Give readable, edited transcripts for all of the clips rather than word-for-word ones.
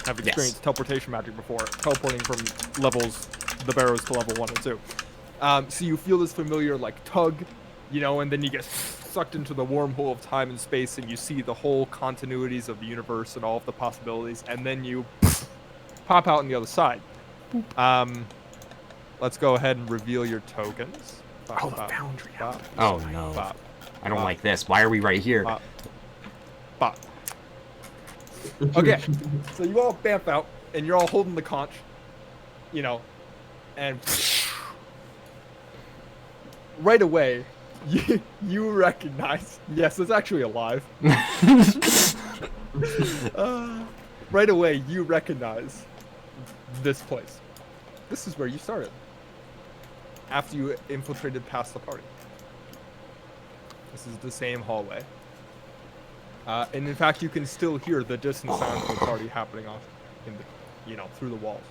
have experienced teleportation magic before, teleporting from the barrows to level 1 and 2. So you feel this familiar like tug, you know, and then you get sucked into the wormhole of time and space, and you see the whole continuities of the universe and all of the possibilities, and then you pop out on the other side. Let's go ahead and reveal your tokens. Oh, the foundry. Oh no. I don't like this. Why are we right here? Okay, so you all bamf out, and you're all holding the conch, you know, and right away, you recognize, yes, it's actually alive. Right away, you recognize this place. This is where you started, after you infiltrated past the party. This is the same hallway. And in fact, you can still hear the distant sound of the party happening off, in the, you know, through the walls.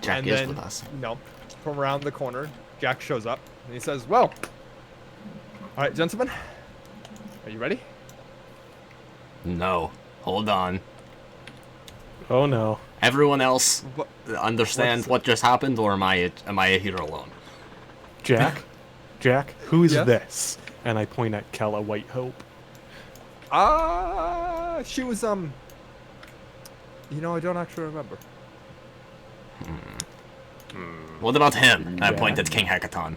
Jack and is then, with us. You know, from around the corner, Jack shows up and he says, "Well, all right, gentlemen, are you ready?" No, hold on. Oh no. Everyone else understand what just happened, or am I here alone? Jack, who is Yes? this? And I point at Kella White Hope. She was, you know, I don't actually remember. What about him? I point at King Hekaton.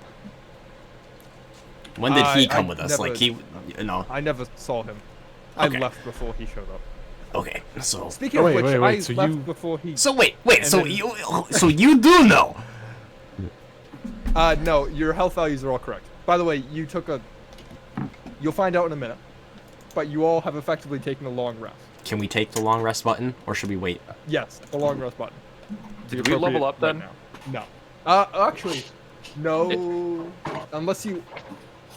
When did he come with us? Never, Like, he, you know. I never saw him. Okay. I left before he showed up. Okay, so. Speaking of which, wait, I so left before he... So wait, and so then- you do know? No, your health values are all correct. By the way, you took a... You'll find out in a minute. But you all have effectively taken a long rest. Can we take the long rest button, or should we wait? Yes, the long rest button. Did we level up then? No. Actually, no. Unless you...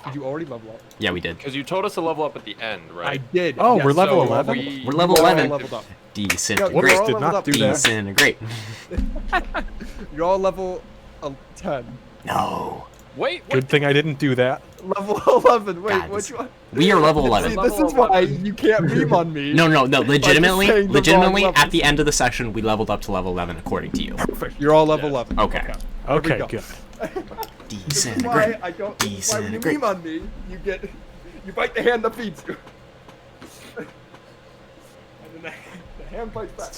Did you already level up? Yeah, we did. Because you told us to level up at the end, right? I did. Oh, yes, we're level so 11? We're level you all 11. leveled up. Disintegrate. you're all Did leveled not up. do that. Disintegrate. You're all level 10. No. Wait, what? Good thing I didn't do that. Level 11. Wait, God, what you want? We are level 11. See, this is why you can't beam on me. No, legitimately, saying the wrong level. at the end of the session, we leveled up to level 11 according to you. Perfect. You're all level 11. Okay. Okay, go. good. This is Disintegrate. why I don't. This is why when you Disintegrate. beam on me, you bite the hand that feeds you. And then the hand bites back.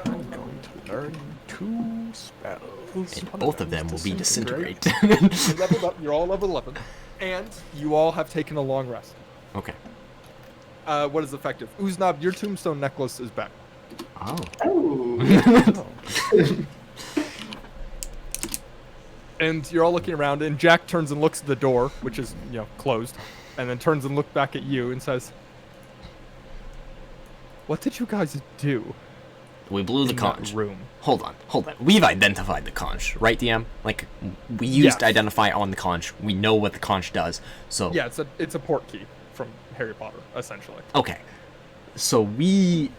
I'm going to learn 2 spells. And both of them will be disintegrate. You're leveled up. You're all level 11, and you all have taken a long rest. Okay. What is effective? Uznab, your tombstone necklace is back. Oh. And you're all looking around, and Jack turns and looks at the door, which is, you know, closed, and then turns and looks back at you and says, "What did you guys do?" We blew the in that conch. room. Hold on. We've identified the conch, right, DM? Like, we used Yes. identify on the conch. We know what the conch does. So Yeah, it's a port key from Harry Potter, essentially. okay. So why?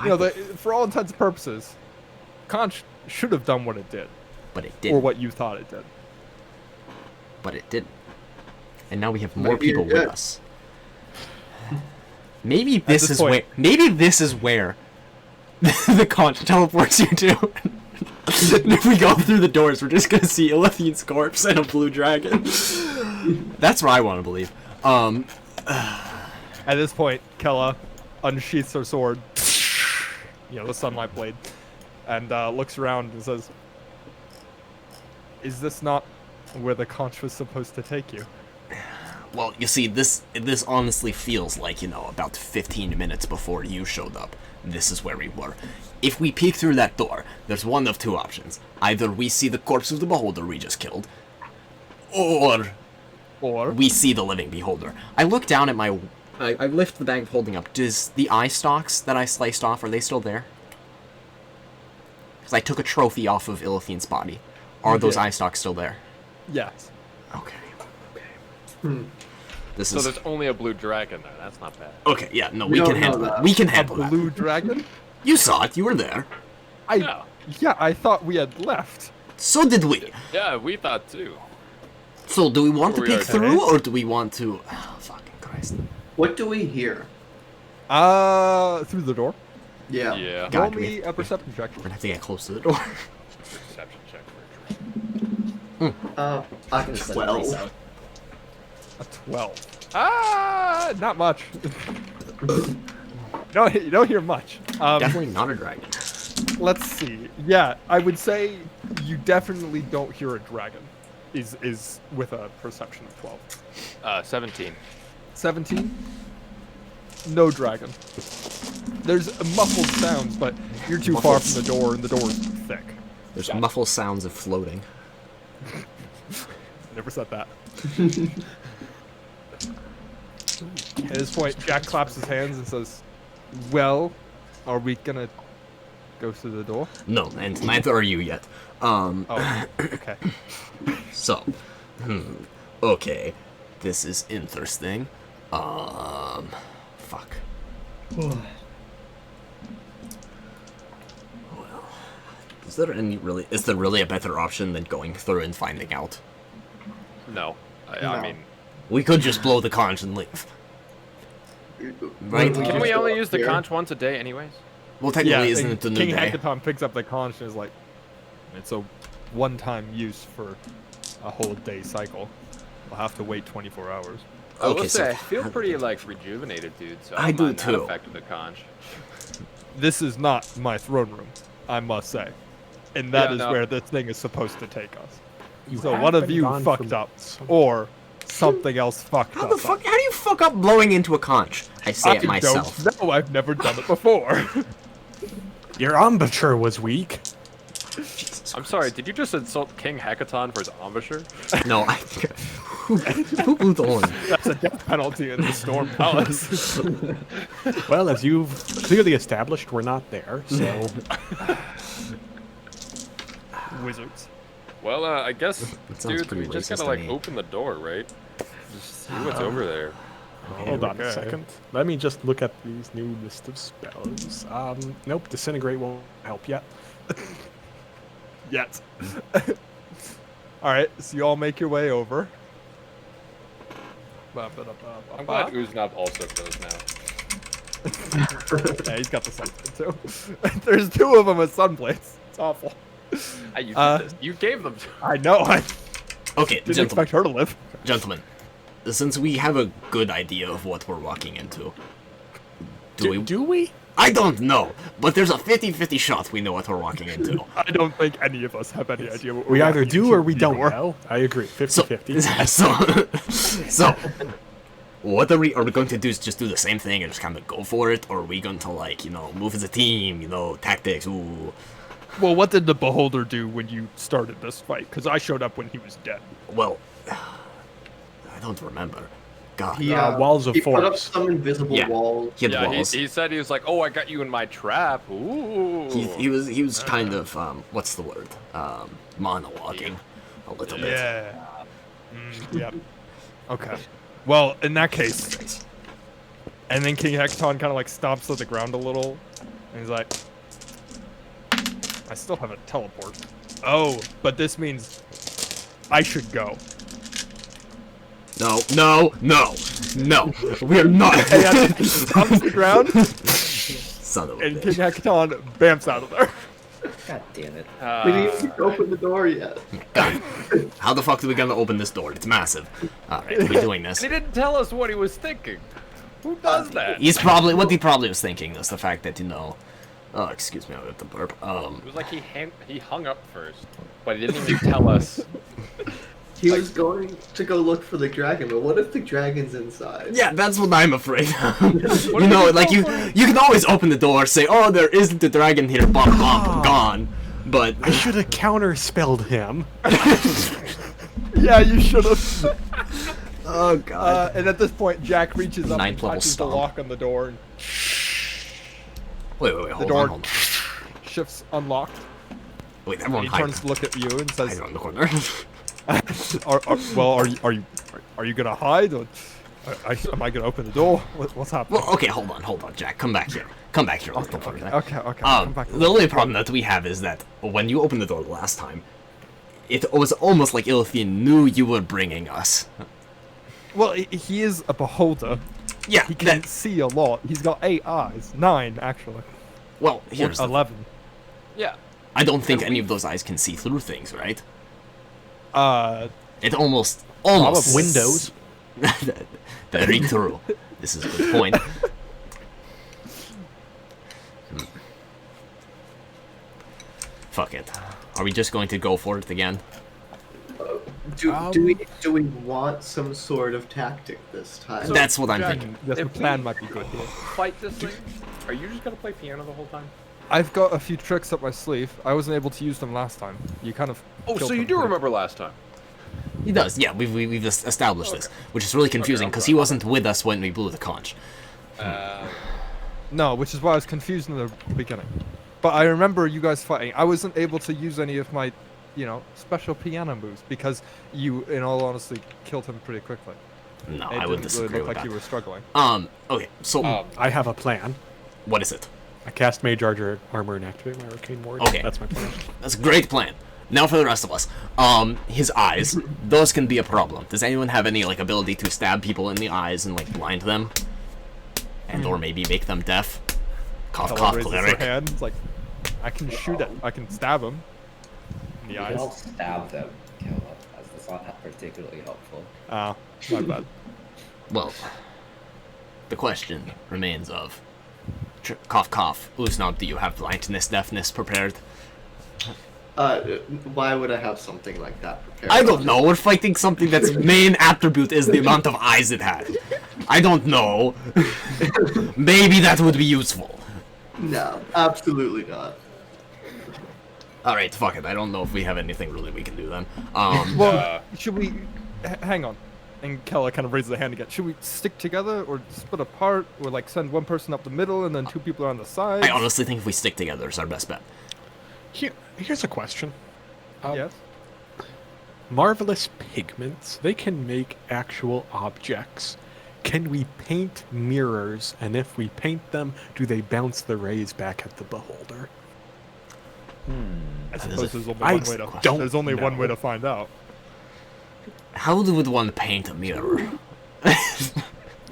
You know, for all intents and purposes, conch should have done what it did, But it or didn't. what you thought it did. But it didn't. And now we have more Maybe people it with did. us. Maybe this this is point- where the conch teleports you to. And if we go through the doors, we're just gonna see Ilithian's corpse and a blue dragon. That's what I want to believe. At this point, Kella unsheaths her sword, you know, the sunlight blade, and looks around and says, "Is this not where the conch was supposed to take you?" Well, you see, this honestly feels like, you know, about 15 minutes before you showed up. This is where we were. If we peek through that door, there's one of 2 options. Either we see the corpse of the beholder we just killed, or we see the living beholder. I look down at my... I lift the bag of holding up. Does the eye stalks that I sliced off, are they still there? Because I took a trophy off of Ilithian's body. Are those eye stalks still there? Yes. Okay. So there's only a blue dragon there. That's not bad. Okay, yeah, no, We we don't can know handle that. that. We can handle that. Blue dragon? You saw it, you were there. Yeah. Yeah, I thought we had left. So did we. Yeah, we thought too. So do we want to We are peek through, or do we want to... Oh, fucking Christ. What do we hear? Through the door. Yeah. Yeah. Roll God, me a perception check. We're gonna have to get close to the door. Perception check for A Just let it 12. freeze out. A 12. Not much. You don't hear much. Definitely not a dragon. Let's see. Yeah, I would say you definitely don't hear a dragon. Is with a perception of 12. 17. 17. No dragon. There's muffled sounds, but you're too far Muffled. from the door, and the door's thick. There's muffled sounds of floating. Never said that. At this point, Jack claps his hands and says, "Well, are we gonna go through the door?" No, and neither are you yet. Oh, okay. So, okay, this is interesting. Fuck. Well, is there really a better option than going through and finding out? No. I No. mean, We could just blow the conch and leave. Right? Can can we we still only up use the here? conch once a day anyways? Well, technically, isn't and it the new King day? Hackathon picks up the conch and is like, "It's a one-time use for a whole day cycle. We'll have to wait 24 hours." I will Okay, say, I so feel pretty, like, rejuvenated, dude, so I don't do mind that too. effect of the conch. This is not my throne room, I must say. And that Yeah, is no. where this thing is supposed to take us. You So have one of been you gone fucked for up, some- or something else fucked How up. the fuck? How do you fuck up blowing into a conch? I say it myself. don't know. I've never done it before. Your embouchure was weak. Jesus I'm sorry, did you just insult King Hackathon for his embouchure? No, who blew the horn? That's a death penalty in the Storm Palace. Well, as you've clearly established, we're not there, so Wizards. Well, I guess, That sounds dude, pretty we just racist gotta, to like, me. open the door, right? Just see what's over there. hold on a Okay. second. Let me just look at these new list of spells. Nope, disintegrate won't help yet. Yet. Alright, so you all make your way over. I'm glad Uznab also goes now. Yeah, he's got the sunblade too. There's two of them with sunblades. It's awful. Hey, you did this. You gave them to I know. I Okay, didn't gentlemen, expect her to live. gentlemen, since we have a good idea of what we're walking into, Do we? I don't know, but there's a 50-50 shot we know what we're walking into. I don't think any of us have any idea what We we're either walking do into or we don't anymore. know. I agree. So, 50-50. so, what are we going to do? Is just do the same thing and just kind of go for it, or are we going to, like, move as a team, tactics? Ooh. Well, what did the Beholder do when you started this fight? Because I showed up when he was dead. Well, I don't remember. God. He, walls of he put up force. some invisible Yeah. walls. He had Yeah, walls. he said he was like, oh, I got you in my trap. Ooh. He was kind of what's the word? Monologuing a little bit. Yeah. Yep. Okay. Well, in that case, and then King Hecton kind of like stomps to the ground a little, and he's like, I still have a teleport. Oh, but this means I should go. No. We're not. And he stomps the ground, Son of a and bitch. King Hecton bamps out of there. God damn it. We didn't even open the door yet. God. How the fuck are we gonna open this door? It's massive. Alright, we're doing this. And he didn't tell us what he was thinking. Who does that? What he probably was thinking is the fact that, oh, excuse me, I got the burp. It was like he hung up first, but he didn't even tell us. He was going to go look for the dragon, but what if the dragon's inside? Yeah, that's what I'm afraid of. What You if know, you like, go you for- can always open the door, say, oh, there isn't a dragon here, bump, bump, gone. But, I should have counterspelled him. Yeah, you should have. oh god. And at this point, Jack reaches up and Ninth level touches the stomp. lock on the door, and Wait, the hold door on. shifts unlocked. Wait, And everyone he hide. turns to look at you and Hide says, around the corner. Are you gonna hide? Or am I gonna open the door? What's happening? Well, okay, hold on, Jack. Come back here, little fucker. Okay. Come back. The only problem that we have is that when you opened the door the last time, it was almost like Ilithian knew you were bringing us. Well, he is a beholder, Yeah, He can't see a lot. He's got 8 eyes. 9, actually. well, Or here's the 11. Yeah. I don't think any of those eyes can see through things, right? It almost Probably. Windows. Very true. This is a good point. Fuck it. Are we just going to go for it again? Do we want some sort of tactic this time? So, That's what I'm Jack, thinking. Yes, the if plan we might be good here. Fight this thing. Are you just gonna play piano the whole time? I've got a few tricks up my sleeve. I wasn't able to use them last time. You kind of. Oh, killed so you them do pretty- remember last time? He does, yeah. We've established this, which is really confusing because he wasn't with us when we blew the conch. No, which is why I was confused in the beginning. But I remember you guys fighting. I wasn't able to use any of my, special piano moves because you, in all honesty, killed him pretty quickly. No, It I would didn't disagree really look with like that. you were struggling. Okay, so I have a plan. what is it? I cast Mage Armor and activate my Arcane Ward. Okay. That's my plan. That's a great plan. Now for the rest of us. His eyes. Those can be a problem. Does anyone have any, ability to stab people in the eyes and, blind them? And or maybe make them deaf? Cough, Ella cough, raises cleric. her hand. It's like, I can shoot it. I can stab him in the You can all eyes. stab them, kill them. That's not particularly helpful. Ah, my bad. Well, the question remains of... cough, cough. Uznab, do you have blindness, deafness prepared? Why would I have something like that prepared? I don't know. We're fighting something that's main attribute is the amount of eyes it had. I don't know. Maybe that would be useful. No, absolutely not. Alright, fuck it. I don't know if we have anything really we can do then. Well, should we... hang on. And Kella kind of raises a hand again. Should we stick together or split apart or send one person up the middle and then 2 people are on the side? I honestly think if we stick together, it's our best bet. Here's a question. Yes. Marvelous pigments, they can make actual objects. Can we paint mirrors, and if we paint them, do they bounce the rays back at the beholder? I That is suppose a there's only I one way to. don't There's only one way know. to find out. How would one paint a mirror?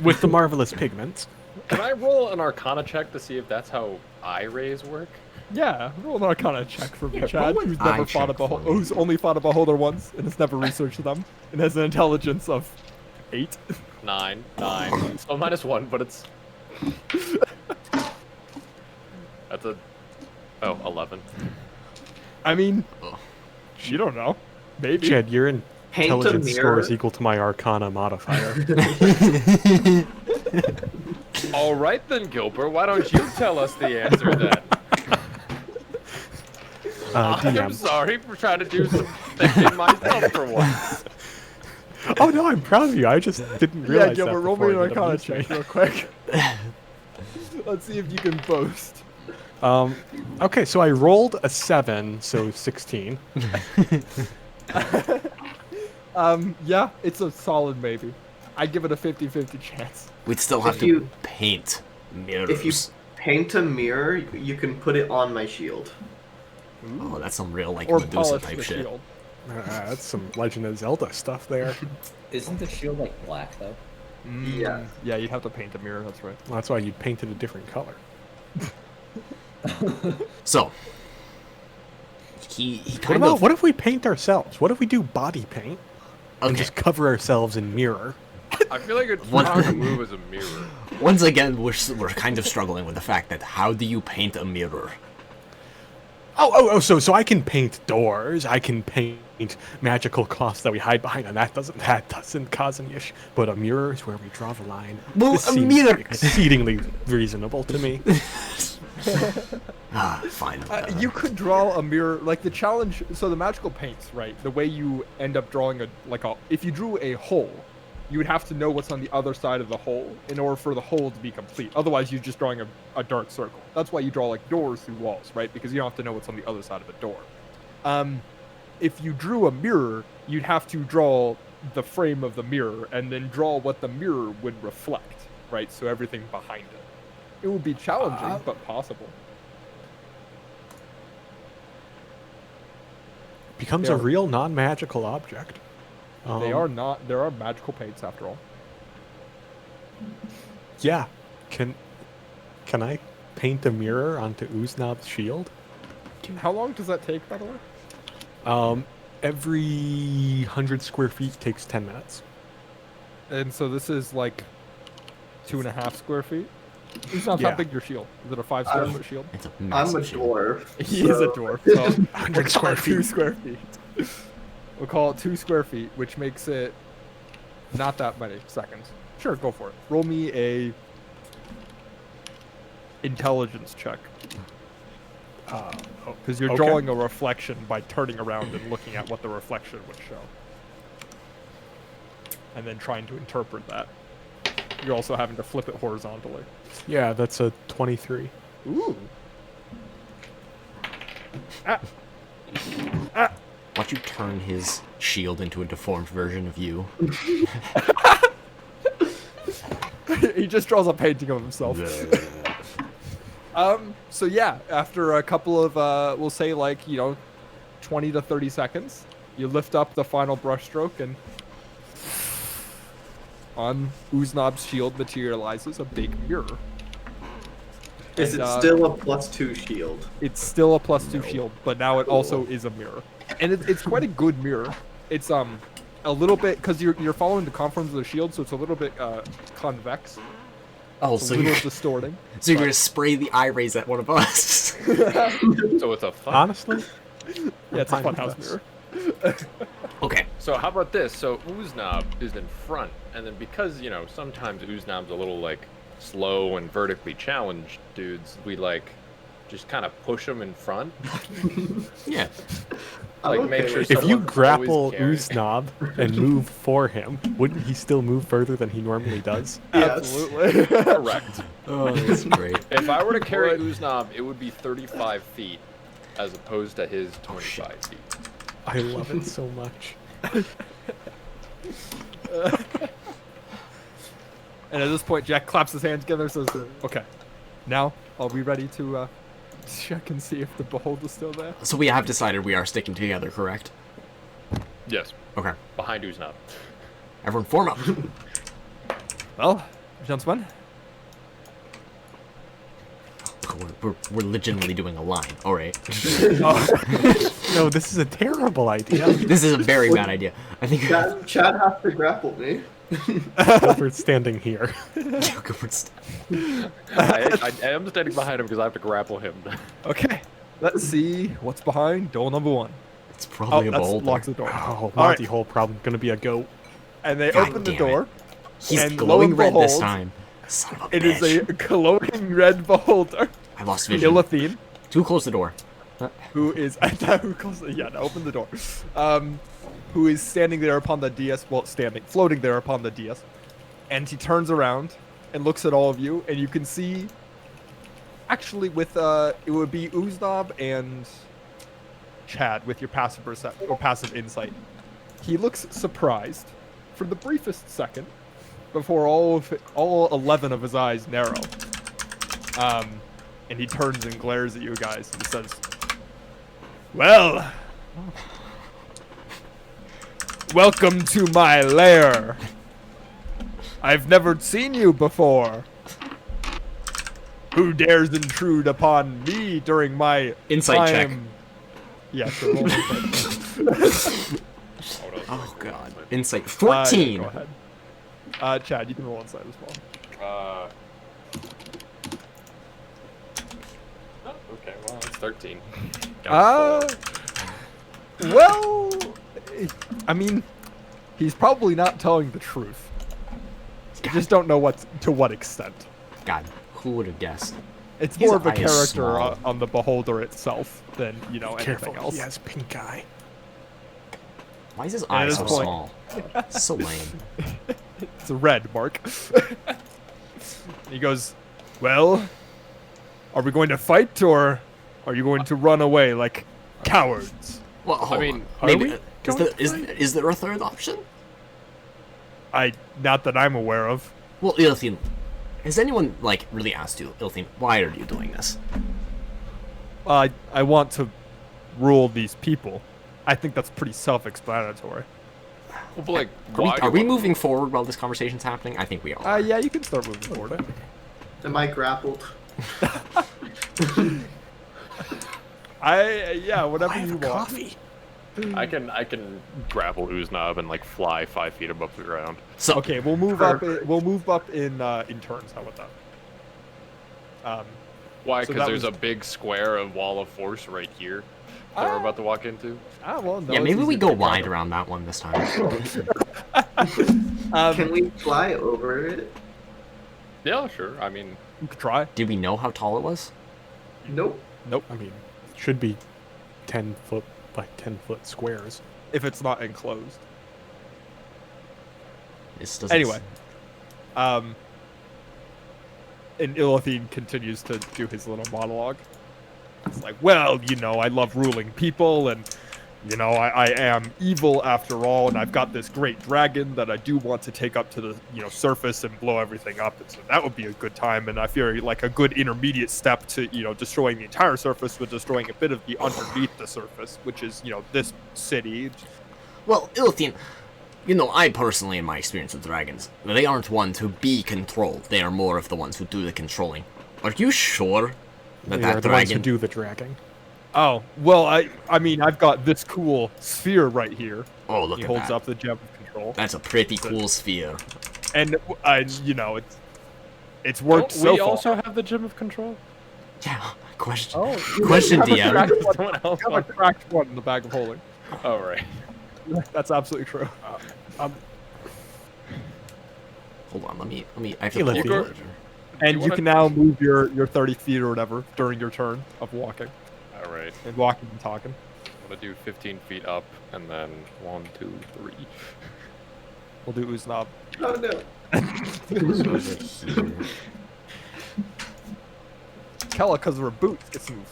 With the marvelous pigments. Can I roll an Arcana check to see if that's how eye rays work? Yeah, roll an Arcana check for me, Yeah, Chad, roll an who's eye never fought a check for beholder, me. who's only fought a beholder once and has never researched them, and has an intelligence of 8. 9. So -1, but it's... That's a... Oh, 11. I mean, Oh. you don't know. Maybe. Chad, your Paint a intelligence score mirror. is equal to my Arcana modifier. All right then, Gilbert. Why don't you tell us the answer then? I'm DM. sorry for trying to do some thinking myself for once. Oh no, I'm proud of you. I just didn't Yeah, realize Gilbert, that roll me before. an That Arcana amused me. check real quick. Let's see if you can boast. Okay, so I rolled a 7, so 16. Yeah, it's a solid maybe. I give it a 50-50 chance. We'd still have If to you- paint mirrors. If you paint a mirror, you can put it on my shield. Oh, that's some real, Or Medusa polish type the shit. shield. That's some Legend of Zelda stuff there. Isn't the shield black though? Yeah. Yeah, you'd have to paint a mirror, that's right. Well, that's why you painted a different color. So, he What kind about of... what if we paint ourselves? What if we do body paint and Okay, just cover ourselves in mirror? I feel like it's What- wrong to move as a mirror. once again, we're kind of struggling with the fact that how do you paint a mirror? So I can paint doors. I can paint magical cloths that we hide behind, and that doesn't cause any issue. But a mirror is where we draw the line. Well, This a seems mirror- exceedingly reasonable to me. Fine. You could draw a mirror, like the challenge. So the magical paints, right? The way you end up drawing if you drew a hole, you would have to know what's on the other side of the hole in order for the hole to be complete. Otherwise, you're just drawing a dark circle. That's why you draw doors through walls, right? Because you don't have to know what's on the other side of a door. If you drew a mirror, you'd have to draw the frame of the mirror and then draw what the mirror would reflect, right? So everything behind it. It would be challenging, but possible. Becomes Yeah. a real non-magical object. They are not. There are magical paints after all. Yeah. Can I paint a mirror onto Uznob's shield? How long does that take, by the way? Every 100 square feet takes 10 minutes. And so this is like 2.5 square feet. It's not Yeah. how big your shield. Is it a 5 square foot shield? It's a I'm a massive shield. dwarf. He is a so- dwarf. So 100 square 2 feet. square feet. We'll call it 2 square feet, which makes it not that many seconds. Sure, go for it. Roll me a intelligence check. Because you're Okay. drawing a reflection by turning around and looking at what the reflection would show. And then trying to interpret that. You're also having to flip it horizontally. Yeah, that's a 23. Ooh. Watch you turn his shield into a deformed version of you. He just draws a painting of himself. So yeah, after a couple of, we'll say like, 20 to 30 seconds, you lift up the final brushstroke and on Uznob's shield materializes a big mirror. Is it And, still a +2 shield? It's still a +2 shield, but now it also is a mirror. And it's quite a good mirror. It's a little bit, because you're following the conforms of the shield, so it's a little bit convex. Oh, It's a so little you're, distorting. so you're gonna spray the eye rays at one of us? So it's a fun. Honestly, Yeah, it's a fine with funhouse this. mirror. Okay. So how about this? So Uznob is in front, and then because sometimes Uznob's a little like slow and vertically challenged dudes, we like just kind of push them in front, Yeah. like I'm make okay sure. with if you someone's grapple always carrying- Uznob and move for him, wouldn't he still move further than he normally does? Yes. Absolutely. Correct. Oh, that's great. If I were to carry Uznob, it would be 35 feet, as opposed to his 25 feet. I love it so much. And at this point, Jack claps his hands together and says, okay, now are we ready to check and see if the beholder's still there? So we have decided we are sticking together, correct? Yes, Okay. behind Uznob. Everyone form up. Well, gentlemen, We're legitimately doing a line. All right. No, this is a terrible idea. This is a very bad idea. I think Chad has to grapple me. Gilbert's standing here. I am standing behind him because I have to grapple him. okay, let's see what's behind door number 1. It's Oh, probably a that's beholder. locks the door. Oh, All right. Monty Hole problem. Gonna be a goat. And they God open the damn it. door. He's and lo glowing and red this behold, time. Son of a It bitch. is a glowing red beholder. I lost vision. Illithine, Too close the door. who is who calls it? Yeah, no, open the door. Who is standing there upon the dais? Well, floating there upon the dais, and he turns around and looks at all of you, and you can see. Actually, with it would be Uznob and Chad with your passive or passive insight. He looks surprised for the briefest second before all 11 of his eyes narrow. And he turns and glares at you guys and says, "Well, welcome to my lair. I've never seen you before. Who dares intrude upon me during my Insight check. time?" Yeah, sure. Roll insight. Oh god. Insight Yeah, 14. go ahead. Chad, you can roll inside as well. Okay, well, it's 13. Well, I mean, he's probably not telling the truth. You just don't know to what extent. God, who would have guessed? It's His more of a eye is character small. on the beholder itself than Careful, anything else. he has pink eye. Why is his at eye this so point- small? So lame. It's a red, Mark. He goes, "Well, are we going to fight or are you going to run away like cowards?" Well, hold mean, on. are Maybe we is there a third option? Not that I'm aware of. Well, Ilthine, has anyone like really asked you, Ilthine, why are you doing this? I want to rule these people. I think that's pretty self-explanatory. Well, but, like, Are we moving forward while this conversation's happening? I think we are. Yeah, you can start moving forward. Am I grappled? Whatever I have you a want. coffee. I can grapple Ooznav and like fly 5 feet above the ground. So Okay, we'll move up. We'll move up in turns. How about that? Why? So Because that there's was- a big square of wall of force right here that we're about to walk into. Well, no. yeah, it's maybe we easy go to pick wide up. around that one this time. Can we fly over it? Yeah, sure. I mean, You could try. Did we know how tall it was? Nope. I mean, it should be 10 foot by 10 foot squares. If it's not enclosed. This doesn't. Anyway. And Illithine continues to do his little monologue. It's like, well, I love ruling people, and, I am evil after all, and I've got this great dragon that I do want to take up to the, surface and blow everything up, and so that would be a good time, and I feel like a good intermediate step to, destroying the entire surface with destroying a bit of the underneath the surface, which is, this city. Well, Illithine, I personally, in my experience with dragons, they aren't ones who be controlled. They are more of the ones who do the controlling. Are you sure that They are that the ones who dragon? do the dragging. Oh, well, I mean, I've got this cool sphere right here. Oh, look He at holds that. up the gem of control. That's a pretty cool sphere. And, it's worked so we far. also have the gem of control. Yeah. Question. Oh, Question, have a DM. cracked one. Someone else. I have a cracked one in the bag of holding. Oh right. That's absolutely true. Hold on. Let me. I have to Hey, pull let's the do it. ledger. And you you wanna- can now move your 30 feet or whatever during your turn of walking. All right. And walking and talking. I'm gonna do 15 feet up and then 1, 2, 3. We'll do Uznav. Oh no. So is it here? Kella, because of her boots, gets to move.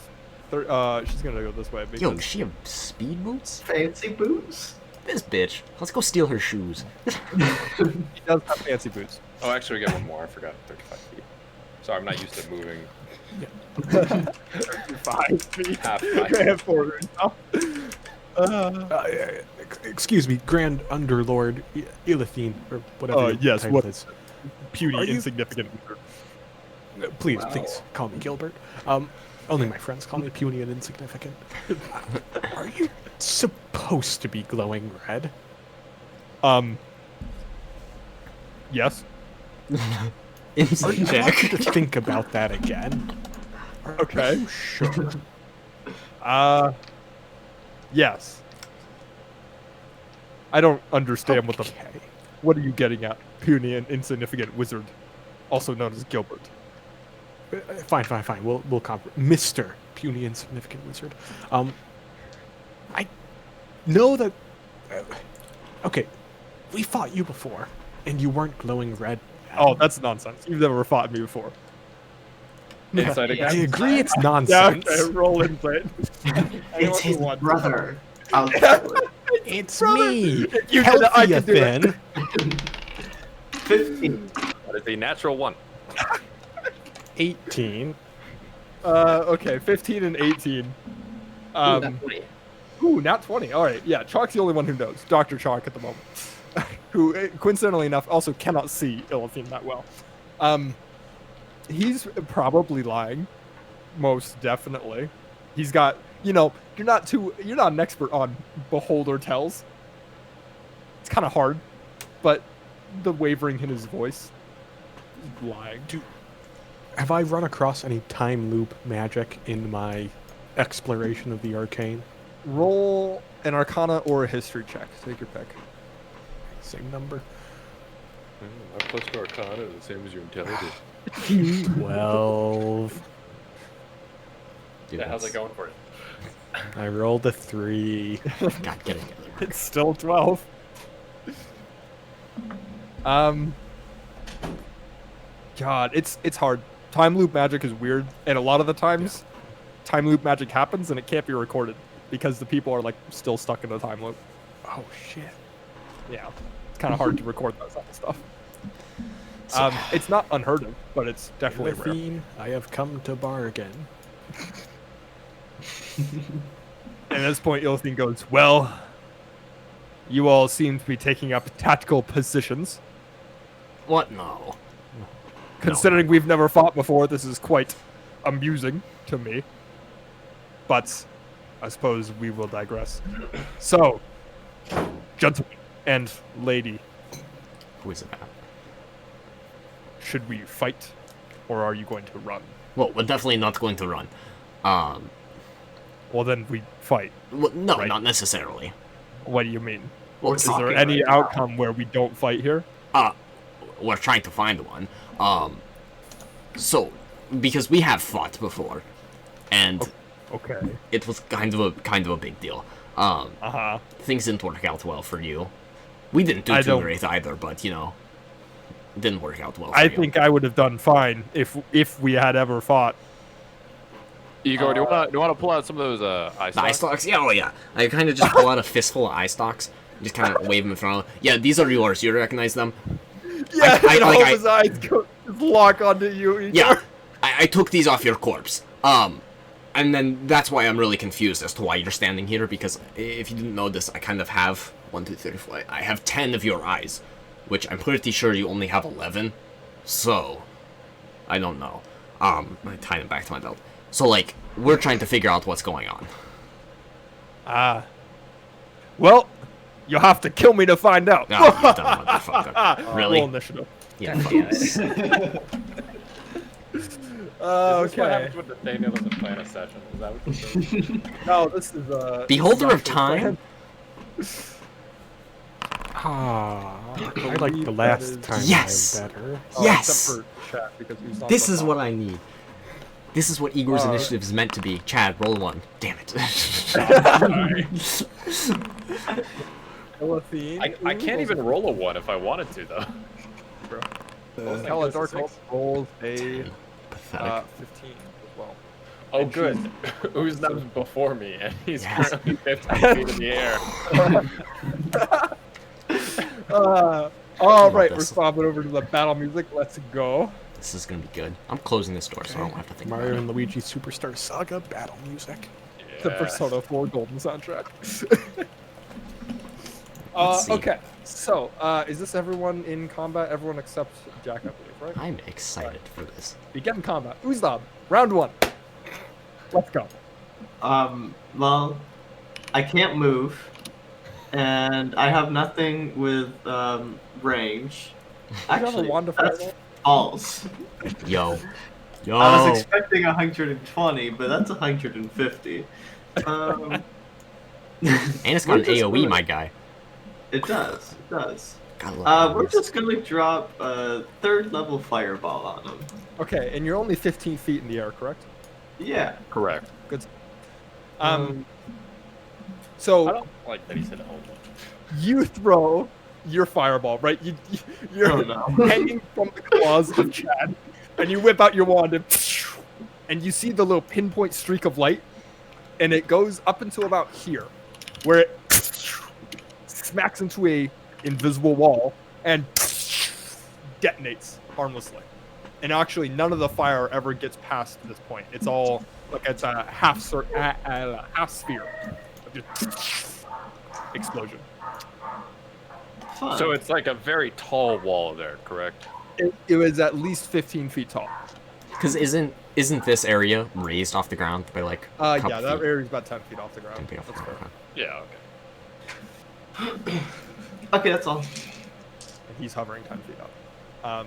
She's gonna go this way. Because Yo, does she have speed boots? Fancy boots. This bitch. Let's go steal her shoes. she does have fancy boots. Oh, actually, we get one more. I forgot. 35 feet. Sorry, I'm not used to moving 5 feet. half my Forward. Excuse me, Grand Underlord Illithine, or whatever. your Yes, title what is. puny, Are you- insignificant. Please, Wow. please call me Gilbert. Only my friends call me puny and insignificant. Are you supposed to be glowing red? Yes. Are Instant you check. going to think about that again? Okay. Are you sure? Yes. I don't understand Okay. what are you getting at? Puny and insignificant wizard, also known as Gilbert. Fine. We'll Mr. Puny Insignificant Wizard. I know that. Okay, we fought you before, and you weren't glowing red. Oh, that's nonsense. You've never fought me before. Inside I again. agree, it's Yeah, nonsense. okay, roll insight. It's his Anyone who brother. I'll do it. It's me, You did it, I can do it. Healthiathan. 15. That is a natural 1. 18. Okay, 15 and 18. Not 20. All right, yeah, Chalk's the only one who knows. Dr. Chalk at the moment. Who, coincidentally enough, also cannot see Illithine that well. He's probably lying. Most definitely. He's got, you're not an expert on beholder tells. It's kind of hard, but the wavering in his voice is lying. Have I run across any time loop magic in my exploration of the arcane? Roll an Arcana or a History check. Take your pick. Same number. My plus to Arcana is the same as your intelligence. 12. Dude, Yeah, how's that's- it going for you? I rolled a 3. God, get it together. It's still 12. God, it's hard. Time loop magic is weird, and a lot of the times, time loop magic happens and it can't be recorded because the people are like still stuck in the time loop. Oh, shit. Yeah, it's kind of hard to record that type of stuff. It's not unheard of, but it's definitely rare. Illithine, I have come to bargain. And at this point, Illithine goes, "Well, You all seem to be taking up tactical positions. What? No. Considering we've never fought before, this is quite amusing to me. But I suppose we will digress. So, gentlemen and lady, Who is it at? should we fight, or are you going to run? Well, we're definitely not going to run. Well, then we fight. Well, no, Right. not necessarily. What do you mean? Well, Is there talking any right now. outcome where we don't fight here? we're trying to find one. So, because we have fought before, and Okay. it was kind of a big deal. Uh-huh. Things didn't work out well for you. We didn't do I too don't- great either, but it didn't work out well. For I you. think I would have done fine if we had ever fought. Igor, do you want to pull out some of those eye the eye stocks? stalks. Yeah, oh yeah. I kind of just pull out a fistful of eye stalks, just kind of wave them in front of. Yeah, these are yours. You recognize them? Yeah, I- and all like, of I- his eyes go, just lock onto you. Igor. Yeah, I took these off your corpse. And then that's why I'm really confused as to why you're standing here, because if you didn't know this, I kind of have 1, 2, 3, 4. I have 10 of your eyes, which I'm pretty sure you only have 11. So, I don't know. I tie them back to my belt. So, like, we're trying to figure out what's going on. Well, you'll have to kill me to find out. Ah, you dumb motherfucker. Really? Roll initiative. Yeah. God damn it. Is this what Okay. happens when Nathaniel doesn't plan a session? Is that what you're saying? No, this is Beholder this of is actually Time? I like the believe last that time Yes! I'm better. Yes! Except for chat, because he's not This the is top. what I need. This is what Igor's Uh, initiative is meant to be. Chad, roll 1. Damn it. Philippine. I can't even roll a 1 if I wanted to, though. Hell, This is Dark six. Horse rolls a Pathetic. 15 as well. Oh, And good. Uznam's before me, and he's Yes. currently 15 feet in the air. All right, we're this. swapping over to the battle music. Let's go. This is gonna be good. I'm closing this door so I don't have to think Mario about and Luigi Superstar Saga battle music. The Yeah. Persona 4 Golden soundtrack. Let's see. Okay, so is this everyone in combat? Everyone except Jack, I believe, right? it. I'm excited for this. Begin combat. Uzdab, round 1. Let's go. Well, I can't move, and I have nothing with range. You have a Actually, wand of that's fireball? false. Yo. Yo. I was expecting 120, but that's 150. And it's got an We're just AoE, gonna- my guy. It does. It does. Gotta love We're AoEs. just gonna drop a 3rd level fireball on him. Okay, and you're only 15 feet in the air, correct? Yeah. Correct. Good. I So don't like that he said home. you throw your fireball, right? You're Oh, no. hanging from the claws of Chad, and you whip out your wand, and you see the little pinpoint streak of light, and it goes up until about here, where it smacks into a invisible wall and detonates harmlessly. And actually, none of the fire ever gets past this point. It's all like it's a half sphere of just explosion. Fun. So it's like a very tall wall there, correct? It was at least 15 feet tall. Because isn't this area raised off the ground by like a couple Yeah, that feet? area is about 10 feet off the ground. 10 feet off the That's ground, fair. okay. Yeah, okay. Okay, that's all. And he's hovering 10 feet up.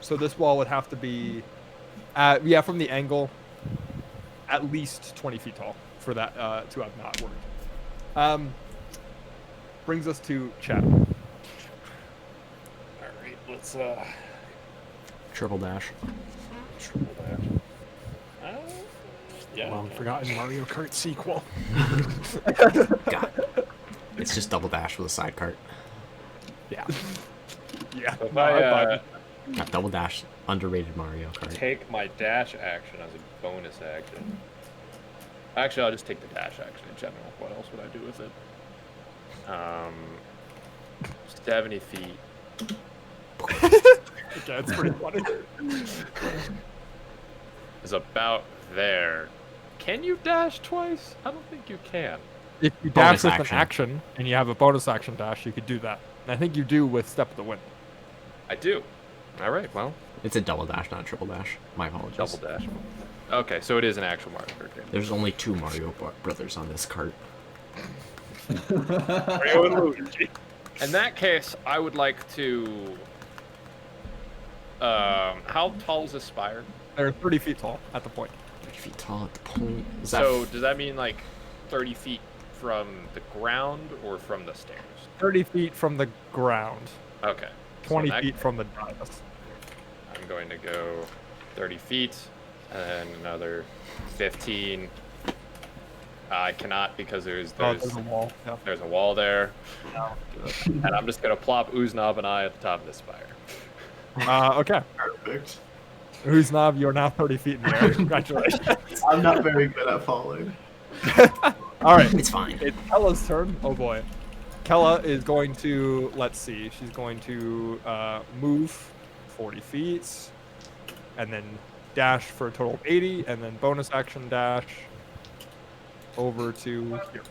So this wall would have to be, from the angle, at least 20 feet tall for that to have not worked. Brings us to Chad. Alright, let's Triple dash. triple that. Yeah. Long forgotten Mario Kart sequel. God. It's just double dash with a side cart. Yeah. Yeah. If no, I I vibe. Got double dash. Underrated Mario Kart. take my dash action as a bonus action. Actually, I'll just take the dash action in general. What else would I do with it? 70 feet. Okay, it's pretty funny. Is about there. Can you dash twice? I don't think you can. If you Bonus dash with action. an action and you have a bonus action dash, you could do that. And I think you do with Step of the Wind. I do. All right, well, It's a double dash, not a triple dash. My apologies. double dash. Okay, so it is an actual Mario Kart game. There's only 2 Mario Brothers on this cart. Mario and Luigi. In that case, I would like to. How tall is this spire? They're 30 feet tall at the point. 30 feet tall at the point. Is that So does that mean like 30 feet from the ground or from the stairs? 30 feet from the ground. Okay. so 20 in that feet from the dais. I'm going to go 30 feet and another 15. I cannot because there's There's a wall. Yeah. there's a wall there, and I'm just gonna plop Ooznav and I at the top of this spire. Okay. Perfect. Uznav, you're now 30 feet in the air. Congratulations. I'm not very good at falling. All right. It's fine. It's Kella's turn. Oh boy. Kella is going to, let's see, she's going to move 40 feet and then dash for a total of 80 and then bonus action dash over to here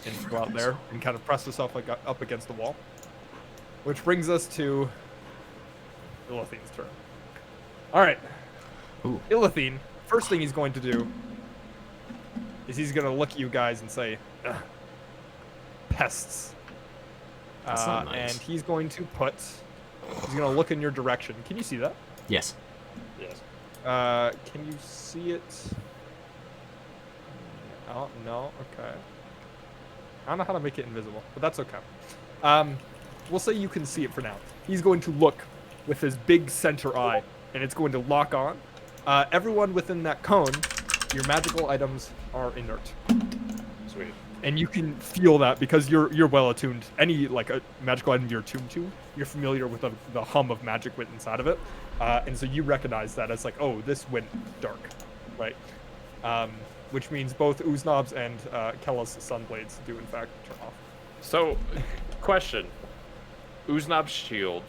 and go out there and kind of press herself like up against the wall. Which brings us to Ilithine's turn. All right. Ooh. Ilithine, first thing he's going to do is he's going to look at you guys and say, "Ugh, pests." That's not nice. And he's going to look in your direction. Can you see that? Yes. Yes. Can you see it? Oh, no, okay. I don't know how to make it invisible, but that's okay. We'll say you can see it for now. He's going to look with his big center eye, and it's going to lock on. Everyone within that cone, your magical items are inert. Sweet. And you can feel that because you're well attuned. Any like a magical item you're attuned to, you're familiar with the hum of magic went inside of it, and so you recognize that as like, oh, this went dark, right? Which means both Uznob's and Kella's Sunblades do in fact turn off. So, question: Uznab's shield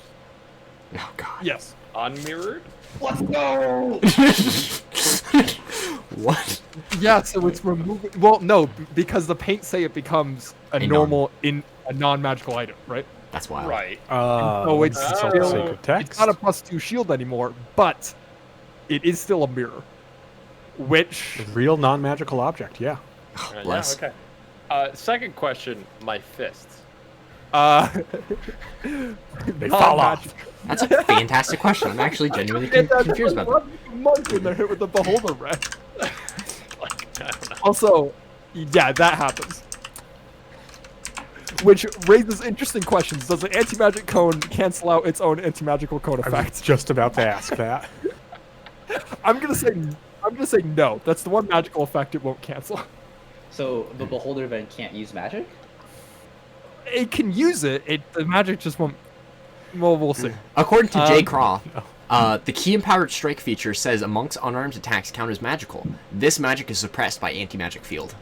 Oh god. Yes. unmirrored? Let's go. What? Yeah, so it's removing. Well, no, because the paint say it becomes a normal in a non-magical item, right? That's wild. Right. So it's consult still sacred text. it's not a +2 shield anymore, but it is still a mirror, which Real non-magical object, yeah. Bless. Yeah, okay. Second question: my fists. They fall off. That's a fantastic question. I'm actually genuinely confused about that. Monk when they're hit with the beholder red. Also, yeah, that happens. Which raises interesting questions. Does an anti-magic cone cancel out its own anti-magical cone I was effect? just about to ask that. I'm gonna say no. That's the one magical effect it won't cancel. So the beholder then can't use magic? It can use it. The magic just won't. Well, we'll see. According to J. Craw, the key empowered strike feature says amongst unarmed attacks count as magical. This magic is suppressed by anti-magic field.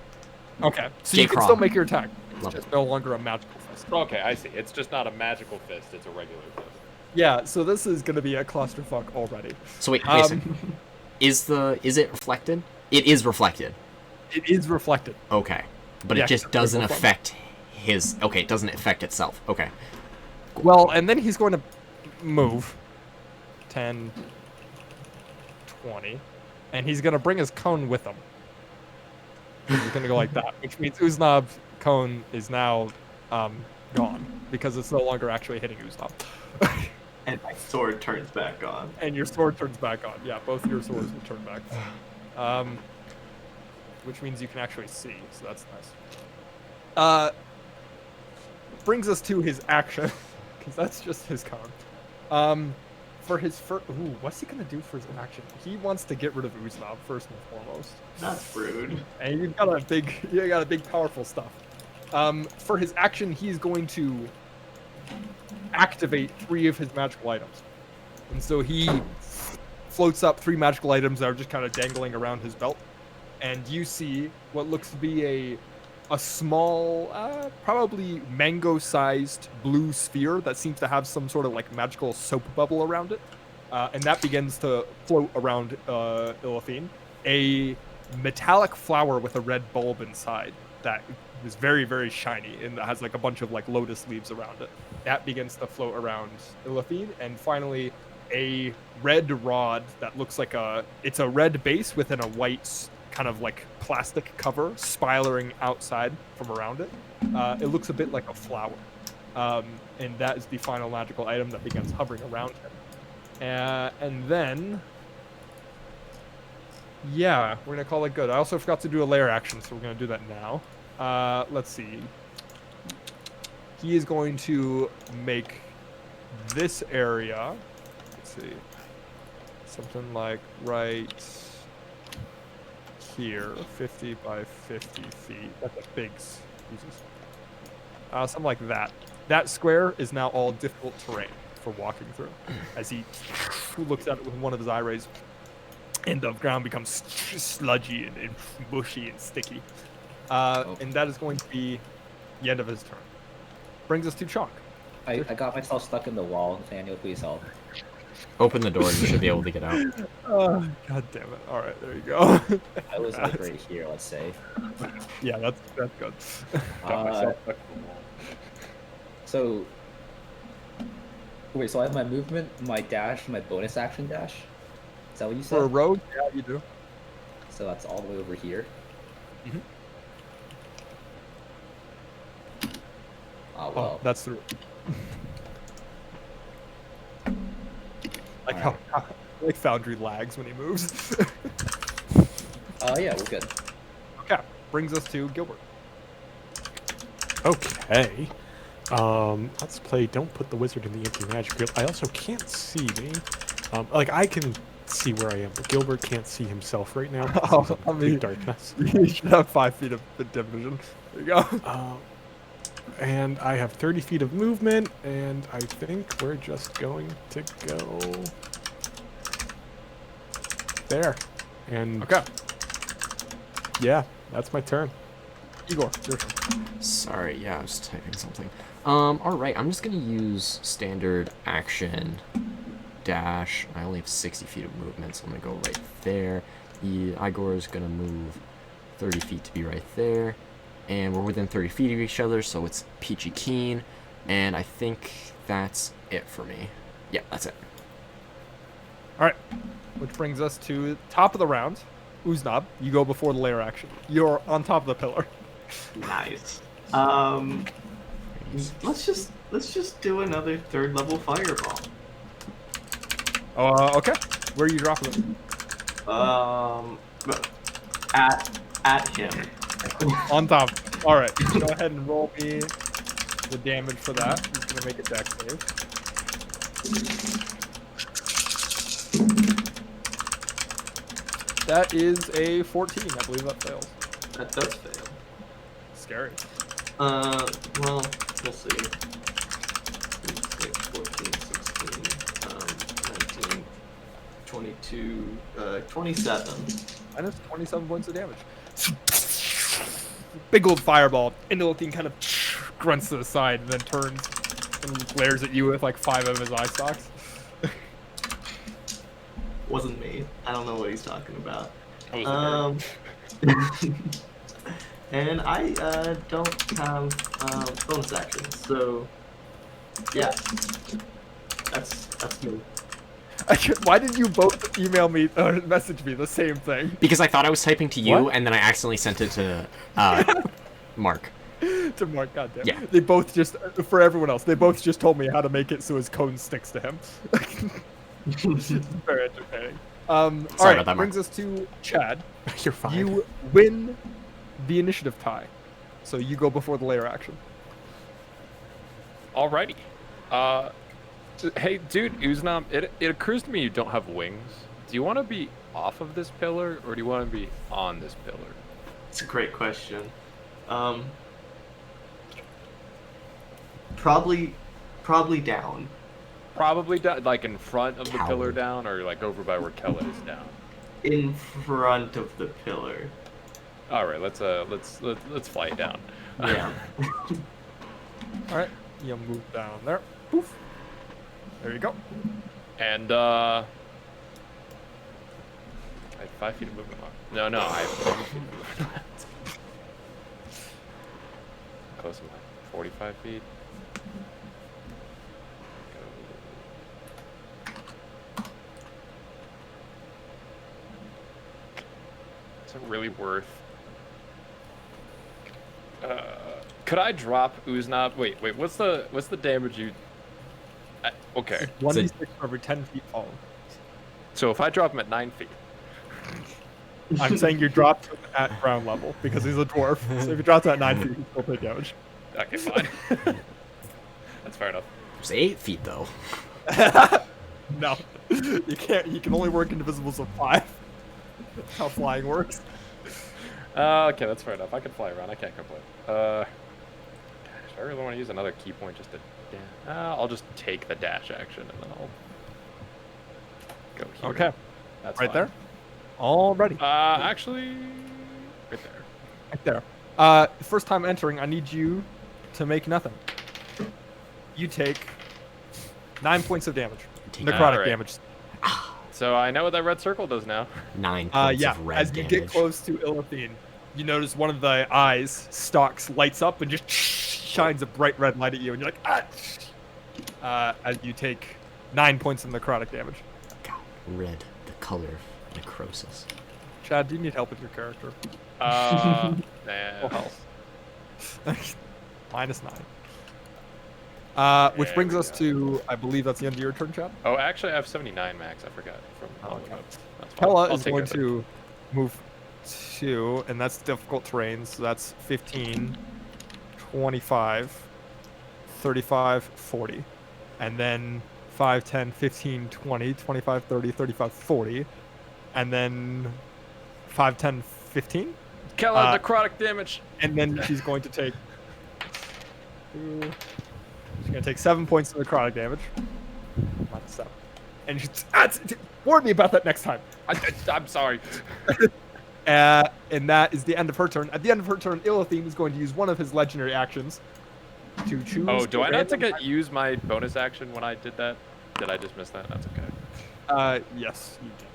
Okay, so J. you can Craw. still make your attack. It's Love just no longer a magical fist. Okay, I see. It's just not a magical fist; it's a regular fist. Yeah, so this is gonna be a clusterfuck already. So wait a second. Is it reflected? It is reflected. It is reflected. Okay. But Yeah, it just it's doesn't critical from it. affect his... Okay, it doesn't affect itself. Okay. Well, and then he's going to move 10, 20, and he's going to bring his cone with him. He's going to go like that, which means Uznob's cone is now gone because it's no longer actually hitting Uznav. And my sword turns back on. And your sword turns back on. Yeah, both your swords will turn back on. Which means you can actually see, so that's nice. Brings us to his action, because that's just his cone. For his first... Ooh, what's he going to do for his action? He wants to get rid of Uznav, first and foremost. That's rude. And you got a big, powerful stuff. For his action, he's going to activate 3 of his magical items. And so he floats up 3 magical items that are just kind of dangling around his belt. And you see what looks to be a small, probably mango-sized blue sphere that seems to have some sort of like magical soap bubble around it. And that begins to float around Ilithine. A metallic flower with a red bulb inside that is very, very shiny and has like a bunch of like lotus leaves around it. That begins to float around Illithine, and finally a red rod that looks like it's a red base within a white kind of like plastic cover spiraling outside from around it. It looks a bit like a flower. And that is the final magical item that begins hovering around him. And then, yeah, we're gonna call it good. I also forgot to do a layer action, so we're gonna do that now. Let's see. He is going to make this area, let's see, something like right here, 50 by 50 feet. That's a big, Jesus. Something like that. That square is now all difficult terrain for walking through. As he looks at it with one of his eye rays, and the ground becomes sludgy and mushy and sticky. And that is going to be the end of his turn. Brings us to Chalk. I got myself stuck in the wall. Nathaniel, please help. Open the door and you should be able to get out. Oh, God damn it. All right, there you go. I was like right here, let's say. Yeah, that's good. Got myself stuck in the wall. So, wait, so I have my movement, my dash, my bonus action dash? Is that what you said? For a road, yeah, you do. So that's all the way over here? Mhm. Oh, Oh, well. that's the. Like Alright. how like Foundry lags when he moves. Yeah, we're good. Okay, brings us to Gilbert. Okay. Let's play Don't Put the Wizard in the Empty Magic Field. I also can't see me. Like, I can see where I am, but Gilbert can't see himself right now. Oh, He's in I complete mean- darkness. You should have 5 feet of dim vision. There you go. And I have 30 feet of movement, and I think we're just going to go there. And Okay, yeah, that's my turn. Igor, your turn. Sorry, yeah, I was typing something. Alright, I'm just gonna use standard action dash. I only have 60 feet of movement, so I'm gonna go right there. Igor is gonna move 30 feet to be right there. And we're within 30 feet of each other, so it's peachy keen. And I think that's it for me. Yeah, that's it. All right, which brings us to top of the round. Uznab, you go before the layer action. You're on top of the pillar. Nice. Let's just do another 3rd level fireball. Okay. Where are you dropping it? At him. On top. All right. Go ahead and roll me the damage for that. He's gonna make a dex save. That is a 14. I believe that fails. That does fail. Scary. Well, we'll see. 14, 16, 19, 22, 27. Minus 27 points of damage. Big old fireball. Indolithine kind of grunts to the side and then turns and glares at you with like 5 of his eye stalks. Wasn't me. I don't know what he's talking about. I was And I don't have bonus actions, so yeah, that's me. Why did you both email me or message me the same thing? Because I thought I was typing to you, What? and then I accidentally sent it to Mark. To Mark, goddamn. Yeah. They both just, for everyone else, they both just told me how to make it so his cone sticks to him. Very entertaining. All Sorry right, about that, Mark. brings us to Chad. You're fine. You win the initiative tie, so you go before the layer action. Alrighty. Hey, dude, Uznam, it occurs to me you don't have wings. Do you want to be off of this pillar, or do you want to be on this pillar? It's a great question. Probably down. Probably like in front of the pillar Coward. down, or like over by where Kella is down. In front of the pillar. All right, let's fly it down. Yeah. All right, you move down there. Poof. There you go. And I have 5 feet of movement left. No, I have 10 feet of movement left. less than 45 feet. Is it really worth? Could I drop Ooznaub? Wait. What's the damage you? Okay. 1d6 for every 10 feet fallen. So if I drop him at 9 feet. I'm saying you dropped him at ground level because he's a dwarf. So if you dropped him at 9 feet, you still take damage. Okay, fine. That's fair enough. It's 8 feet though. No, you can't. You can only work in divisibles of 5. That's how flying works. Okay, that's fair enough. I can fly around. I can't complain. Gosh, I really want to use another key point just to. I'll just take the dash action and then I'll go here. Okay, That's right fine. there. All ready. Actually, right there. Right there. First time entering, I need you to make nothing. You take 9 points of damage. Take Necrotic Alright. damage. So I know what that red circle does now. 9 points Yeah. of red As you damage. get close to Illithine, you notice one of the eyes stalks lights up and just shines a bright red light at you, and you're like, ah! As you take 9 points of necrotic damage. God, red, the color of necrosis. Chad, do you need help with your character? Nah. Full health. -9. Which There brings we us go. to, I believe that's the end of your turn, Chad. Oh, actually, I have 79 max. I forgot. From Okay. That's fine. Pella I'll is take going it. to move 2, and that's difficult terrain, so that's 15, 25, 35, 40. And then 5, 10, 15, 20, 25, 30, 35, 40. And then 5, 10, 15. Kill her, necrotic damage. And then she's going to take... She's going to take 7 points of necrotic damage. -7. And she's... warn me about that next time. I'm sorry. And that is the end of her turn. At the end of her turn, Illithine is going to use one of his legendary actions to choose. Oh, do a I not to random- use my bonus action when I did that? Did I just miss that? That's okay. Yes, you did.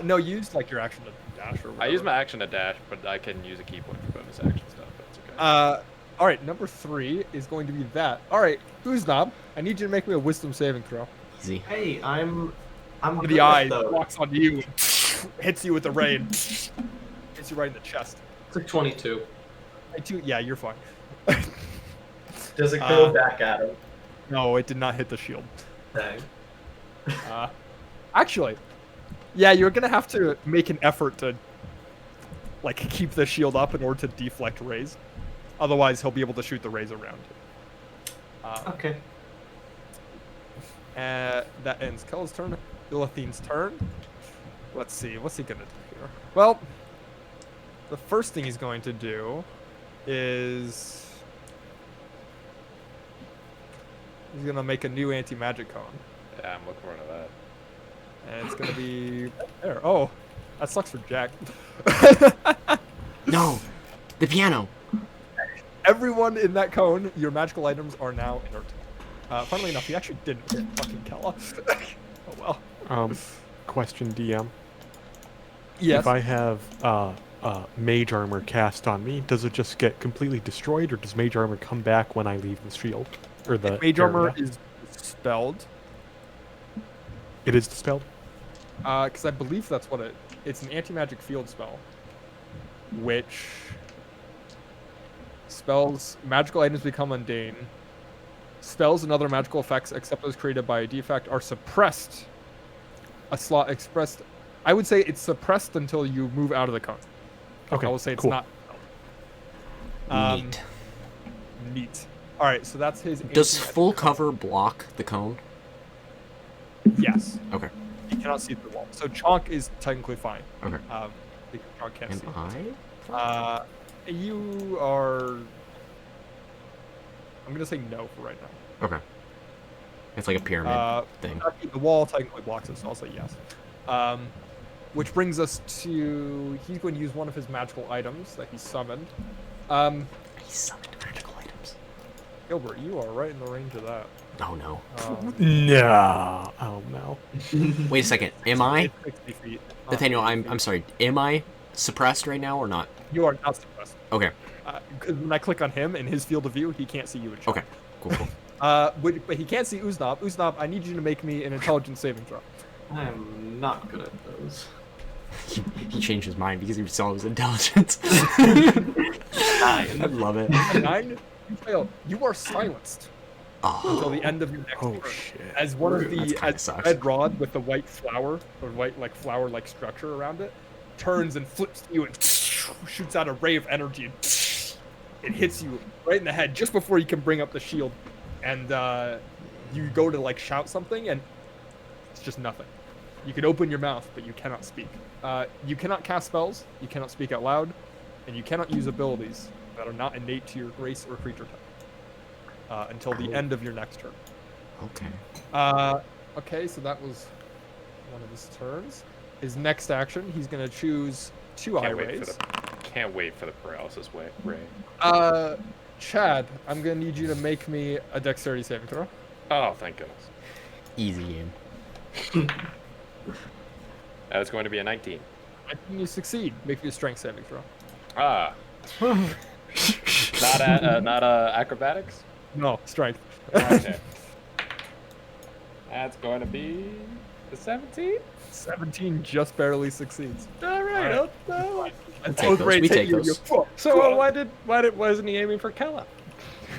No, you used like your action to dash or whatever. I use my action to dash, but I can use a key point for bonus action stuff. That's okay. All right, number 3 is going to be that. All right, who's knob? I need you to make me a wisdom saving throw. Easy. Hey, I'm One of good the at eyes those. walks onto you and hits you with the rain. Hits you right in the chest. It's like 22. Yeah, you're fine. Does it go Uh, back at him? No, it did not hit the shield. Dang. Actually, yeah, you're gonna have to make an effort to like keep the shield up in order to deflect rays. Otherwise, he'll be able to shoot the rays around you. Okay. That ends Kella's turn. Illithine's turn. Let's see, what's he gonna do here? Well, the first thing he's going to do is he's gonna make a new anti-magic cone. Yeah, I'm looking forward to that. And it's gonna be right there. Oh, that sucks for Jack. No! The piano! Everyone in that cone, your magical items are now inert. Funnily enough, he actually didn't hit fucking Kella. Oh well. Question, DM. Yes. If I have mage armor cast on me, does it just get completely destroyed, or does mage armor come back when I leave the shield or the Mage armor area? is spelled, It is dispelled. because I believe that's what it's an anti-magic field spell, which spells magical items become mundane. Spells and other magical effects, except those created by a defect, are suppressed. A slot expressed. I would say it's suppressed until you move out of the cone. Okay, I will say it's cool. not. Neat. Neat. All right, so that's his. Does anti-magic full cone. cover block the cone? Yes. Okay. You cannot see through the wall. So Chonk is technically fine. Okay. Because Chonk can't Am see. I? You are. I'm gonna say no for right now. Okay. It's like a pyramid thing. Actually, the wall technically blocks it, so I'll say yes. Which brings us to he's going to use one of his magical items that he summoned. He summoned magical items. Gilbert, you are right in the range of that. Oh no. No. Oh no. Wait a second. Am I? It's 60 feet. Nathaniel, I'm sorry. Am I suppressed right now or not? You are not suppressed. Okay. 'Cause when I click on him in his field of view, he can't see you and Chunk. Okay. Cool. But he can't see Uznab. Uznab, I need you to make me an intelligence saving throw. I'm not good at those. He changed his mind because he saw his intelligence. I love it. 9, you fail. You are silenced until the end of your next Oh turn. shit. As one of That the kinda as sucks. red rod with the white flower or white like flower-like structure around it turns and flips to you and shoots out a ray of energy. And it hits you right in the head just before you can bring up the shield, and you go to like shout something and it's just nothing. You can open your mouth, but you cannot speak. You cannot cast spells, you cannot speak out loud, and you cannot use abilities that are not innate to your race or creature type until the end of your next turn. Okay. Okay, so that was one of his turns. His next action, he's going to choose 2 eye rays. Can't wait for the paralysis ray. Chad, I'm going to need you to make me a dexterity saving throw. Oh, thank goodness. Easy game. That's going to be a 19. I think you succeed. Make me a strength saving throw. Ah. not acrobatics. No, strength. Okay. That's going to be a 17. 17 just barely succeeds. All right. All I'll- And take both those. rays We hit take you, those. you're- So wasn't he aiming for Kella?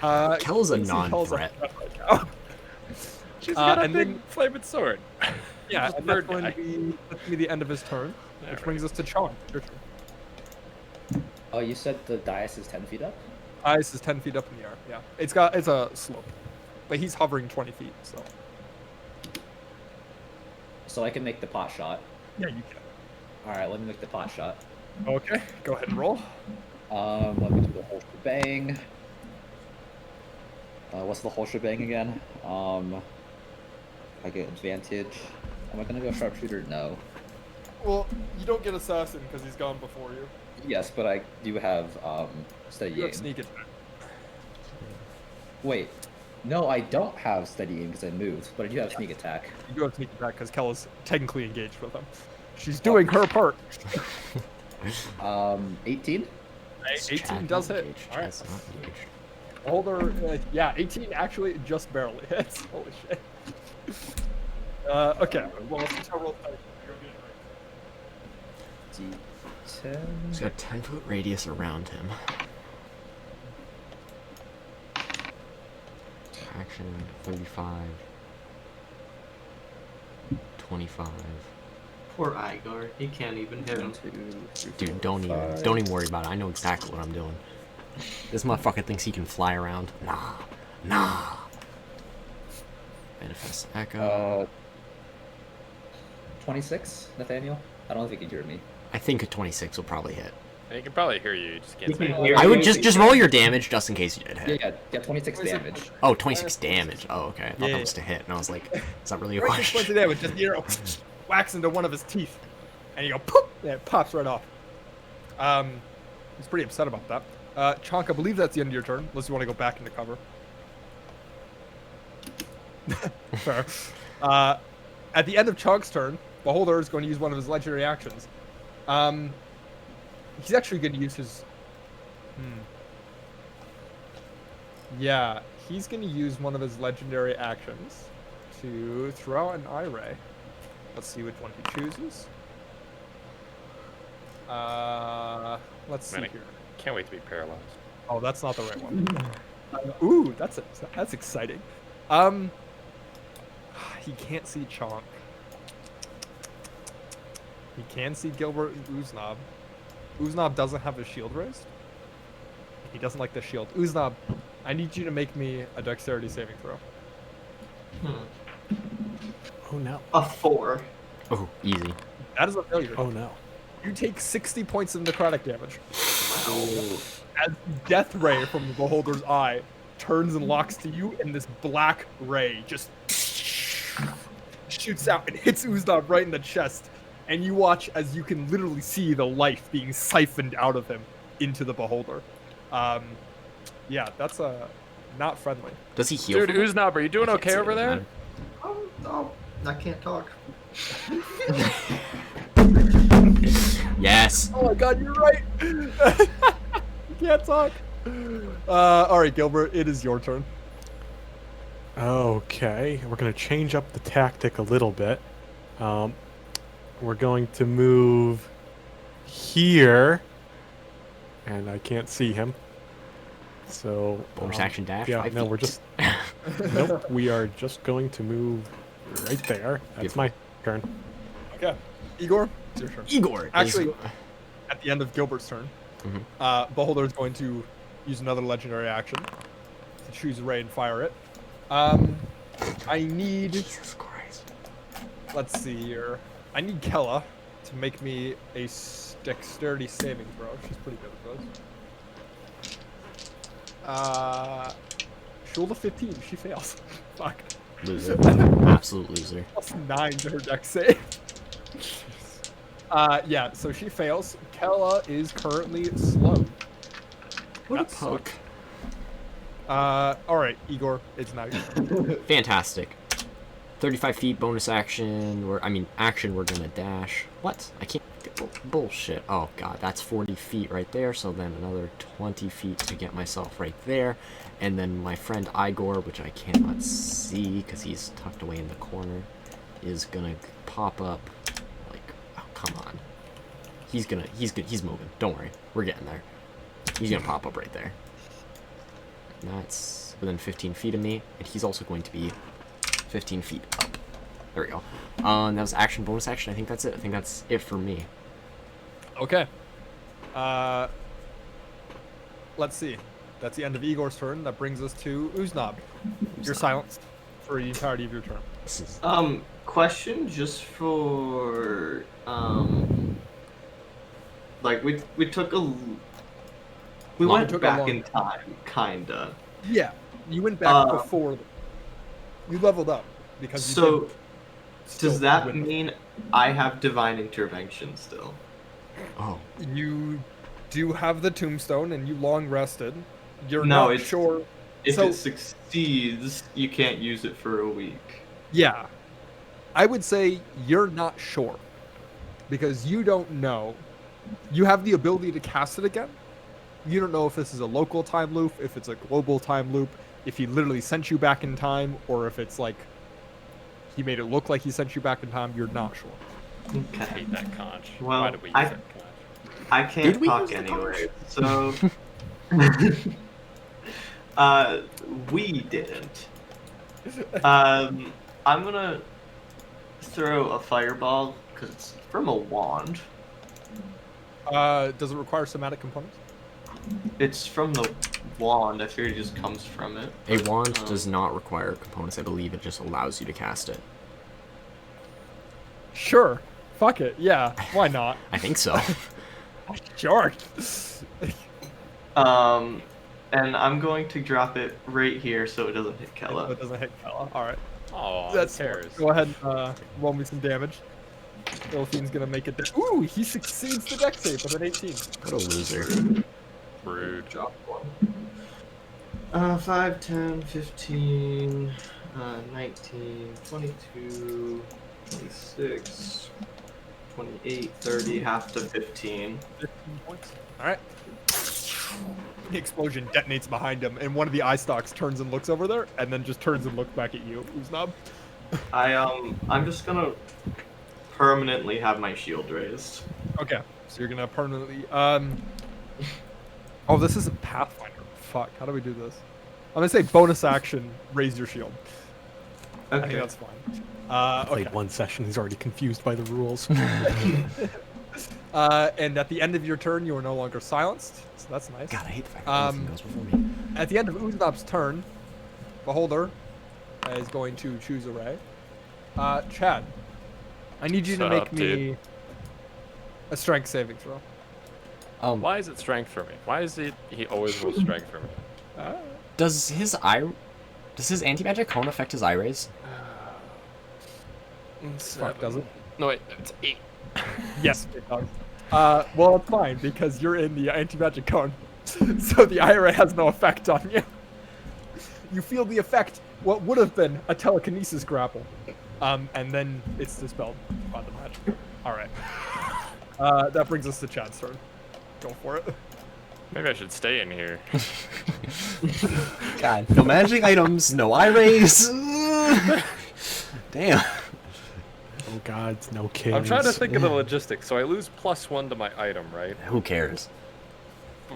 Kel's a you see Kel's a non-threat. threat right now. She's got a and big then- flaming sword. Yeah, Just and that's bird going guy. to be the end of his turn, which Alright. brings us to Chong. Your turn. Oh, you said the dais is 10 feet up? Ice is 10 feet up in the air. Yeah, it's a slope, but he's hovering 20 feet. So So I can make the pot shot. yeah, you can. Alright, let me make the pot shot. Okay, go ahead and roll. Let me do the whole shebang. What's the whole shebang again? I get advantage. Am I gonna go sharpshooter? No. Well, you don't get assassin because he's gone before you. Yes, but I do have steady You aim. have sneak attack. Wait, no, I don't have steady aim because I moved, but I do have sneak attack. You do have sneak attack because Kel is technically engaged with him. She's doing her part. 18. 18 does hit. Engaged. All right. Chad's not engaged. Hold her. Yeah, 18 actually just barely hits. Holy shit. Okay. Well, let's roll. D10. He's got a 10-foot radius around him. Action 35. 25. Poor Igor. He can't even hit him. Dude, don't even worry about it. I know exactly what I'm doing. This motherfucker thinks he can fly around. Nah. Manifest Echo. 26, Nathaniel? I don't think he can hear me. I think a 26 will probably hit. He can probably hear you. You just He can't can say hear I would you. just roll your damage just in case you did hit. Yeah, 26 damage. Oh, 26 damage. Oh, okay. I thought Yeah. that was to hit, and I was like, is that really a Right, 6 points question? of damage. Just whacks into one of his teeth, and you go poof, and it pops right off. He's pretty upset about that. Chonk, I believe that's the end of your turn, unless you want to go back into cover. Fair. At the end of Chonk's turn, Beholder is going to use one of his legendary actions. He's actually going to use his. Yeah, he's going to use one of his legendary actions to throw out an eye ray. Let's see which one he chooses. Let's see Man, here. Can't wait to be paralyzed. Oh, that's not the right one. Ooh, that's exciting. He can't see Chonk. He can see Gilbert and Uznab. Uznab doesn't have his shield raised. He doesn't like the shield. Uznab, I need you to make me a dexterity saving throw. Oh no. A 4. Oh, easy. That is a failure. Oh no. You take 60 points of necrotic damage. As the death ray from the Beholder's eye turns and locks to you, and this black ray just shoots out and hits Uznab right in the chest. And you watch as you can literally see the life being siphoned out of him into the Beholder. Yeah, that's not friendly. Does he heal? Dude, from it? Uznab, are you doing I can't okay say over it there? doesn't Oh, I can't talk. Yes. Oh my god, you're right. You can't talk. All right, Gilbert, it is your turn. Okay, we're going to change up the tactic a little bit. We're going to move here, and I can't see him. So Bonus action dash. Yeah, 5 no, feet. we're just nope. We are just going to move right there. That's my turn. Okay, Igor, it's your turn. Igor. Actually, at the end of Gilbert's turn, Mhm. Beholder is going to use another legendary action to choose a ray and fire it. I need. Jesus Christ. Let's see here. I need Kella to make me a dexterity saving throw. She's pretty good at those. She rolled a 15. She fails. Fuck. Loser. Absolute loser. Plus 9 to her dex save. Yeah, so she fails. Kella is currently slowed. What That a poke. Alright, Igor, it's now your turn. Fantastic. 35 feet bonus action. Action, we're gonna dash. What? I can't. Bullshit. Oh god, that's 40 feet right there. So then another 20 feet to get myself right there. And then my friend Igor, which I cannot see because he's tucked away in the corner, is gonna pop up. Like, oh, come on. He's moving. Don't worry. We're getting there. He's gonna pop up right there. That's within 15 feet of me, and he's also going to be 15 feet up. There we go. That was action, bonus action. I think that's it. I think that's it for me. Okay. Let's see. That's the end of Igor's turn. That brings us to Uznab. You're silenced for the entirety of your turn. This is Question just for like we took a we Long- went took a back long in time, kinda. Yeah, you went back Uh, before. You leveled up because you So didn't still does that win. mean I have divine intervention still? oh, You do have the tombstone and you long rested. You're No, not it's- sure. If So- it succeeds, you can't use it for a week. Yeah. I would say you're not sure because you don't know. You have the ability to cast it again. You don't know if this is a local time loop, if it's a global time loop, if he literally sent you back in time, or if it's like he made it look like he sent you back in time. You're not sure. Okay. Hate that conch. Well, Why did we use I- that conch? I can't Did we talk use the anyway, so we didn't. I'm gonna throw a fireball because it's from a wand. Does it require somatic components? It's from the wand. I figured it just comes from it. a wand Um, does not require components. I believe it just allows you to cast it. Sure. Fuck it. Yeah. Why not? I think so. Sure. And I'm going to drop it right here so it doesn't hit Kella. It doesn't hit Kella. All right. Oh, That's who cares? Go ahead and roll me some damage. Delphine's gonna make it. Ooh, he succeeds the dex save with an 18. What a loser. Rude. Drop one. 5, 10, 15, 19, 22, 26, 28, 30, half to 15. 15 points. All right. The explosion detonates behind him, and one of the eye stalks turns and looks over there, and then just turns and looks back at you, Uznab. I'm just gonna permanently have my shield raised. Okay, so you're gonna permanently. Oh, this isn't Pathfinder. Fuck. How do we do this? I'm gonna say bonus action. Raise your shield. I think Okay. that's fine. Played Okay. one session. He's already confused by the rules. And at the end of your turn, you are no longer silenced, so that's nice. God, I hate the fact that everything goes before me. At the end of Uznab's turn, Beholder is going to choose a ray. Chad, I need you to What's make up, me dude? a strength saving throw. Why is it strength for me? Why is it he always rolls strength for me? Does his anti-magic cone affect his eye rays? Fuck, does it? No, wait, it's 8. Yes, it does. Well, it's fine because you're in the anti-magic cone, so the IRA has no effect on you. You feel the effect, what would have been a telekinesis grapple, and then it's dispelled by the magic. All right. That brings us to Chad's turn. Go for it. Maybe I should stay in here. God, no magic items, no eye rays. Damn. Oh God, no kids. I'm trying to think of the logistics. So I lose +1 to my item, right? Who cares?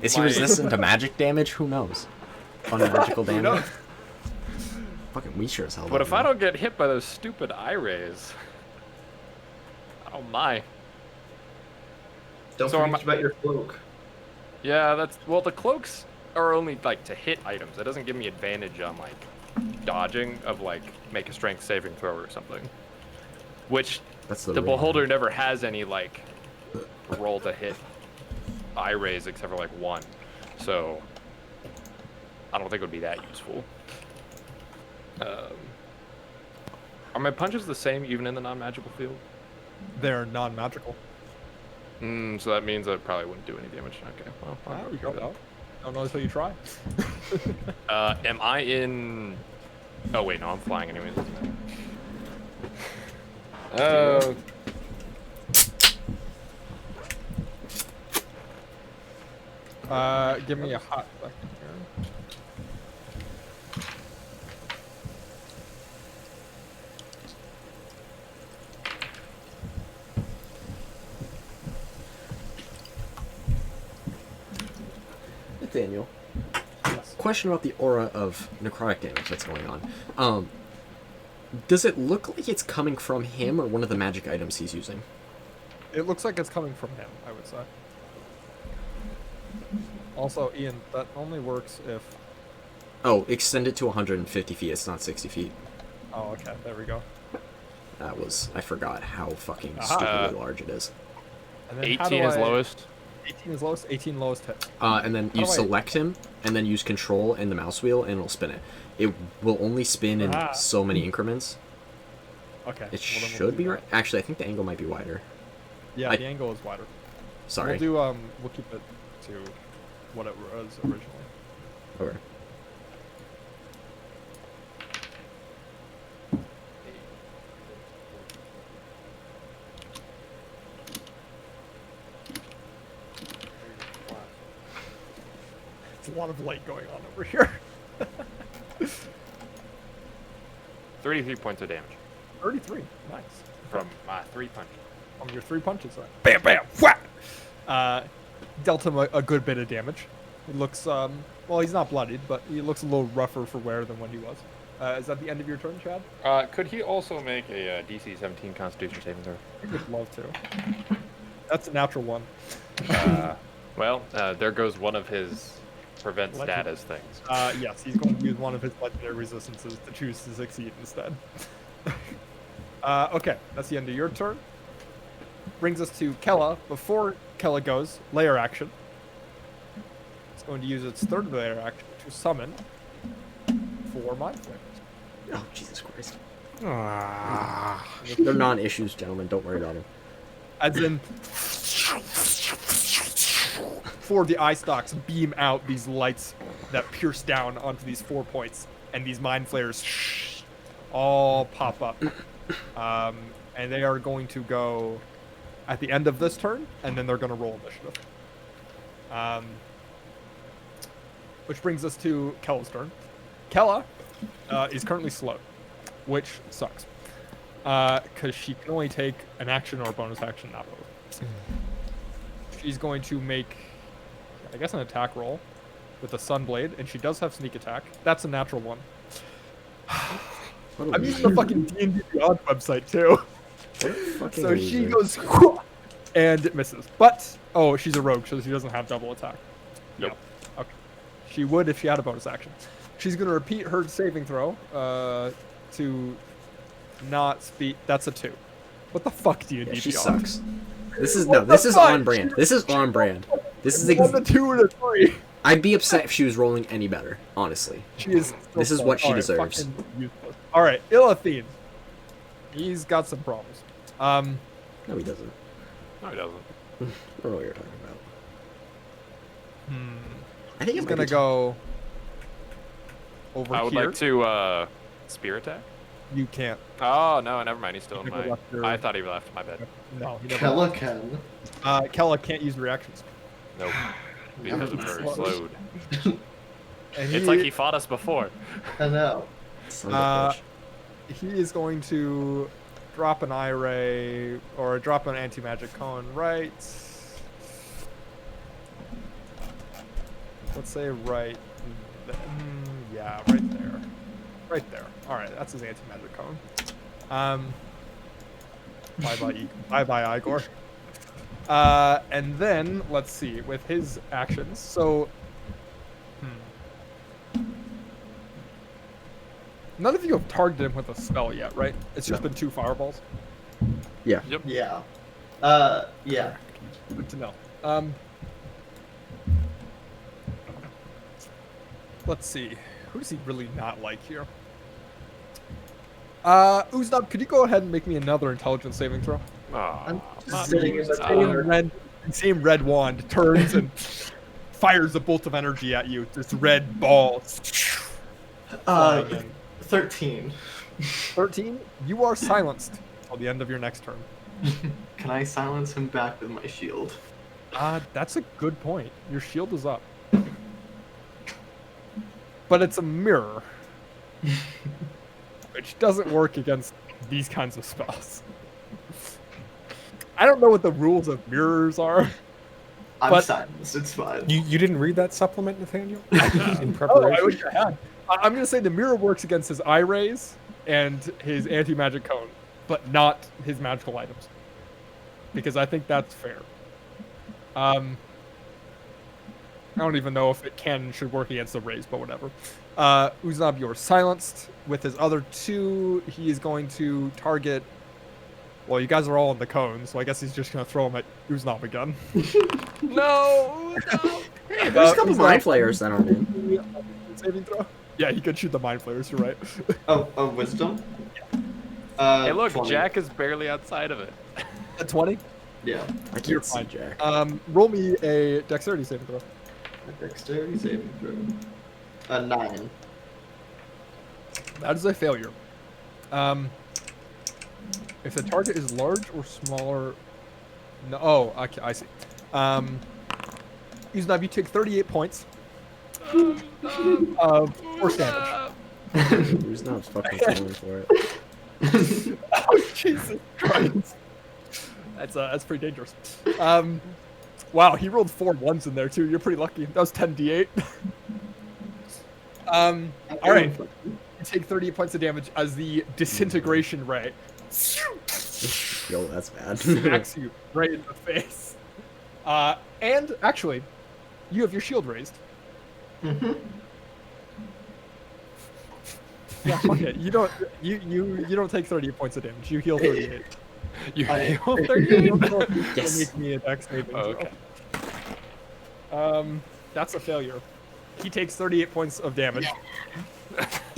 Is he My- resistant to magic damage? Who knows? Unmagical damage. knows? Fucking we sure as hell. But if I know. don't get hit by those stupid eye rays, oh my. Don't So am forget about your cloak. Yeah, that's well. The cloaks are only like to hit items. It doesn't give me advantage on like dodging of like make a strength saving throw or something. Which That's the real beholder one. never has any like roll to hit eye rays except for like 1. So I don't think it would be that useful. Are my punches the same even in the non-magical field? They're non-magical. So that means I probably wouldn't do any damage. Okay, well, I'll Ah, go you through don't that. know. Don't know until you try. Am I in? Oh wait, no, I'm flying anyways. Doesn't matter. Give me a hot second here. Nathaniel. Yes. Question about the aura of necrotic damage that's going on. Does it look like it's coming from him or one of the magic items he's using? It looks like it's coming from him, I would say. Also, Ian, that only works if... Oh, extend it to 150 feet. It's not 60 feet. Oh, okay, there we go. That was... I forgot how fucking Aha. stupidly large it is. And then how 18 do is I- lowest. 18 is lowest, 18 lowest hits. And then you How do I- select him, and then use control and the mouse wheel, and it'll spin it. It will only spin in Ah. so many increments. Okay. It well, then we'll should do be that. right. Actually, I think the angle might be wider. Yeah, I- the angle is wider. Sorry. We'll do, we'll keep it to what it was originally. Okay. There's a lot of light going on over here. 33 points of damage 33. Nice. from my 3 punches. From your 3 punches. Bam, bam, whack! Dealt him a good bit of damage. He looks, well, he's not bloodied, but he looks a little rougher for wear than when he was. Is that the end of your turn, Chad? Could he also make a DC 17 Constitution saving throw? I would love to. That's a natural one. Well, there goes one of his prevent Legend. status things. Yes, he's going to use one of his legendary resistances to choose to succeed instead. Okay, that's the end of your turn. Brings us to Kella. Before Kella goes, layer action. It's going to use its third layer action to summon 4 Mind Flayers. Oh, Jesus Christ. Ah. They're non-issues, gentlemen. Don't worry about them. As in, 4 of the eye stalks beam out these lights that pierce down onto these 4 points, and these Mind Flayers all pop up. And they are going to go at the end of this turn, and then they're going to roll initiative. Which brings us to Kella's turn. Kella is currently slowed, which sucks. Because she can only take an action or a bonus action, not both. She's going to make, I guess, an attack roll with a Sunblade, and she does have sneak attack. That's a natural one. What a I'm using the loser. fucking D&D Beyond website, too. Fucking So she loser. goes, and it misses. But, oh, she's a rogue, so she doesn't have double attack. Nope. Yeah. Okay. She would if she had a bonus action. She's going to repeat her saving throw to not speed. That's a 2. What the fuck, D&D Yeah, she Beyond? sucks. This is What no. the This is fuck? on brand. This is on brand. This is. One, a 2, and a 3. I'd be upset if she was rolling any better. Honestly. She is. This is what she deserves. All right, Ilathine. He's got some problems. No, he doesn't. No, he doesn't. I don't know what you're talking about. I think He's it might gonna be go over I would here. like to spear attack. You can't. Oh no, never mind. He's still in Never my. left your- I thought he left. My bad. No, he never. Kella can. Kella can't use reactions. Nope. Because of her Slow. slowed. And It's like he fought us before. I know. Son of a bitch. he is going to drop an eye ray or drop an anti-magic cone right. Let's say right. Yeah, right there. Right there. All right, that's his anti-magic cone. Bye bye Igor. And then let's see with his actions. So, none of you have targeted him with a spell yet, right? It's just been 2 fireballs. Yeah. Yep. Yeah. Yeah. Good to know. Let's see. Who does he really not like here? Uznab, could you go ahead and make me another intelligence saving throw? I'm Oh, just sitting in the Same corner. red wand turns and fires a bolt of energy at you. This red ball flying in. 13. 13. You are silenced till the end of your next turn. Can I silence him back with my shield? That's a good point. Your shield is up. But it's a mirror. Which doesn't work against these kinds of spells. I don't know what the rules of mirrors are. I'm silenced. It's fine. You didn't read that supplement, Nathaniel? In Oh, preparation? I wish I had. I'm going to say the mirror works against his eye rays and his anti-magic cone, but not his magical items. Because I think that's fair. I don't even know if it can and should work against the rays, but whatever. Uznab, you're silenced. With his other 2, he is going to target... Well, you guys are all in the cone, so I guess he's just going to throw them at Uznab again. No. Hey, there's a couple Uznab, mind flayers that aren't in. saving throw? Yeah, he could shoot the mind flayers, you're right. Oh, wisdom? Hey, look, 20. Jack is barely outside of it. A 20? Yeah. I You're can't see fine. Jack. Roll me a dexterity saving throw. A dexterity saving throw. 9. That is a failure. If the target is large or smaller... No, oh, okay, I see. Uznab, you take 38 points of force damage. Who's not fucking falling for it? Oh, Jesus Christ. That's pretty dangerous. Wow, he rolled 4 1s in there, too. You're pretty lucky. That was 10d8. All right. You take 38 points of damage as the disintegration ray Yo, that's bad. smacks you right in the face. And actually, you have your shield raised. Mm-hmm. Yeah, fuck it. You don't take 38 points of damage. You heal 38. You I- heal 38? Yes. Make me a dex saving Oh, throw. okay. That's a failure. He takes 38 points of damage.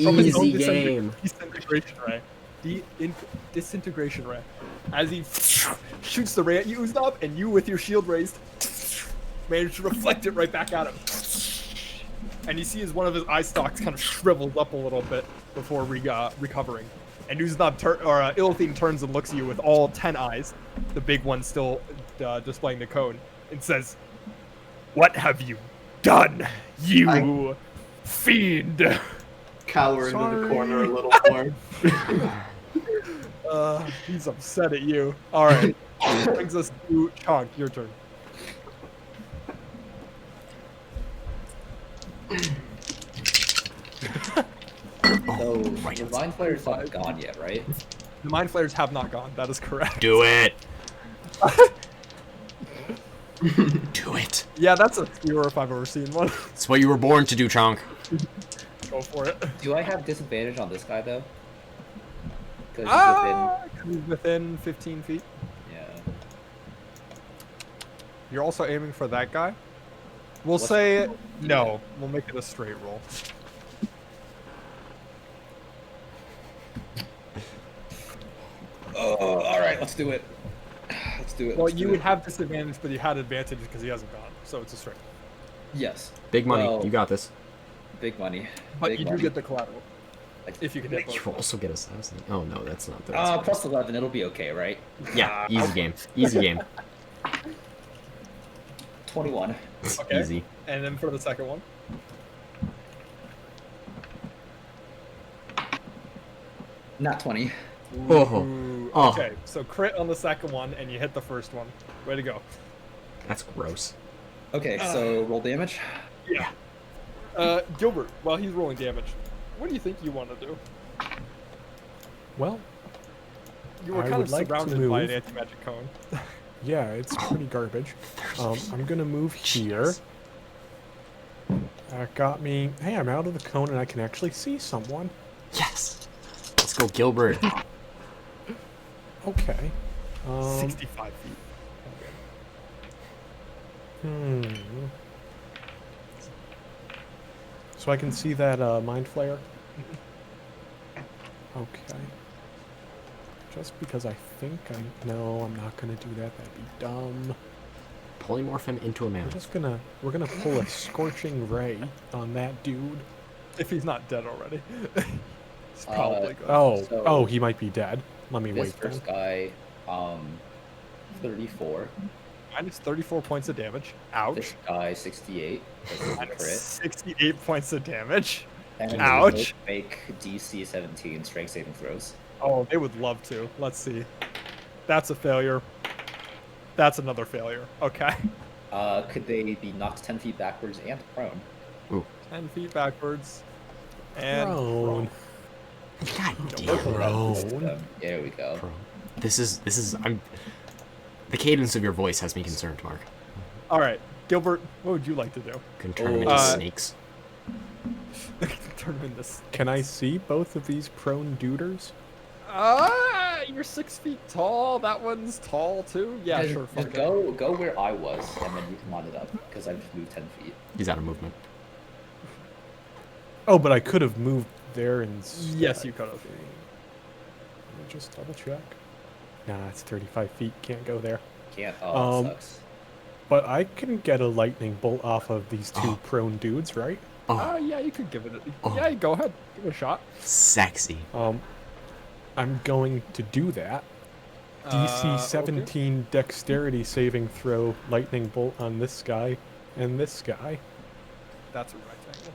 From his own Easy game. Disintegration ray. Disintegration ray. As he shoots the ray at you, Uznab, and you, with your shield raised, manage to reflect it right back at him. And you see as one of his eye stalks kind of shrivels up a little bit before recovering. And Uznab Ilithine turns and looks at you with all 10 eyes, the big one still displaying the cone, and says, "What have you done, you fiend?" Cower into the corner a little more. He's upset at you. All right, brings us to Chonk. Your turn. So right. the mind flayer's not gone yet, right? The mind flayers have not gone. That is correct. Do it. Do it. Yeah, that's a skewer if I've ever seen one. It's what you were born to do, Chonk. Go for it. Do I have disadvantage on this guy though? Because He's within 15 feet. yeah. You're also aiming for that guy. We'll What's- say no. We'll make it a straight roll. Oh, all right, let's do it. Let's do it. Well, let's you do would it. have disadvantage, but you had advantage because he hasn't gone, so it's a straight. Yes. Big money. Well, You got this. Big money. But Big you money. do get the collateral. If you can hit You both. also get assassin. Oh no, that's not. That's Plus 11, it'll be okay, right? yeah, easy game. Easy game. 21. Okay. Easy. And then for the second one. Not 20. Oh. Ooh, Oh. okay, so crit on the second one, and you hit the first one. Way to go. That's gross. Okay, so roll damage. Yeah. Gilbert, while he's rolling damage, what do you think you want to do? Well, You were I kind would of like to surrounded by an move. anti-magic cone. yeah, it's pretty garbage. I'm gonna move here. That got me. Hey, I'm out of the cone and I can actually see someone. Yes. Let's go, Gilbert. Okay. 65 feet. Hmm. So I can see that mind flare. Okay. Just because I think I no, I'm not gonna do that. That'd be dumb. Polymorph him into a man. We're gonna pull a scorching ray on that dude. If he's not dead already. He's probably good. Oh, So- oh, he might be dead. Let me This wait then. first guy, 34. Minus 34 points of damage. Ouch. This guy, 68. This is a Minus crit. 68 points of damage. And then Ouch. they both make DC 17 strength saving throws. Oh, they would love to. Let's see. That's a failure. That's another failure. Okay. Could they be knocked 10 feet backwards and prone? 10 feet backwards. And Prone. God Don't damn. look at that. Prone. There we go. Bro. This is the cadence of your voice has me concerned, Mark. All right, Gilbert, what would you like to do? Can turn him into Uh, snakes. Turn him into. Can I see both of these prone duders? You're 6 feet tall. That one's tall too. Yeah, Just- sure. Just fuck it. go where I was, and then you can line it up, because I've just moved 10 feet. He's out of movement. Oh, but I could have moved there instead. Yes, you could have. Let me just double check. Nah, it's 35 feet. Can't go there. Can't. Oh, that Um, sucks. But I can get a lightning bolt off of these two Oh. prone dudes, right? Oh, Yeah, you could give it. Oh. Yeah, go ahead. Give it a shot. sexy. I'm going to do that. DC Okay. 17 dexterity saving throw lightning bolt on this guy and this guy. That's a rectangle.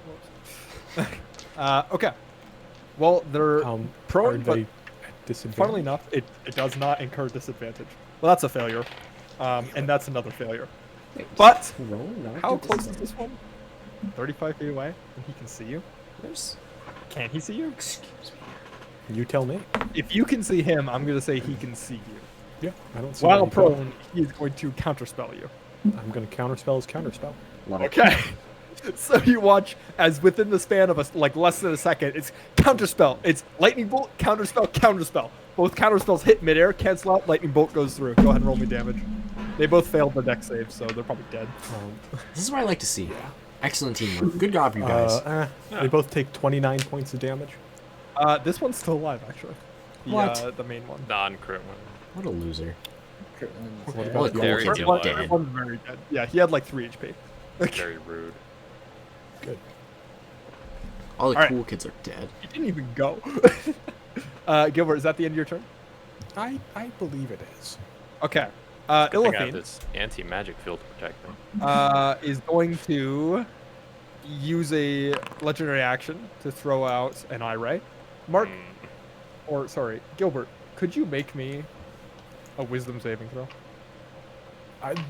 Whoops. Okay. Well, they're Are prone, but they at disadvantage? funnily enough, it does not incur disadvantage. Well, that's a failure. And that's another failure. But how close is this one? 35 feet away, and he can see you. Can he see you? Excuse me. You tell me. If you can see him, I'm gonna say he can see you. Yeah, I don't see. While why you prone, he's going to counterspell you. couldn't. I'm going to counterspell his counterspell. Love it. Okay. So you watch as within the span of less than a second, it's counterspell. It's lightning bolt, counterspell, counterspell. Both counterspells hit midair, cancel out, lightning bolt goes through. Go ahead and roll me damage. They both failed their dex save, so they're probably dead. This is what I like to see. Excellent teamwork. Good job, you guys. They both take 29 points of damage. This one's still alive, actually. What? The main one. Non-crit one. What a loser. What All the about the cool Very kids good are luck. dead. One's very dead. Yeah, he had like 3 HP. Very rude. Good. All the All right. cool kids are dead. He didn't even go. Gilbert, is that the end of your turn? I believe it is. Okay. I think I have Illithine this anti-magic field to protect me. is going to use a legendary action to throw out an eye ray. Mark, or sorry, Gilbert, could you make me a wisdom saving throw?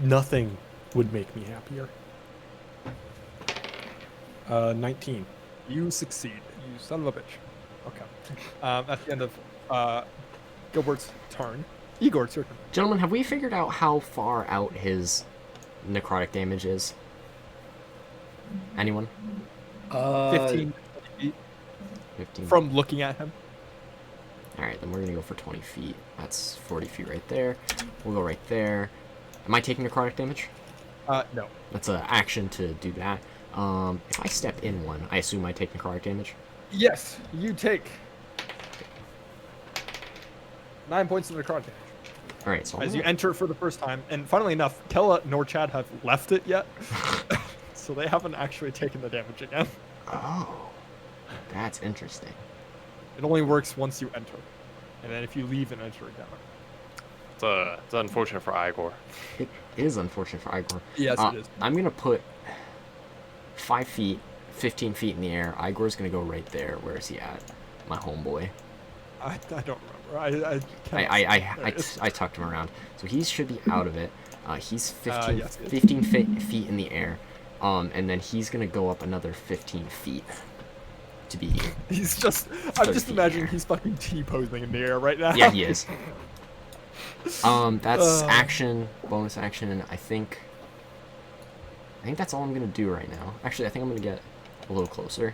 Nothing would make me happier. 19. You succeed. You son of a bitch. Okay. That's the end of Gilbert's turn. Igor, it's your turn. Gentlemen, have we figured out how far out his necrotic damage is? Anyone? 15 feet 15. from looking at him. Alright, then we're gonna go for 20 feet. That's 40 feet right there. We'll go right there. Am I taking necrotic damage? No. That's an action to do that. If I step in one, I assume I take necrotic damage? Yes, you take 9 points of necrotic damage Alright, so I'm as you gonna- enter for the first time. And funnily enough, Kella nor Chad have left it yet, so they haven't actually taken the damage again. Oh, that's interesting. It only works once you enter, and then if you leave and enter again. It's unfortunate for Igor. It is unfortunate for Igor. Yes, it is. I'm gonna put 5 feet, 15 feet in the air. Igor's gonna go right there. Where is he at? My homeboy. I don't remember. I cannot see. There it is. I tucked him around, so he should be out of it. He's 15, yes, he is. 15 feet in the air, and then he's gonna go up another 15 feet to be. He's just. 30 I'm just feet imagining there. he's fucking T-posing in the air right now. Yeah, he is. That's action, bonus action, and I think that's all I'm gonna do right now. Actually, I think I'm gonna get a little closer.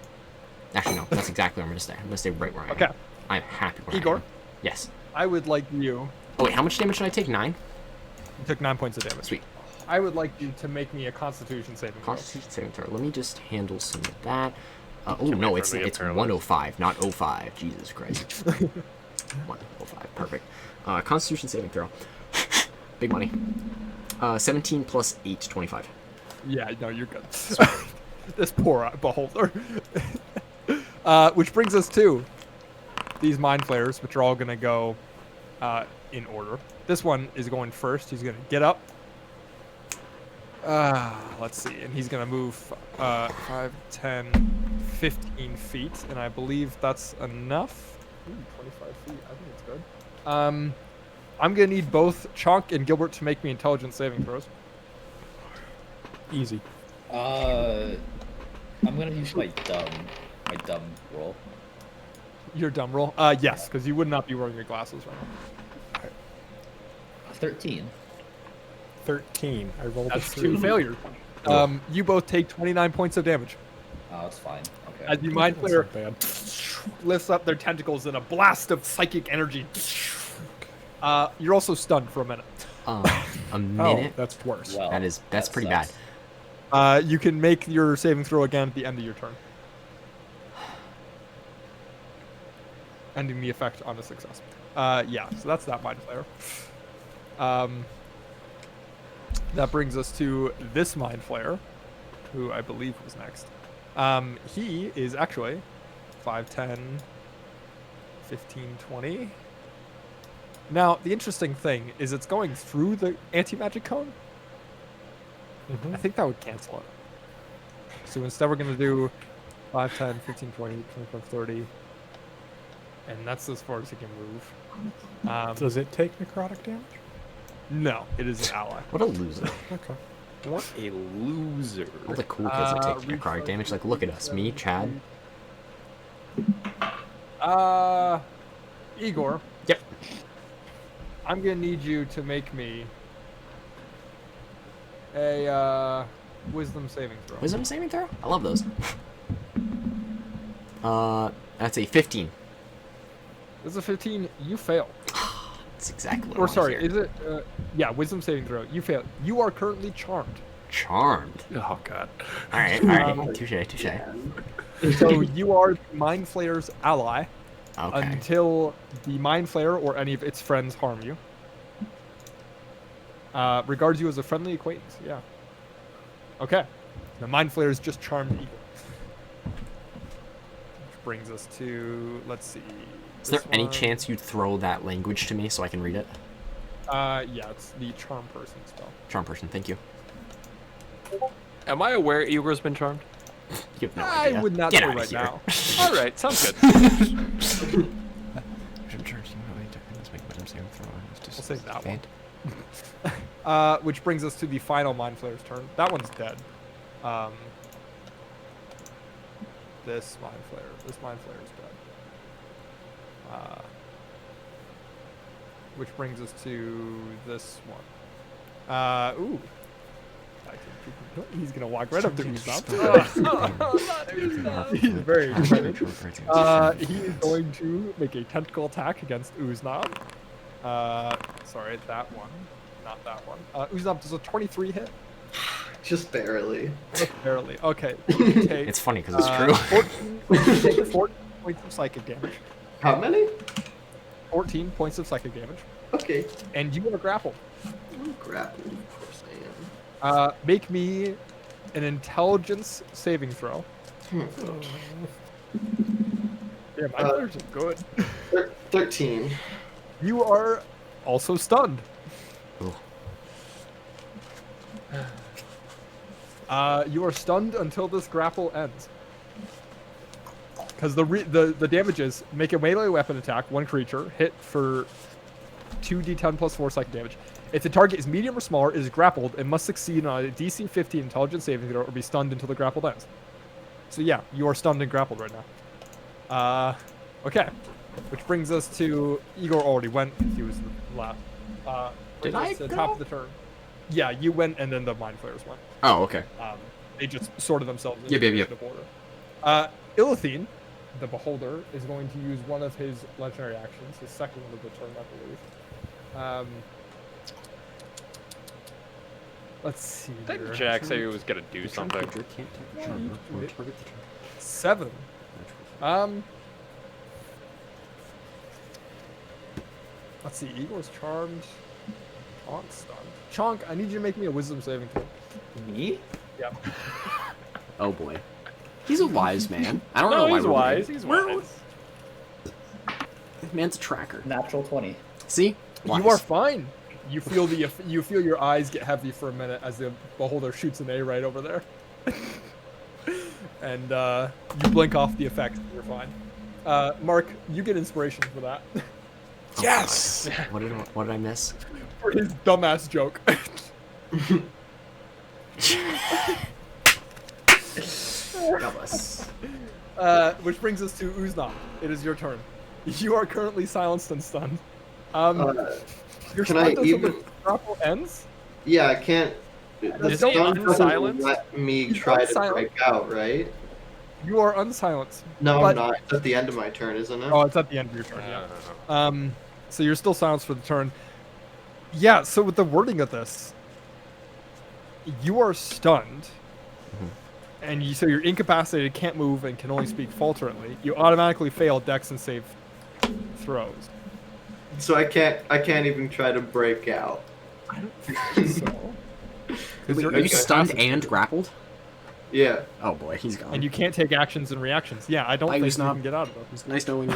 Actually, no, that's exactly where I'm gonna stay. I'm gonna stay right where I am. Okay. I'm happy where I Igor? am. Yes. I would like you. Oh wait, how much damage did I take? 9? You took 9 points of damage. Sweet. I would like you to make me a Constitution saving throw. Constitution saving throw. Let me just handle some of that. Oh Can't no, wait it's for me to it's paralyze. 105, not 05. Jesus Christ. 105. Perfect. Constitution saving throw. Big money. 17 plus 8, 25. Yeah, no, you're good. This poor beholder. Which brings us to these mind flayers, which are all gonna go in order. This one is going first. He's gonna get up. Let's see, and he's gonna move 5, 10, 15 feet, and I believe that's enough. Ooh, 25 feet. I think it's good. I'm gonna need both Chunk and Gilbert to make me intelligence saving throws. Easy. I'm gonna use my dumb roll. Your dumb roll? Yes, because you would not be wearing your glasses right now. 13. 13. I rolled a That's 3. 2 failures. You both take 29 points of damage. Oh, that's fine. Okay. As the mind That's flayer not bad. lifts up their tentacles in a blast of psychic energy. You're also stunned for a minute. A Oh, minute. that's worse. Well, That's that pretty bad. sucks. You can make your saving throw again at the end of your turn. Ending the effect on a success. Yeah, so that's that mind flayer. That brings us to this mind flayer, who I believe was next. He is actually 5, 10, 15, 20. Now, the interesting thing is it's going through the anti-magic cone. Mhm. I think that would cancel it. So instead we're going to do 5, 10, 15, 20, 25, 30. And that's as far as he can move. Does it take necrotic damage? No, it is an ally. What a loser. Okay. What a loser. All the cool kids are taking necrotic damage. Like, look at us. Me, Chad. Igor. Yep. I'm going to need you to make me a wisdom saving throw. Wisdom saving throw? I love those. That's a 15. This is a 15. You fail. That's exactly what I Or want sorry, to hear. is it? Yeah, wisdom saving throw. You fail. You are currently charmed. Charmed. Oh god. All right. Touche. So you are the Mind Flayer's ally Okay. until the Mind Flayer or any of its friends harm you. Regards you as a friendly acquaintance. Yeah. Okay. The Mind Flayer is just charmed Eagle. Which brings us to, let's see. Is there this any one. chance you'd throw that language to me so I can read it? Yeah, it's the charm person spell. Charm person, thank you. Am I aware Igor's been charmed? You have no I idea. would not Get say outta right here. now. All right, sounds good. We'll save that one. Which brings us to the final Mind Flayer's turn. That one's dead. This Mind Flayer is dead. Which brings us to this one. Ooh. He's gonna walk right up to Usopp. He's very excited. He is going to make a tentacle attack against Uznab. Sorry, that one. Not that one. Uznab does a 23 hit. Just barely. Just barely. Okay. You take, It's funny because it's true. 14, you take 14 points of psychic damage. How many? 14 points of psychic damage. Okay. And you are grappled. Grapple. Of course I am. Make me an intelligence saving throw. Yeah, my players are good. 13. You are also stunned. Ooh. You are stunned until this grapple ends. Because the damages make a melee weapon attack, one creature, hit for 2d10 plus 4 psychic damage. If the target is medium or smaller, is grappled, and must succeed on a DC 15 intelligence saving throw or be stunned until the grapple ends. So yeah, you are stunned and grappled right now. Okay. Which brings us to Igor already went. He was the last. Did brings I us to the go? top of the turn. Yeah, you went, and then the mind flayers went. Oh, okay. They just sorted themselves in Yep, yep, yep. order. Illithine, the Beholder, is going to use one of his legendary actions, his second one of the turn, I believe. Let's see. Didn't here. Jack say he was gonna do something? 7. Let's see. Igor's charmed. Chonk's stunned. Chonk, I need you to make me a wisdom saving throw. Me? Yep. Oh boy. He's a wise man. I don't know No, why he's we're wise. worried. He's wise. Man's a tracker. Natural 20. See? Wise. You are fine. You feel your eyes get heavy for a minute as the Beholder shoots an A right over there, and you blink off the effect. And you're fine. Mark, you get inspiration for that. Yes! What did I miss? For his dumbass joke. God bless. Which brings us to Uznam. It is your turn. You are currently silenced and stunned. You're Can I stunned until even? the grapple ends. Yeah, I can't. The Is he stun doesn't unsilenced? let me He's try to unsilenced. break out, right? You are unsilenced. No, But- I'm not. It's at the end of my turn, isn't it? Oh, it's at the end of your turn. Yeah. So you're still silenced for the turn. Yeah. So with the wording of this, you are stunned, and so you're incapacitated, can't move, and can only speak falteringly. You automatically fail Dex and save throws. So I can't even try to break out. So. Wait, are you stunned and grappled? Yeah. Oh boy, he's gone. And you can't take actions and reactions. Yeah, I don't Bye, think you Uznam. can get out of them. It's nice knowing you.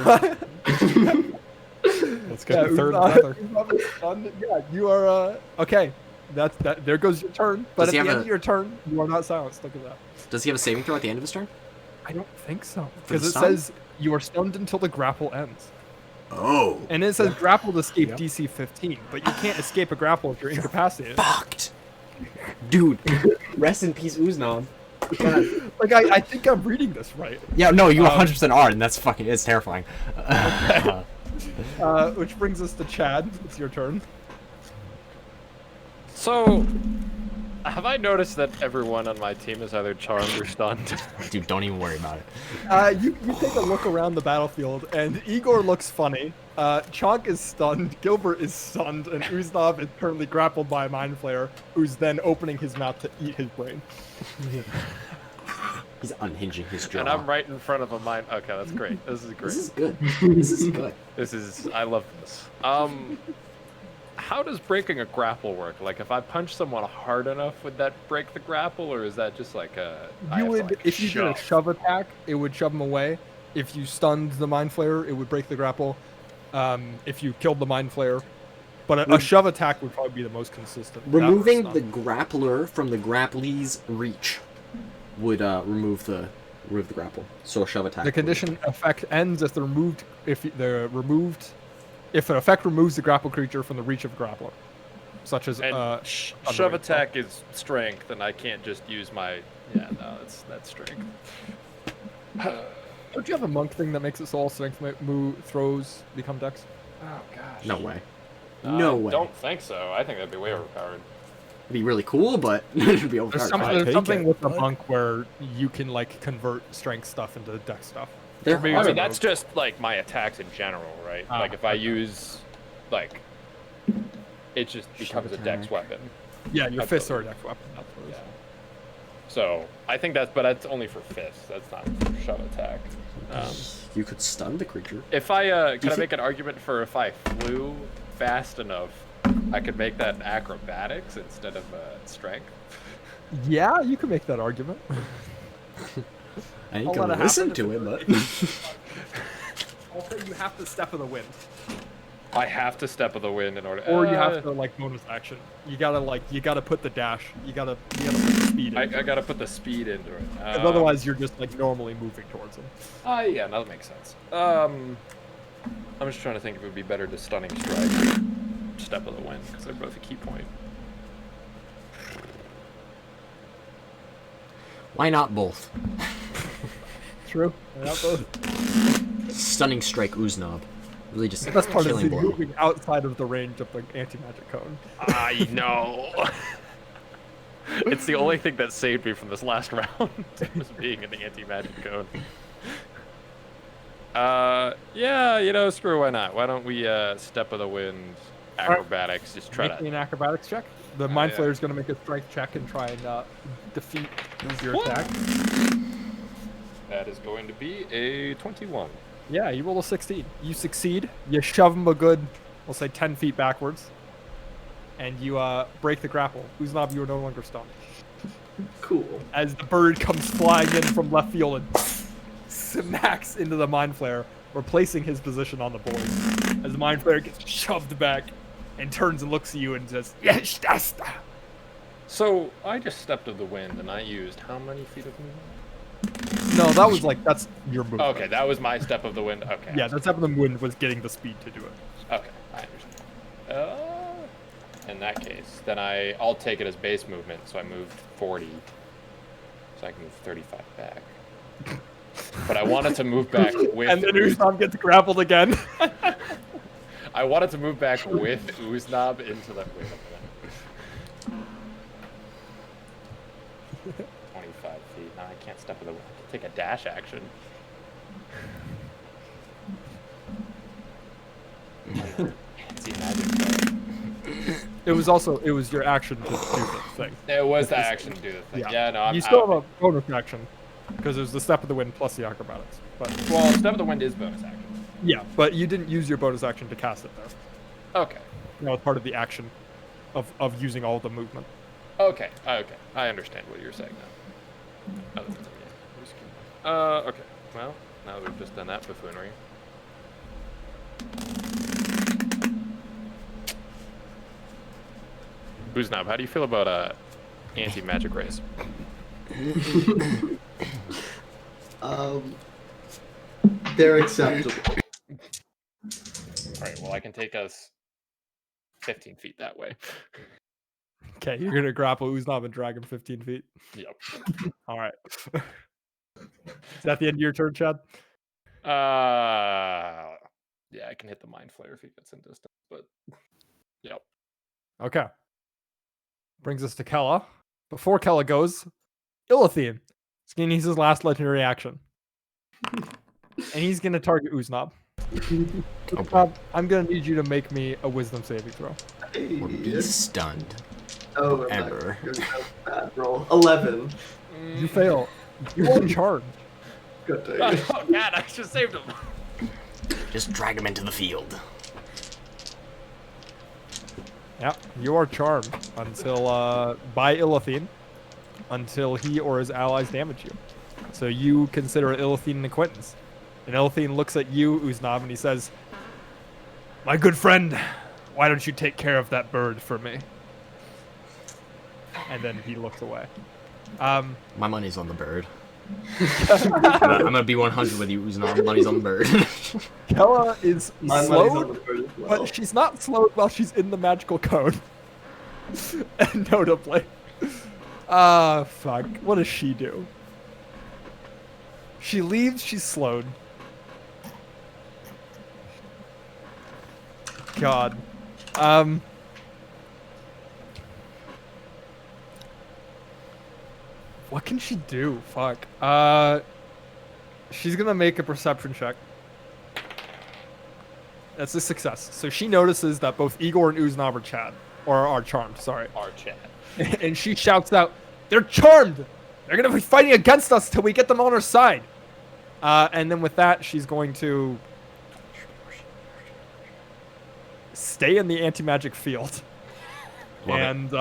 Let's get the third Uznam- leather. Uznam is stunned. Yeah, you are okay. That's that. There goes your turn. But Does at he the have end of your turn, you are not silenced. Look at that. Does he have a saving throw at the end of his turn? I don't think so. For the Because it stun? says you are stunned until the grapple ends. Oh. And it says grappled escape Yep. DC 15, but you can't escape a grapple if you're incapacitated. Fucked. Dude, rest in peace, Uznam. Like, I think I'm reading this right. Yeah, no, you 100% are, and that's fucking, it's terrifying. Which brings us to Chad. It's your turn. So, have I noticed that everyone on my team is either charmed or stunned? Dude, don't even worry about it. You take a look around the battlefield, and Igor looks funny. Chonk is stunned, Gilbert is stunned, and Uznam is currently grappled by a Mind Flayer, who's then opening his mouth to eat his brain. He's unhinging his jaw. And I'm right in front of a mine. Okay, that's great. This is great. This is good. This is good. This is. I love this. How does breaking a grapple work? Like, if I punch someone hard enough, would that break the grapple, or is that just like a? I You have to, would, like, if you did a shove attack, it would shove him away. If you stunned the Mind Flayer, it would break the grapple. If you killed the Mind Flayer. But a shove attack would probably be the most consistent. That Removing was the stun. grappler from the grapplee's reach would remove the grapple. So a shove attack. The condition effect ends if if an effect removes the grapple creature from the reach of a grappler, such as And other shove ways. attack is strength, and I can't just use my. Yeah, no, that's strength. Don't you have a monk thing that makes it so all strength throws become dex? Oh gosh. No way. No way. Don't think so. I think that'd be way overpowered. It'd be really cool, but it'd be overpowered. There's take something it, with the bud. monk where you can like convert strength stuff into dex stuff. They're Maybe I it's mean, a that's rogue. just like my attacks in general, right? Ah, Like if I okay. use, like, it just becomes a dex attack. weapon. Yeah, your That's fists what- are a dex weapon. That's what it is. Yeah. So I think but that's only for fists. That's not for shove attack. You could stun the creature. If I can I think- make an argument for if I flew fast enough, I could make that acrobatics instead of strength. Yeah, you can make that argument. I ain't I'll gonna let it listen happen to if it, but I'll say you have to step of the wind, I have to step of the wind in order. or you have to like bonus action. You gotta put the dash. You gotta put the speed in. I gotta put the speed into it. 'Cause otherwise, you're just like normally moving towards him. Yeah, that makes sense. I'm just trying to think if it would be better to stunning strike, or step of the wind, because they're both a key point. Why not both? True. Not both. Stunning strike Uznab. Really just The best part is killing blow. moving outside of the range of the anti-magic cone. I know. It's the only thing that saved me from this last round, was being in the anti-magic cone. Yeah, screw why not? Why don't we step of the wind, acrobatics, just try Make me to. an acrobatics check. The Mind yeah. Flayer is going to make a strike check and try and defeat your attack. That is going to be a 21. Yeah, you roll a 16. You succeed. You shove him a good, we'll say 10 feet backwards. And you break the grapple. Uznab, you are no longer stunned. Cool. As the bird comes flying in from left field and smacks into the Mind Flayer, replacing his position on the board. As the Mind Flayer gets shoved back and turns and looks at you and says, "Yes, that's that." So I just stepped of the wind and I used how many feet of movement? No, that was that's your move. Okay, that was my step of the wind. Okay. Yeah, that step of the wind was getting the speed to do it. Okay, I understand. In that case, then I'll take it as base movement, so I moved 40, so I can move 35 back. But I wanted to move back with. And then Uznab gets grappled again. I wanted to move back with Uznab into the. Wait a minute. 25 feet. No, I can't step of the. I can take a dash action. Fancy magic though. It was your action to do the thing. It was the action to do the thing. Yeah, no, I'm You still out. have a bonus action because it was the step of the wind plus the acrobatics. But Well, step of the wind is bonus action. yeah, but you didn't use your bonus action to cast it there. Okay. That was part of the action of using all the movement. Okay. I understand what you're saying now. Okay. Well, now that we've just done that buffoonery. Uznab, how do you feel about anti-magic rays? They're acceptable. Alright, well I can take us 15 feet that way. Okay, you're gonna grapple Uznab and drag him 15 feet. Yep. All right. Is that the end of your turn, Chad? Yeah, I can hit the Mind Flayer if he gets in distance, but yep. Okay. Brings us to Kella. Before Kella goes, Illithene. He's gonna use his last legendary action. And he's gonna target Uznab. Uznab, I'm gonna need you to make me a wisdom saving throw. Or be stunned. Oh, Ever. bad roll. 11. You fail. You are charged. Good day. Oh god, I just saved him. Just drag him into the field. Yeah, you are charmed until by Illithene until he or his allies damage you. So you consider Illithene an acquaintance. And Illithene looks at you, Uznab, and he says, "My good friend, why don't you take care of that bird for me?" And then he looks away. My money's on the bird. I'm gonna be 100 with you, Uznab. Money's on the bird. Kella is My money's on slowed, the bird as well. but she's not slowed while she's in the magical cone. Notably. Fuck. What does she do? She leaves, she's slowed. God. What can she do? Fuck. She's gonna make a perception check. That's a success. So she notices that both Igor and Uznab are charmed, sorry. Our chat. And she shouts out, "They're charmed! They're gonna be fighting against us till we get them on our side!" And then with that, she's going to stay in the anti-magic field. Love it. And,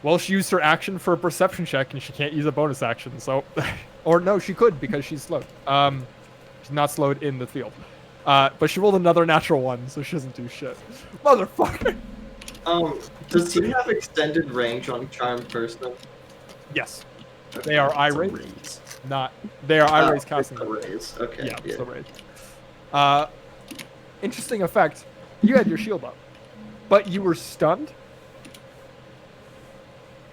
well, she used her action for a perception check, and she can't use a bonus action, so... or no, she could, because she's slow. She's not slowed in the field. But she rolled another natural one, so she doesn't do shit. Motherfucker. Does he have extended range on charmed person? Yes. They are eye It's a raise. raise. Not. They are eye raise It's casting. a raise. Okay. Yeah, still raise. Interesting effect. You had your shield up, but you were stunned.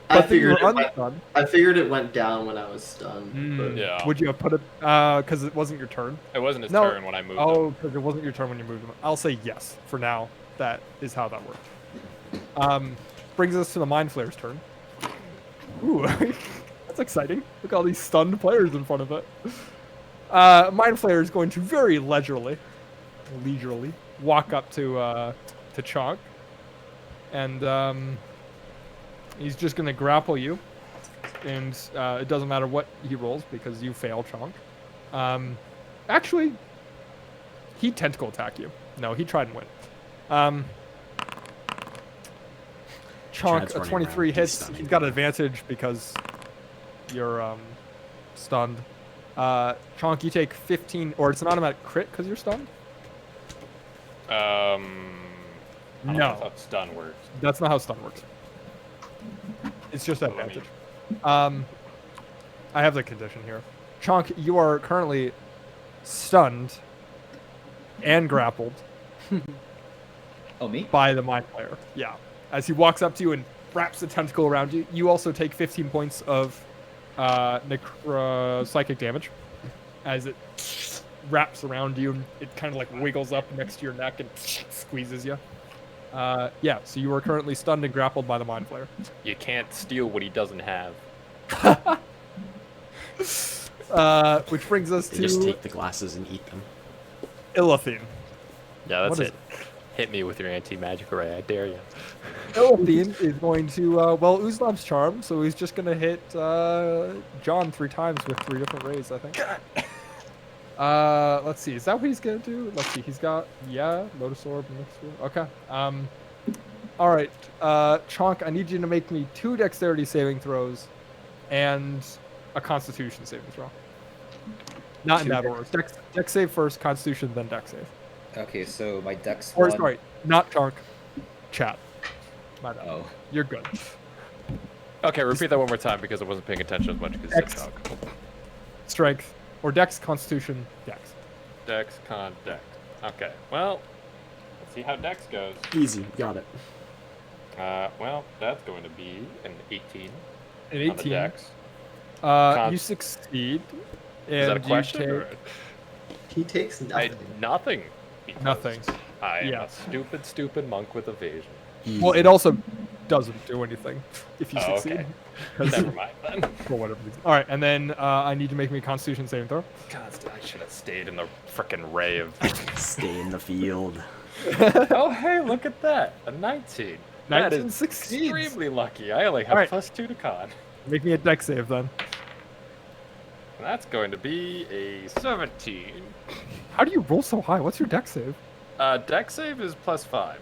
I But then you figured, were it went, unstunned. I figured it went down when I was stunned. But Yeah. Would you have put it? Because it wasn't your turn. It wasn't his No. turn when I moved him. Oh, because it wasn't your turn when you moved him. I'll say yes for now. That is how that worked. Brings us to the Mind Flayer's turn. Ooh, that's exciting. Look at all these stunned players in front of it. Mind Flayer is going to very leisurely walk up to Chonk, and he's just going to grapple you, and it doesn't matter what he rolls because you fail, Chonk. Actually, he tentacle attack you. No, he tried and win. Chonk, Chad's a running 23 around hits. de-stunning. He's got advantage because you're stunned. Chonk, you take 15, or it's an automatic crit because you're stunned? I don't know No. how stun works. That's not how stun works. It's just What do I advantage. I have the condition here. Chonk, you are currently stunned and grappled Oh, me? by the Mind Flayer. Yeah. As he walks up to you and wraps the tentacle around you, you also take 15 points of psychic damage as it wraps around you and it kind of like wiggles up next to your neck and squeezes you. Yeah, so you are currently stunned and grappled by the Mind Flayer. You can't steal what he doesn't have. Which brings us They to just take the glasses and eat them. Illithine. Yeah, that's What is it. Hit me with your anti-magic ray, I dare you. Illithine is going to, well, Uzlam's charm, so he's just going to hit John 3 times with 3 different rays, I think. Let's see, is that what he's going to do? Let's see, he's got, Lotus Orb, okay. Alright, Chonk, I need you to make me 2 dexterity saving throws and a constitution saving throw. Not in that order. Dex save first, constitution, then dex save. Okay, so my dex Or, one. sorry, not Chonk, chat. My bad. Oh. You're good. Okay, repeat that one more time because I wasn't paying attention as much because it's X. a shock. Strength. Or dex, constitution, dex. Dex, con, dex. Okay, well, let's see how dex goes. Easy, got it. Well, that's going to be an 18 An on the 18. dex. You succeed. Is that a and you question? take- Or he takes nothing. nothing. because Nothing. I am Yeah. a stupid monk with evasion. Easy. Well, it also doesn't do anything if you Oh, succeed. okay. 'Cause- Never mind then. For whatever reason. All right, and then I need to make me a constitution saving throw. God, I should have stayed in the frickin' ray of. Stay in the field. Oh, hey, look at that. A 19. That 19 is succeeds. extremely lucky. I only have Alright. +2 to con. Make me a dex save then. And that's going to be a 17. How do you roll so high? What's your dex save? Dex save is +5.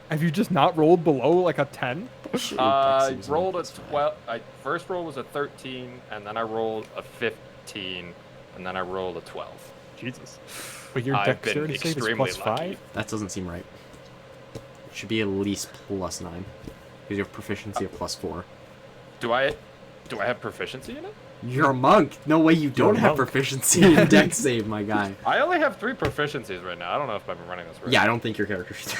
Have you just not rolled below like a 10? Shit, I Dex is rolled a only +5. 12. First roll was a 13, and then I rolled a 15, and then I rolled a 12. Jesus. But your I've been dexterity save is extremely +5? lucky. That doesn't seem right. It should be at least +9. Because you have proficiency of +4. Do I have proficiency in it? You're a monk. No way you don't a have monk. proficiency in dex save, my guy. I only have 3 proficiencies right now. I don't know if I've been running this right. Yeah, I don't think your character should.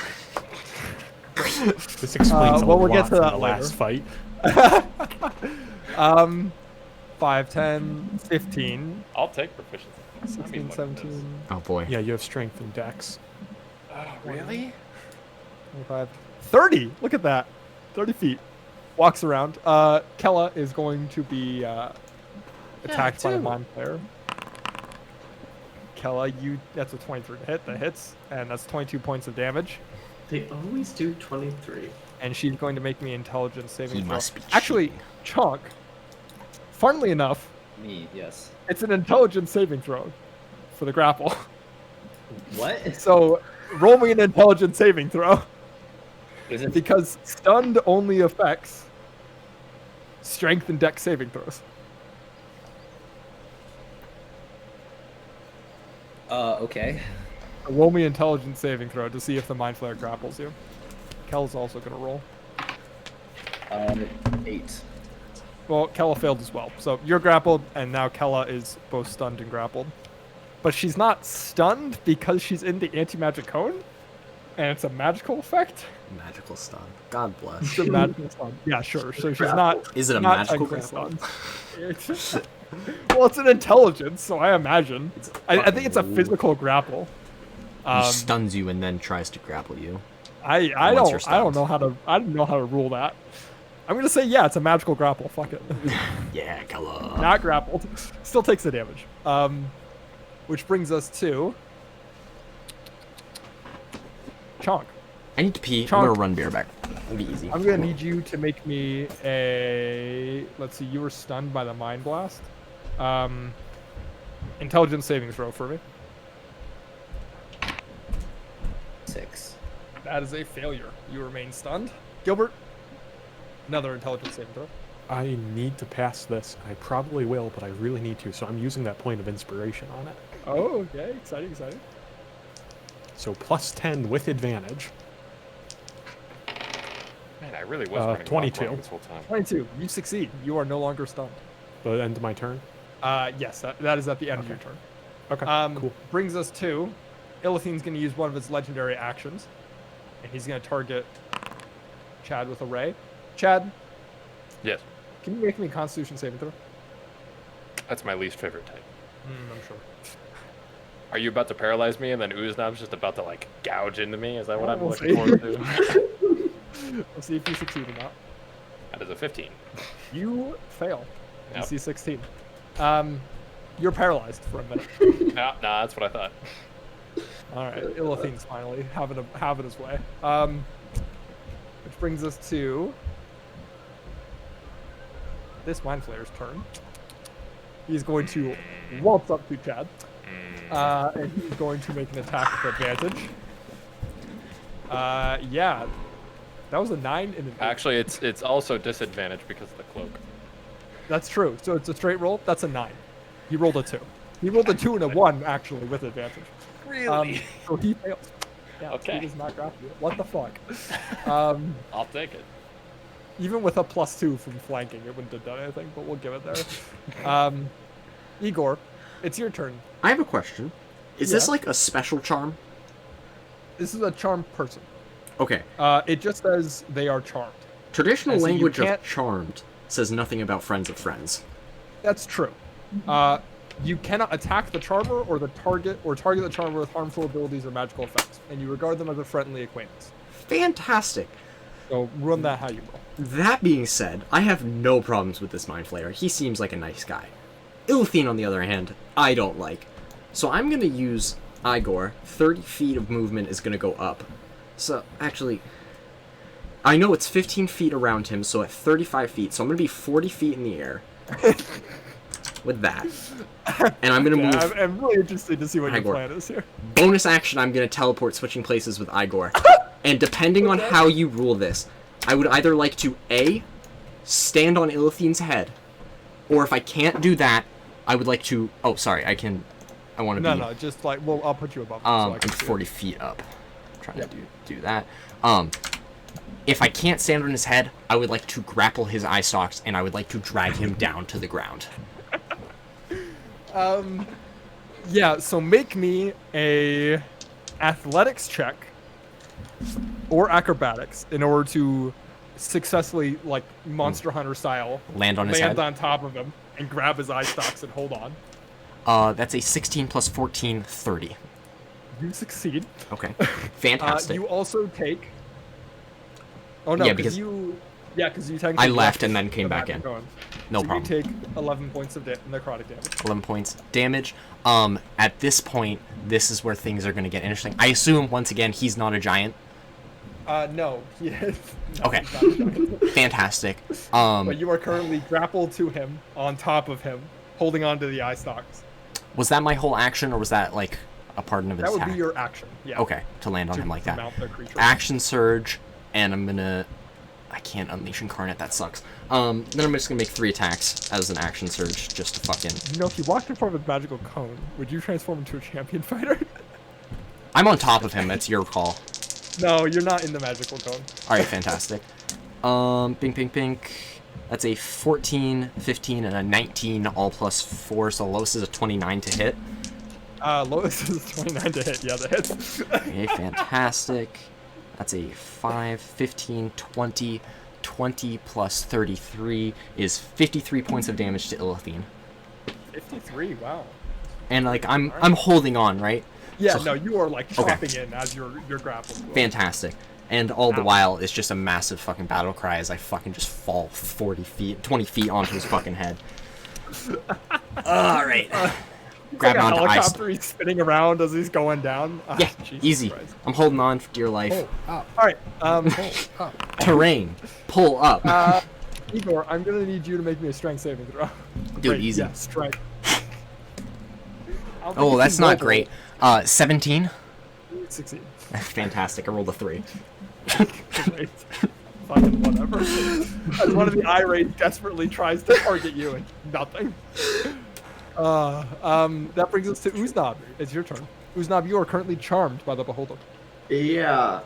This explains a well, lot we'll get to from that the later. last fight. 5, 10, 15, I'll take proficiency. Let me 16, look at 17, this. Oh boy. Yeah, you have strength and dex. Oh, really? 25, 30. Look at that. 30 feet. Walks around. Kella is going to be attacked by the too. Mind Flayer. Kella, that's a 23 to hit. That hits. And that's 22 points of damage. They always do 23. And she's going to make me intelligence saving He throw. must be Actually, cheating. Chonk, funnily enough, Me, yes. it's an intelligence saving throw for the grapple. What? So roll me an intelligence saving throw Is it? because stunned only affects strength and dex saving throws. Okay. Roll me intelligence saving throw to see if the Mind Flayer grapples you. Kel's also gonna roll. 8. Well, Kella failed as well. So you're grappled, and now Kella is both stunned and grappled. But she's not stunned because she's in the anti-magic cone, and it's a magical effect. Magical stun. God bless. It's a magical stun. Yeah, sure. So she's not. Is it a not magical technically grapple? stunned. Well, it's an intelligence, so I imagine. I think it's a physical grapple. He stuns you and then tries to grapple you. I Once you're don't stunned. know how to rule that. I'm gonna say yeah, it's a magical grapple. Fuck it. Yeah, Kella. Not grappled. Still takes the damage. Which brings us to Chonk. I need to pee. Chonk. I'm gonna run beer back. It'll be easy. I'm gonna need you to make me a. Let's see. You were stunned by the mind blast. Intelligence saving throw for me. 6. That is a failure. You remain stunned. Gilbert. Another intelligence saving throw. I need to pass this. I probably will, but I really need to, so I'm using that point of inspiration on it. Oh, okay. Exciting, exciting. So plus 10 with advantage. Man, I really was running 22. wrong this whole time. 22. You succeed. You are no longer stunned. The end of my turn. Yes, that is at the end of your Okay. turn. Okay, cool. Brings us to Illithine's going to use one of his legendary actions, and he's going to target Chad with a ray. Chad, Yes, can you make me a Constitution saving throw? that's my least favorite type. I'm sure. Are you about to paralyze me and then Uznab's just about to like gouge into me? Is that what I'm We'll looking see. forward to? Let's see if you succeed or not. That is a 15. You fail. Yep. DC 16. You're paralyzed for a minute. Nah, that's what I thought. All right, Illithine's finally having his way. Which brings us to this Mind Flayer's turn. He's going to waltz up to Chad, and he's going to make an attack with advantage. Yeah, that was a 9 and an 8. Actually, it's also disadvantaged because of the cloak. That's true. So it's a straight roll. That's a 9. He rolled a 2. He rolled a 2 and a 1 actually with advantage. Really? So he fails. Yeah, Okay. He does not grapple you. What the fuck? I'll take it. Even with a +2 from flanking, it wouldn't have done anything, but we'll give it there. Igor, it's your turn. I have a question. Is this Yeah. like a special charm? This is a charmed person. Okay. It just says they are charmed. Traditional And so you language of can't- charmed says nothing about friends of friends. That's true. You cannot attack the charmer or target the charmer with harmful abilities or magical effects, and you regard them as a friendly acquaintance. Fantastic. So run that how you will. That being said, I have no problems with this Mind Flayer. He seems like a nice guy. Illithine, on the other hand, I don't like. So I'm going to use Igor. 30 feet of movement is going to go up. So, actually, I know it's 15 feet around him, so at 35 feet. So I'm going to be 40 feet in the air. With that. And I'm going to Yeah, move... I'm really interested to see what your Igor. plan is here. Bonus action, I'm going to teleport switching places with Igor. And depending on how you rule this, I would either like to A, stand on Illithine's head, or if I can't do that, I would like to... Oh, sorry, I want to be... No, just like, well, I'll put you above. I'm 40 feet up. I'm trying to do that. If I can't stand on his head, I would like to grapple his eye stalks, and I would like to drag him down to the ground. Yeah, so make me a athletics check or acrobatics in order to successfully, like Monster Hunter style, Land on his head. on top of him and grab his eye stalks and hold on. That's a 16 plus 14, 30. You succeed. Okay. Fantastic. You also take. Oh no, Yeah, because because- you technically I left and then came back in. Going. No So problem. You take 11 points of necrotic damage. 11 points damage. At this point, this is where things are going to get interesting. I assume, once again, he's not a giant. No, he is. No, Okay. he's not a giant. Fantastic. But you are currently grappled to him, on top of him, holding onto the eye stalks. Was that my whole action, or was that, like, a part of his That would attack? be your action. Yeah. Okay, to land on To him like that. mount the creature. Action surge, and I'm going to I can't unleash incarnate. That sucks. Then I'm just gonna make 3 attacks as an action surge, just to fucking. You know, if you walked in front of a magical cone, would you transform into a champion fighter? I'm on top of him. That's your call. No, you're not in the magical cone. All right, fantastic. Pink, pink, pink. That's a 14, 15, and a 19, all plus 4. So lowest is a 29 to hit. Lowest is 29 to hit. Yeah, that hits. Okay, fantastic. That's a 5, 15, 20. 20 plus 33 is 53 points of damage to Illithine. 53. Wow. And like I'm holding on, right? Yeah. So- No, you are like Okay. chopping in as you're grappled. Fantastic. And all the Ow. while, it's just a massive fucking battle cry as I fucking just fall 20 feet onto his fucking head. All right. Grab Like a him onto ice. helicopter, he's spinning around as he's going down. Ah, Yeah, Jesus easy. Christ. I'm holding on for dear life. Pull up. All right. Pull up. Terrain. Pull up. Igor, I'm gonna need you to make me a strength saving throw. Dude, Great, easy. Yeah, strength. I'll Oh, make that's you not roll. great. 17. Succeed. Fantastic. I rolled a 3. Great. Fucking whatever. As one of the irate desperately tries to target you and nothing. That brings us to Uznab. It's your turn. Uznab, you are currently charmed by the beholder. Yeah.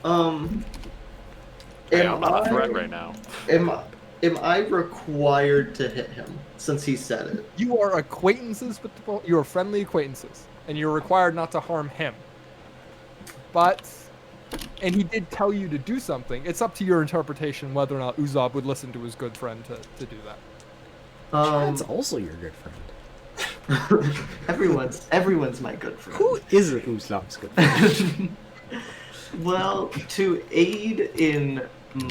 Hey, I'm not a threat right now. Am I required to hit him since he said it? You are acquaintances with the you are friendly acquaintances, and you're required not to harm him. But, and he did tell you to do something. It's up to your interpretation whether or not Uzob would listen to his good friend to do that. That's also your good friend. everyone's my good friend. Who isn't Uslop's good friend? Well, to aid in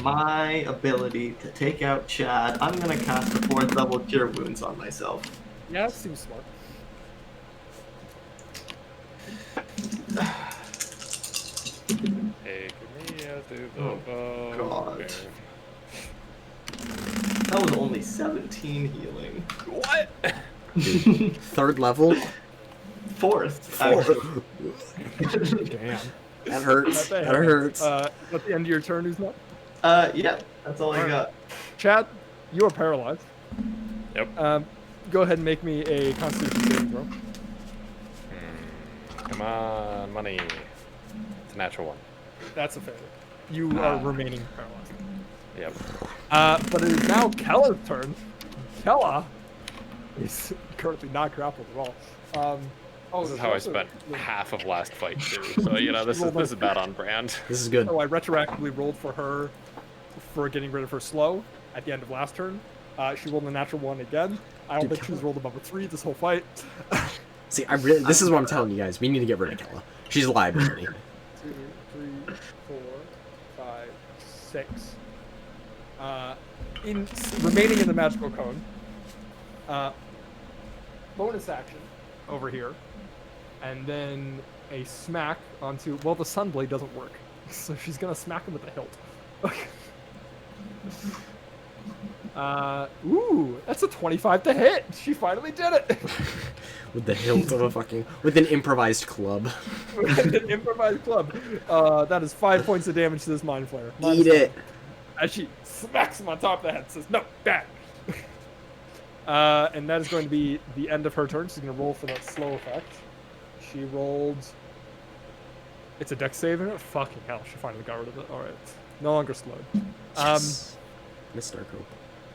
my ability to take out Chad, I'm gonna cast the 4th level Cure Wounds on myself. Yeah, that seems smart. Take me to the Oh, bone. God. That was only 17 healing. What? 3rd level? 4th, actually. Damn. That hurts. That That hurts. At the end of your turn, Uznab. Yeah, that's all I got. Chad, you are paralyzed. Yep. Go ahead and make me a Constitution saving throw. Come on, money. It's a natural one. That's a failure. You are remaining paralyzed. Yep. But it is now Kella's turn. Kella is currently not grappled at all. This is how I spent half of last fight too. So you know this is bad on brand. This is good. So I retroactively rolled for her for getting rid of her slow at the end of last turn. She rolled a natural 1 again. I don't Dude, think she's rolled above a 3 this whole fight. See, this is what I'm telling you guys. We need to get rid of Kella. She's a liability. 2, 3, 4, 5, 6. Remaining in the magical cone. Bonus action over here, and then a smack onto. Well, the sunblade doesn't work, so she's gonna smack him with the hilt. Ooh, that's a 25 to hit. She finally did it. With the hilt of a fucking... With an improvised club. With an improvised club. That is 5 points of damage to this mind flayer. Eat it. As she smacks him on top of the head and says, "No, back." And that is going to be the end of her turn. She's going to roll for that slow effect. She rolled. It's a dex save, isn't it? Fucking hell, she finally got rid of it. Alright. No longer slowed. Yes. Miss Darko.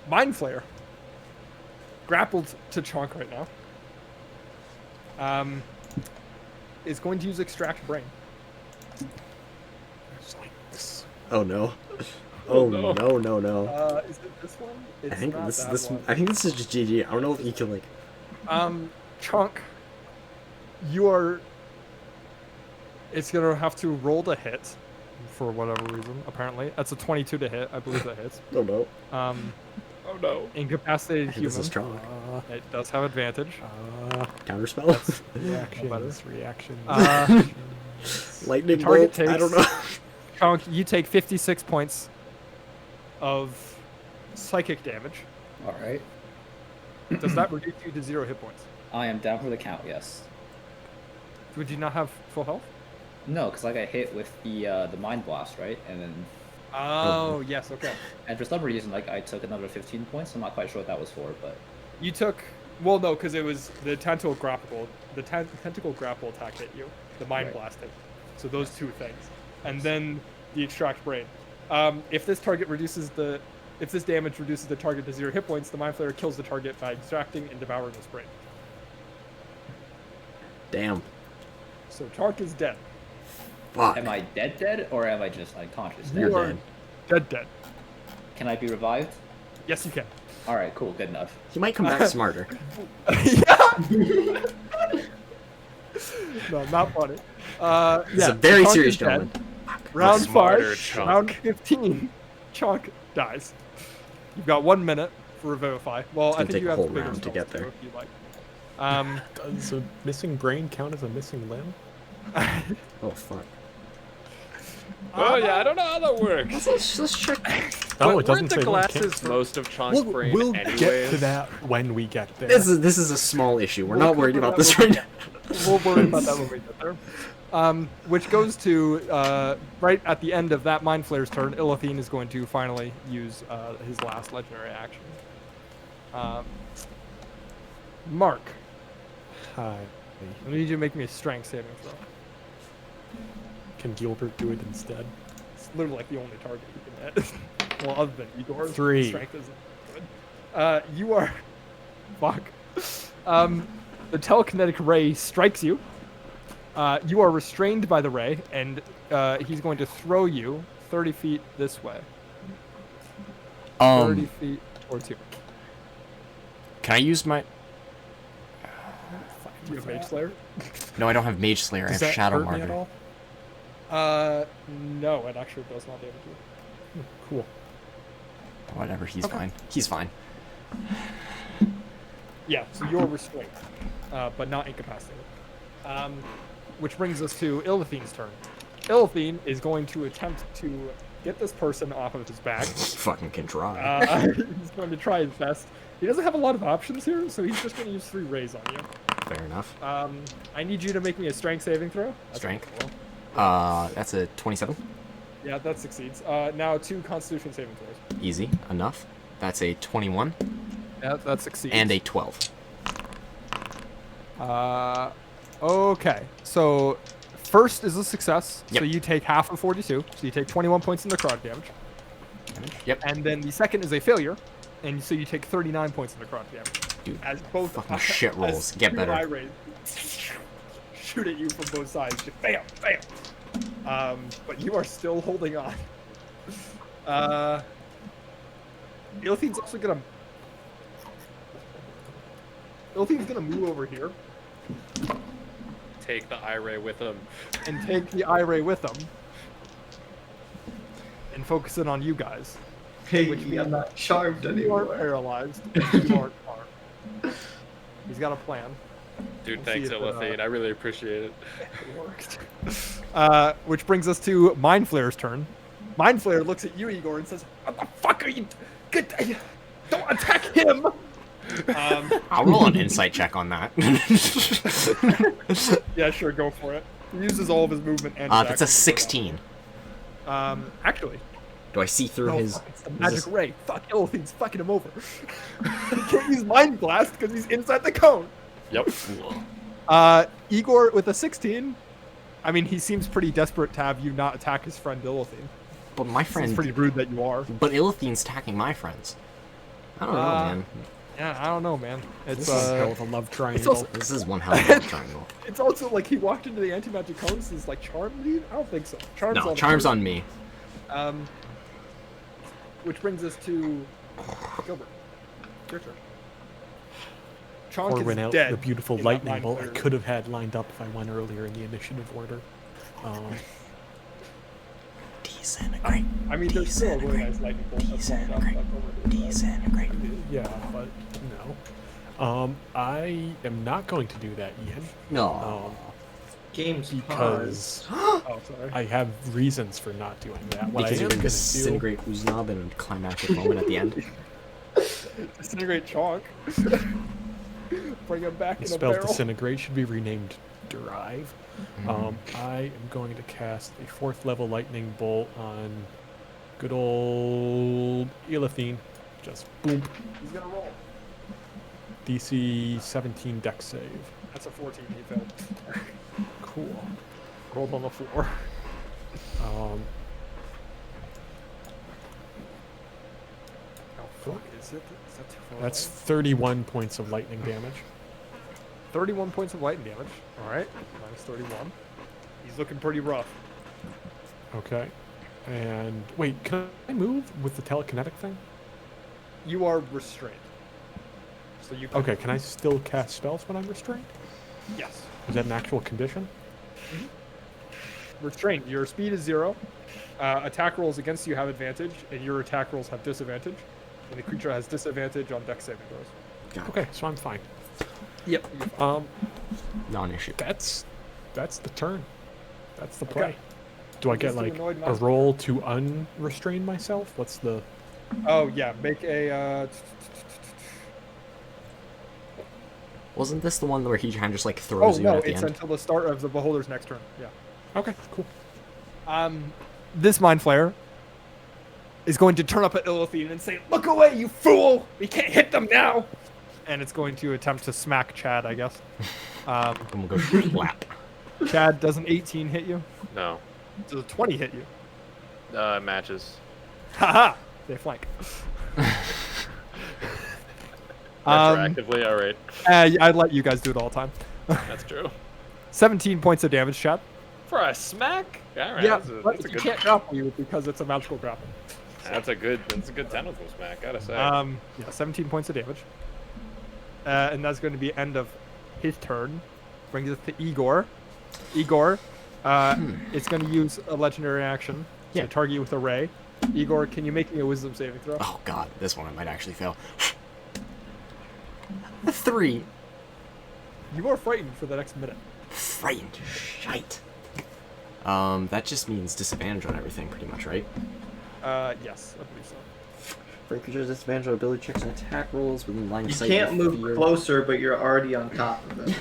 Mind Flayer. Grappled to Chonk right now. Is going to use Extract Brain. Oh no. Oh no. no. Is it this one? It's I think not this that one. I think this is just GG. I don't know if you can like Chunk, you are. It's gonna have to roll to hit, for whatever reason. Apparently, that's a 22 to hit. I believe that hits. oh no. Oh no. Incapacitated I think this human. is strong. It does have advantage. Counterspell. Reactions. Lightning target bolt. I don't takes- know. Chunk, you take 56 points of psychic damage. All right. Does that reduce you to 0 hit points? I am down for the count. Yes. Would you not have full health? No, because I got hit with the mind blast, right? And then Oh, yes, okay. And for some reason, like I took another 15 points. I'm not quite sure what that was for, but You took, well, no, because it was the tentacle grapple. The tentacle grapple attack hit you. The mind Right. blast hit. So those two things, and then the extract brain. If this damage reduces the target to 0 hit points, the mind flayer kills the target by extracting and devouring its brain. Damn. So Chark is dead. Fuck. am I dead, or am I just unconscious? You Now? are dead. Can I be revived? Yes, you can. All right, cool, good enough. He might come back smarter. No, not funny. He's a very Chonk serious is dead. gentleman. Round Smarter 5, Chonk. round 15, Chonk dies. You've got 1 minute for Revivify. Well, I gonna think take you a have whole bigger round to spells get too, there. if you like. Does a missing brain count as a missing limb? Oh fuck. Oh yeah, I don't know how that works. Let's check. Oh, But it doesn't weren't the say one can't. glasses most of Chonk's brain We'll anyways? get to that when we get there. This is a small issue. We're We'll not worried cover about that this when right we now. We'll worry about that when we get there. Which goes to right at the end of that Mind Flayer's turn. Illithine is going to finally use his last legendary action. Mark, Hi. I need you to make me a strength saving throw. Can Gilbert do it instead? It's literally like the only target you can hit. Well, other than Igor. 3. Strength isn't good. You are. Fuck. The telekinetic ray strikes you. You are restrained by the ray, and he's going to throw you 30 feet this way. 30 feet towards you. Can I use my? Do you have Mage Slayer? No, I don't have Mage Slayer. I Does have that Shadow hurt me at Martyr. all? No, it actually does not damage you. Cool. Whatever. He's fine. He's fine. Yeah, so you're restrained, but not incapacitated. Which brings us to Illithine's turn. Illithine is going to attempt to get this person off of his back. Fucking can try. He's going to try his best. He doesn't have a lot of options here, so he's just going to use 3 rays on you. Fair enough. I need you to make me a strength saving throw. That's Strength. cool. That's a 27. Yeah, that succeeds. Now 2 Constitution saving throws. Easy enough. That's a 21 Yeah, that succeeds. and a 12. Okay. So first is a success. So Yep. you take half of 42. So you take 21 points in necrotic damage. Yep. And then the second is a failure, and so you take 39 points in necrotic damage. Dude, As both fucking shit rolls. as Get 2 better. eye rays shoot at you from both sides. Just bam, bam. But you are still holding on. Illithine's also gonna. Illithine's gonna move over here Take the eye ray with him. and take the eye ray with him, and focus in on you guys. Hey, Which means I'm not charmed You aren't anymore. paralyzed. You aren't harmed. He's got a plan. Dude, We'll thanks, see if, Illithine. I really appreciate it. It worked. Which brings us to Mind Flayer's turn. Mind Flayer looks at you, Igor, and says, "What the fuck are you? Don't attack him!" I'll roll an insight check on that. Yeah, sure, go for it. He uses all of his movement and. That's a his action 16. to do that. Actually, Do I see through no, his? fuck, it's the is magic this- ray. Fuck, Illithine's fucking him over. He can't use Mind Blast because he's inside the cone. Yep. Igor with a 16. I mean, he seems pretty desperate to have you not attack his friend Illithine. But my It's friend. pretty rude that you are. But Illithine's attacking my friends. I don't know, man. Yeah, I don't know, man. It's This is a hell of a love triangle. also- This is one hell of a triangle. it's also like he walked into the anti-magic cones. Is like charm lead? I don't think so. Charm's No, on charm's her. on me. Which brings us to Gilbert. Your turn. Chonk Or is went out dead the beautiful in that lightning Mind bolt I Flayer. could have had lined up if I went earlier in the initiative order. Disintegrate. I mean, there's still a really nice lightning bolt that's lined up. Disintegrate. Yeah, but no. I am not going to do that yet. No. Game's Because Oh, sorry. I have reasons for not doing that. What Because I you're am gonna going to do, disintegrate Uznab in a climactic moment at the end. Disintegrate Chonk. Bring him back the in a spell barrel. Disintegrate should be renamed Derive. Mm-hmm. I am going to cast a 4th level lightning bolt on Good old Elithine. Just boom. He's gonna roll. DC 17 dex save. That's a 14. He failed. Cool. Rolled on the floor. Um, How fuck is it? Is that too far that's away? 31 points of lightning damage. 31 points of lightning damage. All right, minus 31. He's looking pretty rough. Okay. And wait, can I move with the telekinetic thing? You are restrained. So you can, Okay, can I still cast spells when I'm restrained? Yes. Is that an actual condition? Restrained. Your speed is 0. Attack rolls against you have advantage, and your attack rolls have disadvantage. And the creature has disadvantage on dex saving throws. Got it. Okay, so I'm fine. Yep. Non-issue. That's the turn. That's the Okay. play. Do I get Just the like annoyed a master. roll to unrestrain myself? What's the? Oh yeah, make a. Wasn't this the one where he kind of just like Oh throws you no, at the it's end? until the start of the beholder's next turn. Yeah. Okay, cool. This mind flayer is going to turn up at Illithine and say, "Look away, you fool! We can't hit them now!" And it's going to attempt to smack Chad, I guess. I'm gonna go slap. Chad, does an 18 hit you? No. Does a 20 hit you? Matches. Haha! They flank. Retroactively, all right. I'd let you guys do it all the time. That's true. 17 points of damage, Chad. For a smack? All right. Yeah, that's a, but that's a you good. can't grapple you because it's a magical grapple. That's a good tentacle smack. Gotta say. Yeah, 17 points of damage. And that's going to be end of his turn. Brings us to Igor. Igor, it's going to use a legendary action Yeah. to target you with a ray. Igor, can you make me a wisdom saving throw? Oh god, this one I might actually fail. 3. You are frightened for the next minute. Frightened shite. That just means disadvantage on everything, pretty much, right? Yes, I believe so. For creatures, disadvantage on ability checks and attack rolls within line of You sight. can't with move fear. closer, but you're already on top of them.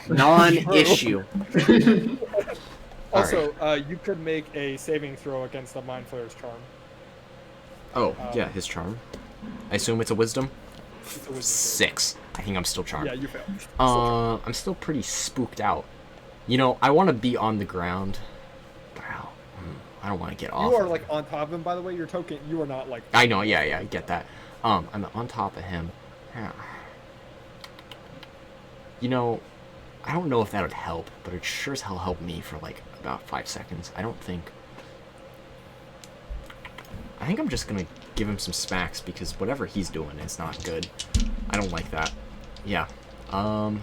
So. Non-issue. Also, you could make a saving throw against the Mind Flayer's charm. Oh, yeah, his charm. I assume it's a wisdom. It's a wisdom save. 6. I think I'm still charmed. Yeah, you failed. I'm still pretty spooked out. You know, I want to be on the ground. Wow. I don't want to get off. You are of like him. on top of him, by the way. Your token, you are not like. I know, yeah, I get that. I'm on top of him. You know, I don't know if that would help, but it sure as hell helped me for like about 5 seconds. I think I'm just gonna give him some smacks because whatever he's doing is not good. I don't like that. Yeah. Move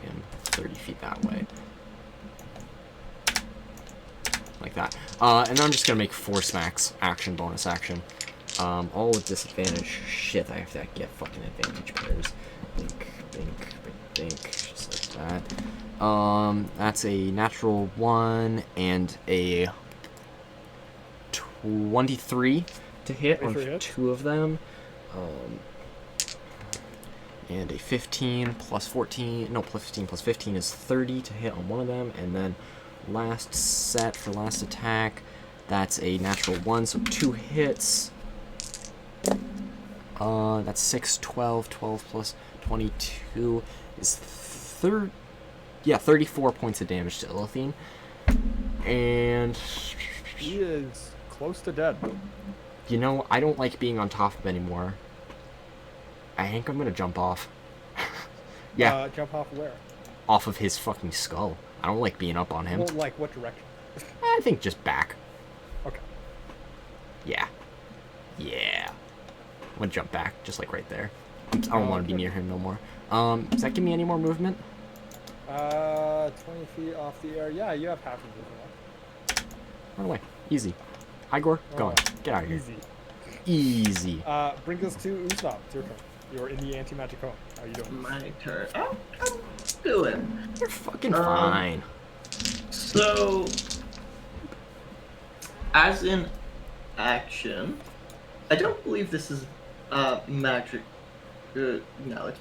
him 30 feet that way. Like that. And then I'm just gonna make 4 smacks. Action, bonus action. All with disadvantage. Shit, I have to get fucking advantage pairs. Think, just like that. That's a natural 1 and a 23 to hit 23 on hits. 2 of them. And a 15 plus 14, no, plus 15 plus 15 is 30 to hit on one of them. And then last set for last attack, that's a natural 1, so 2 hits. That's 6, 12, 12 plus 22 is 34 points of damage to Illithine. And He is close to dead. you know, I don't like being on top of him anymore. I think I'm gonna jump off. Yeah, Jump off where? off of his fucking skull. I don't like being up on him. Well, like what direction? I think just back. Okay. Yeah. Yeah. I'm gonna jump back, just like right there. I don't want to be Okay. near him no more. Does that give me any more movement? 20 feet off the air. Yeah, you have half of it. Run away. Easy. Hi, Gore. Go on. Get out of here. Easy. Easy. Brings us to Usopp. It's your turn. You're in the anti-magic home. How are you doing? My turn. I'm doing. You're fucking fine. So, as in action, I don't believe this is magic. No,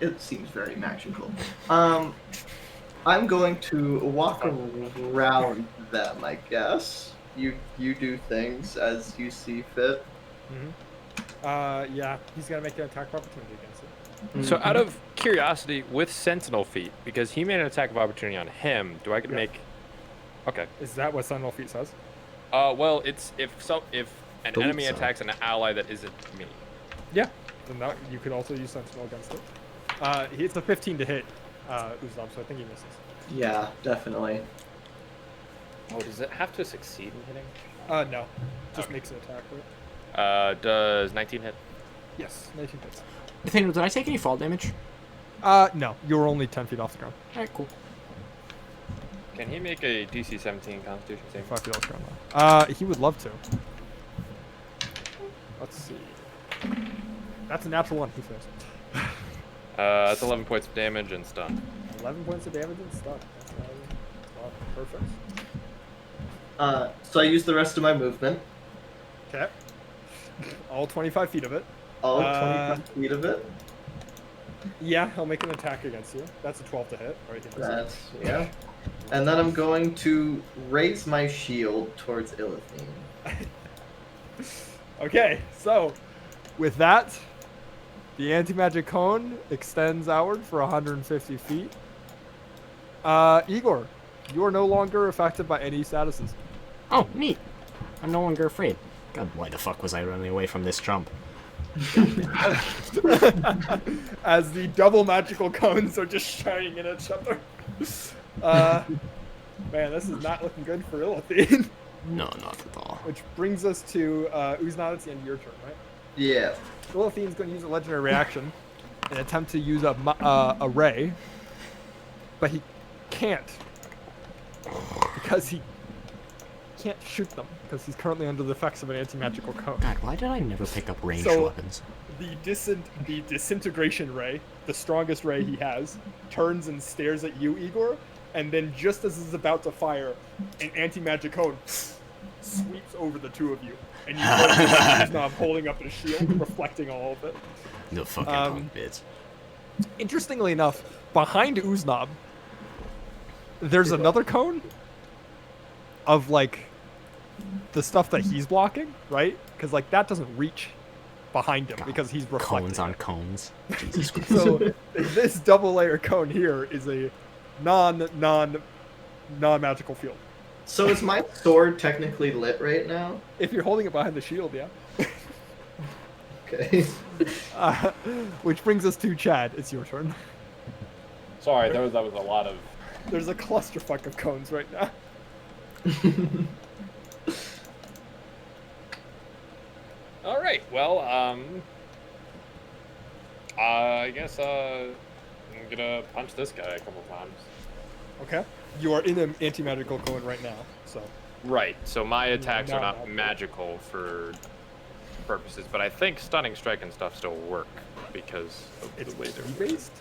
it seems very magical. I'm going to walk around them, I guess. you do things as you see fit. Yeah, he's gonna make an attack of opportunity against it. So out of curiosity, with Sentinel Feet, because he made an attack of opportunity on him, do I get to Yeah. make? Okay. Is that what Sentinel Feet says? Well, it's if an Believe enemy so. attacks an ally that isn't me. Yeah. Then that, you could also use Sentinel against it. It's a 15 to hit, Uznab, so I think he misses. Yeah, definitely. Oh, does it have to succeed in hitting? No. Just Okay. makes an attack, right? Does 19 hit? Yes, 19 hits. Nathaniel, did I take any fall damage? No. You were only 10 feet off the ground. Alright, cool. Can he make a DC 17 Constitution save? 5 feet off the ground, though. He would love to. Let's see. That's a natural one. He fails. That's 11 points of damage and stun. 11 points of damage and stuff. That's perfect. So I use the rest of my movement. Okay. All 25 feet of it. All Uh, 25 feet of it. Yeah, he'll make an attack against you. That's a 12 to hit. Right, he misses. That's yeah. And then I'm going to raise my shield towards Illithine. Okay, so with that, the anti-magic cone extends outward for 150 feet. Igor, you are no longer affected by any statuses. Oh, neat. I'm no longer afraid. God, why the fuck was I running away from this Trump? As the double magical cones are just shining in each other. Man, this is not looking good for Illithine. No, not at all. Which brings us to Uznat. It's the end of your turn, right? Yeah. Illithine's going to use a legendary reaction and attempt to use a ray, but he can't because he can't shoot them because he's currently under the effects of an anti-magical cone. God, why did I never pick up ranged So- weapons? The disintegration ray, the strongest ray he has, turns and stares at you, Igor, and then just as it's about to fire, an anti-magic cone sweeps over the two of you, and you he's now holding up his shield, reflecting all of it. No fucking punk bitch. Interestingly enough, behind Uznab, there's another cone of like the stuff that he's blocking, right? Because like that doesn't reach behind him because he's reflecting. Cones on cones. Jesus Christ. So this double layer cone here is a non-magical field. So is my sword technically lit right now? If you're holding it behind the shield, yeah. Okay. Which brings us to Chad. It's your turn. Sorry, that was a lot of. There's a clusterfuck of cones right now. All right. Well, I guess I'm gonna punch this guy a couple times. Okay. You are in an anti-magical cone right now, so. Right. So my attacks are not no. magical for purposes, but I think stunning strike and stuff still work because of It's the laser. based.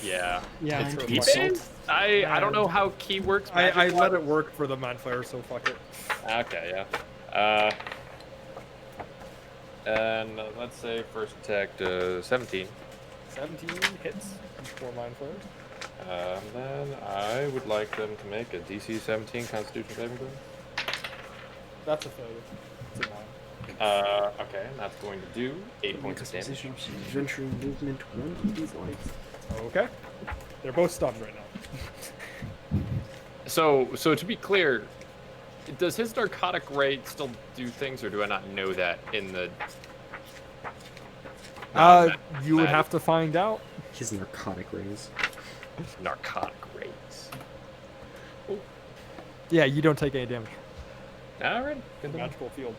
Yeah. Yeah, It's it's key reflective. based? I don't know how key works. I let magic-wise. it work for the mind flayer, so fuck it. Okay, yeah. And let's say first attack 17. 17 hits for mind flayer. Then I would like them to make a DC 17 Constitution saving throw. That's a failure. It's a 9. Okay, and that's going to do 8 points of damage. Venturing movement, one of these lights. Okay. They're both stunned right now. So to be clear, does his narcotic ray still do things, or do I not know that in the? You would have to find out. His narcotic rays. Narcotic rays. Yeah, you don't take any damage. All right, good to know. Magical field.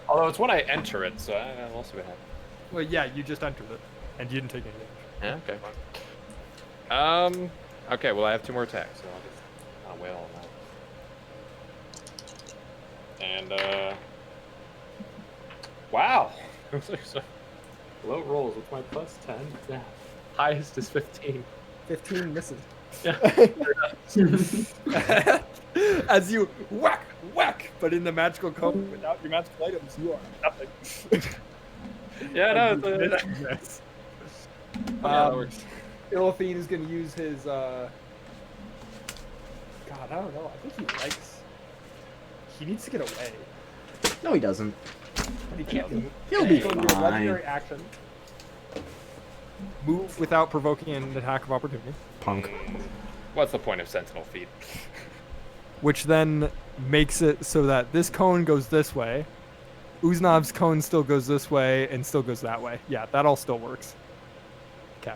Although it's when I enter it, so I'll see what happens. Well, yeah, you just entered it, and you didn't take any damage. Yeah, okay. Okay, well I have 2 more attacks, so I'll wail on that. And wow, those are so low rolls with my plus 10. Yeah, highest is 15. 15 misses. Yeah. As you whack, but in the magical cone without your magical items, you are nothing. Yeah, no, Yes. that works. Illithine is going to use his. God, I don't know. I think he likes He needs to get away. No, he doesn't. But he can't move. He'll be It's going to be a fine. legendary action. Move without provoking an attack of opportunity. Punk. What's the point of Sentinel Feet? Which then makes it so that this cone goes this way. Uznav's cone still goes this way and still goes that way. Yeah, that all still works. Okay.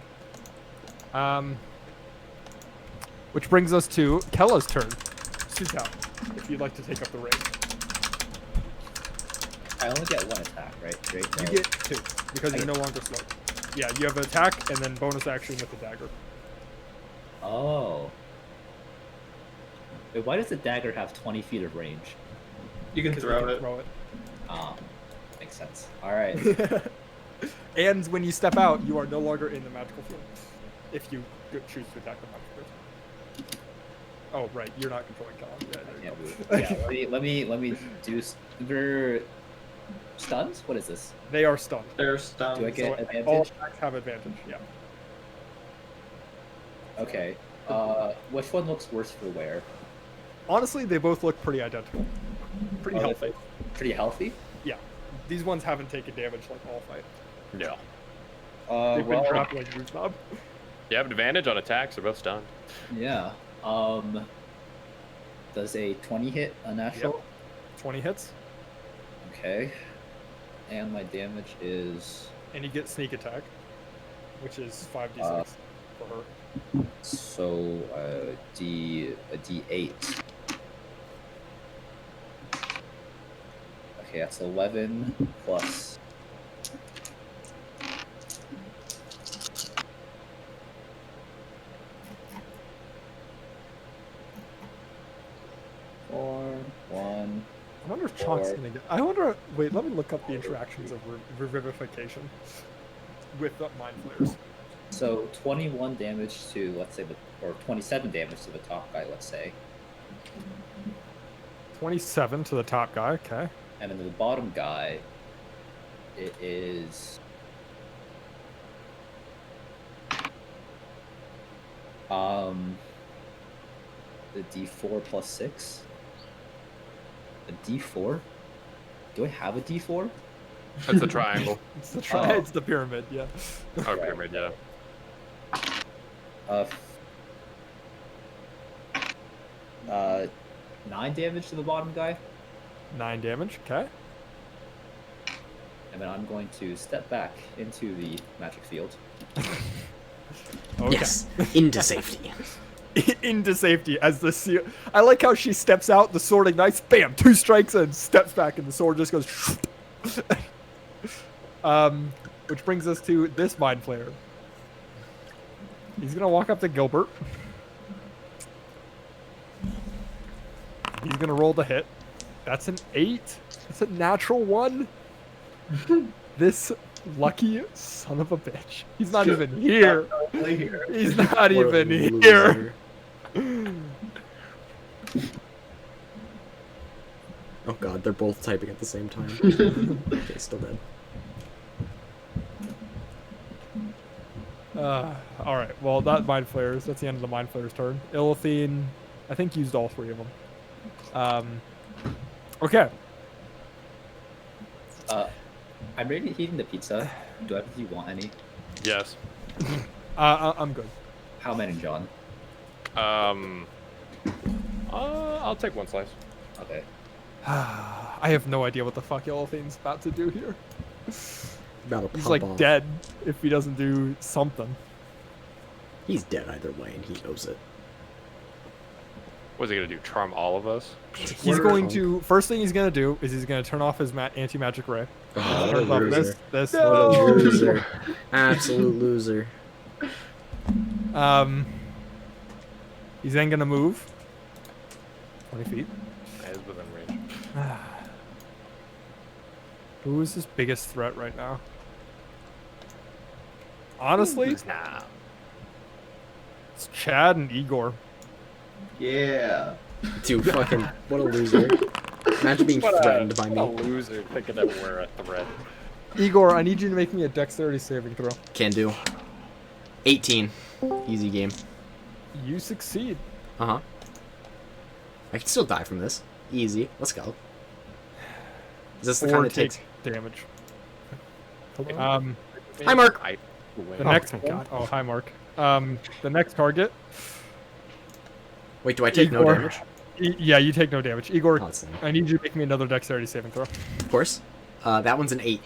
Which brings us to Kella's turn. Suzal, if you'd like to take up the raid. I only get one attack, right? Great. You get 2 because you're no longer slow. Yeah, you have an attack and then bonus action with the dagger. Oh. Wait, why does the dagger have 20 feet of range? You can 'Cause we throw can it. throw it. Makes sense. All right. And when you step out, you are no longer in the magical field. If you choose to attack the magical field. Oh, right, you're not controlling Kella. Yeah, there you Yeah, go. let me do. They're stuns. What is this? They are stunned. They're stunned. Do I get So advantage? all attacks have advantage, yeah. Okay. Which one looks worse for wear? Honestly, they both look pretty identical. Pretty Oh, they're healthy. both Pretty healthy. Yeah. These ones haven't taken damage like all fight. Yeah. They've been trapped like Uznab. You have advantage on attacks. They're both stunned. Yeah. Does a 20 hit a natural? 20 hits, Okay. And my damage is and you get sneak attack, which is 5d6 for her. so a D8. Okay, that's 11 plus. Four, 1. I wonder if Chalk's Or- gonna get. I wonder. Wait, let me look up the interactions of revivification with mind flayers. So 21 damage to, let's say, or 27 damage to the top guy, let's say. 27 to the top guy. Okay. And then to the bottom guy, it is the D4 plus 6. A D4? Do I have a D4? That's the triangle. It's the Oh. it's the pyramid. Yeah. Oh, pyramid, yeah. Uh, 9 damage to the bottom guy. 9 damage. Okay. And then I'm going to step back into the magic field. Okay. Yes, into safety. Into safety as the seal. I like how she steps out, the sword ignites, bam, 2 strikes, and steps back, and the sword just goes. Which brings us to this mind flayer. He's gonna walk up to Gilbert. He's gonna roll the hit. That's an 8. That's a natural 1. This lucky son of a bitch. He's not even here. Only here. He's not What a even loser. here. Oh god, they're both typing at the same time. Okay, still dead. All right. Well, that mind flayers. That's the end of the mind flayers' turn. Illithine, I think, used all 3 of them. Okay. I'm ready to eating the pizza. Do you want any? Yes. I'm good. How many, John? I'll take 1 slice. Okay. I have no idea what the fuck Illithine's about to do here. About to He's pop like off. dead if he doesn't do something. He's dead either way, and he knows it. What's he gonna do? Charm all of us? He's going to. First thing he's gonna do is he's gonna turn off his anti-magic ray. Oh, Turns off this. loser. This. What a loser. Absolute loser. He's then gonna move 20 feet. That is within range. Who is his biggest threat right now? Honestly, Nah. it's Chad and Igor. Yeah. Dude, fucking, what a loser. Imagine being threatened by What a me. loser thinking that we're a threat. Igor, I need you to make me a dexterity saving throw. Can do. 18. Easy game. You succeed. Uh-huh. I can still die from this. Easy. Let's go. Is this the Or kind of take takes? damage. Hello? Hi, Mark. The Oh, next thank one. God. Oh, hi, Mark. The next target. Wait, do I take no Igor. damage? Yeah, you take no damage. Igor, Oh, it's an- I need you to make me another dexterity saving throw. Of course. That one's an 8.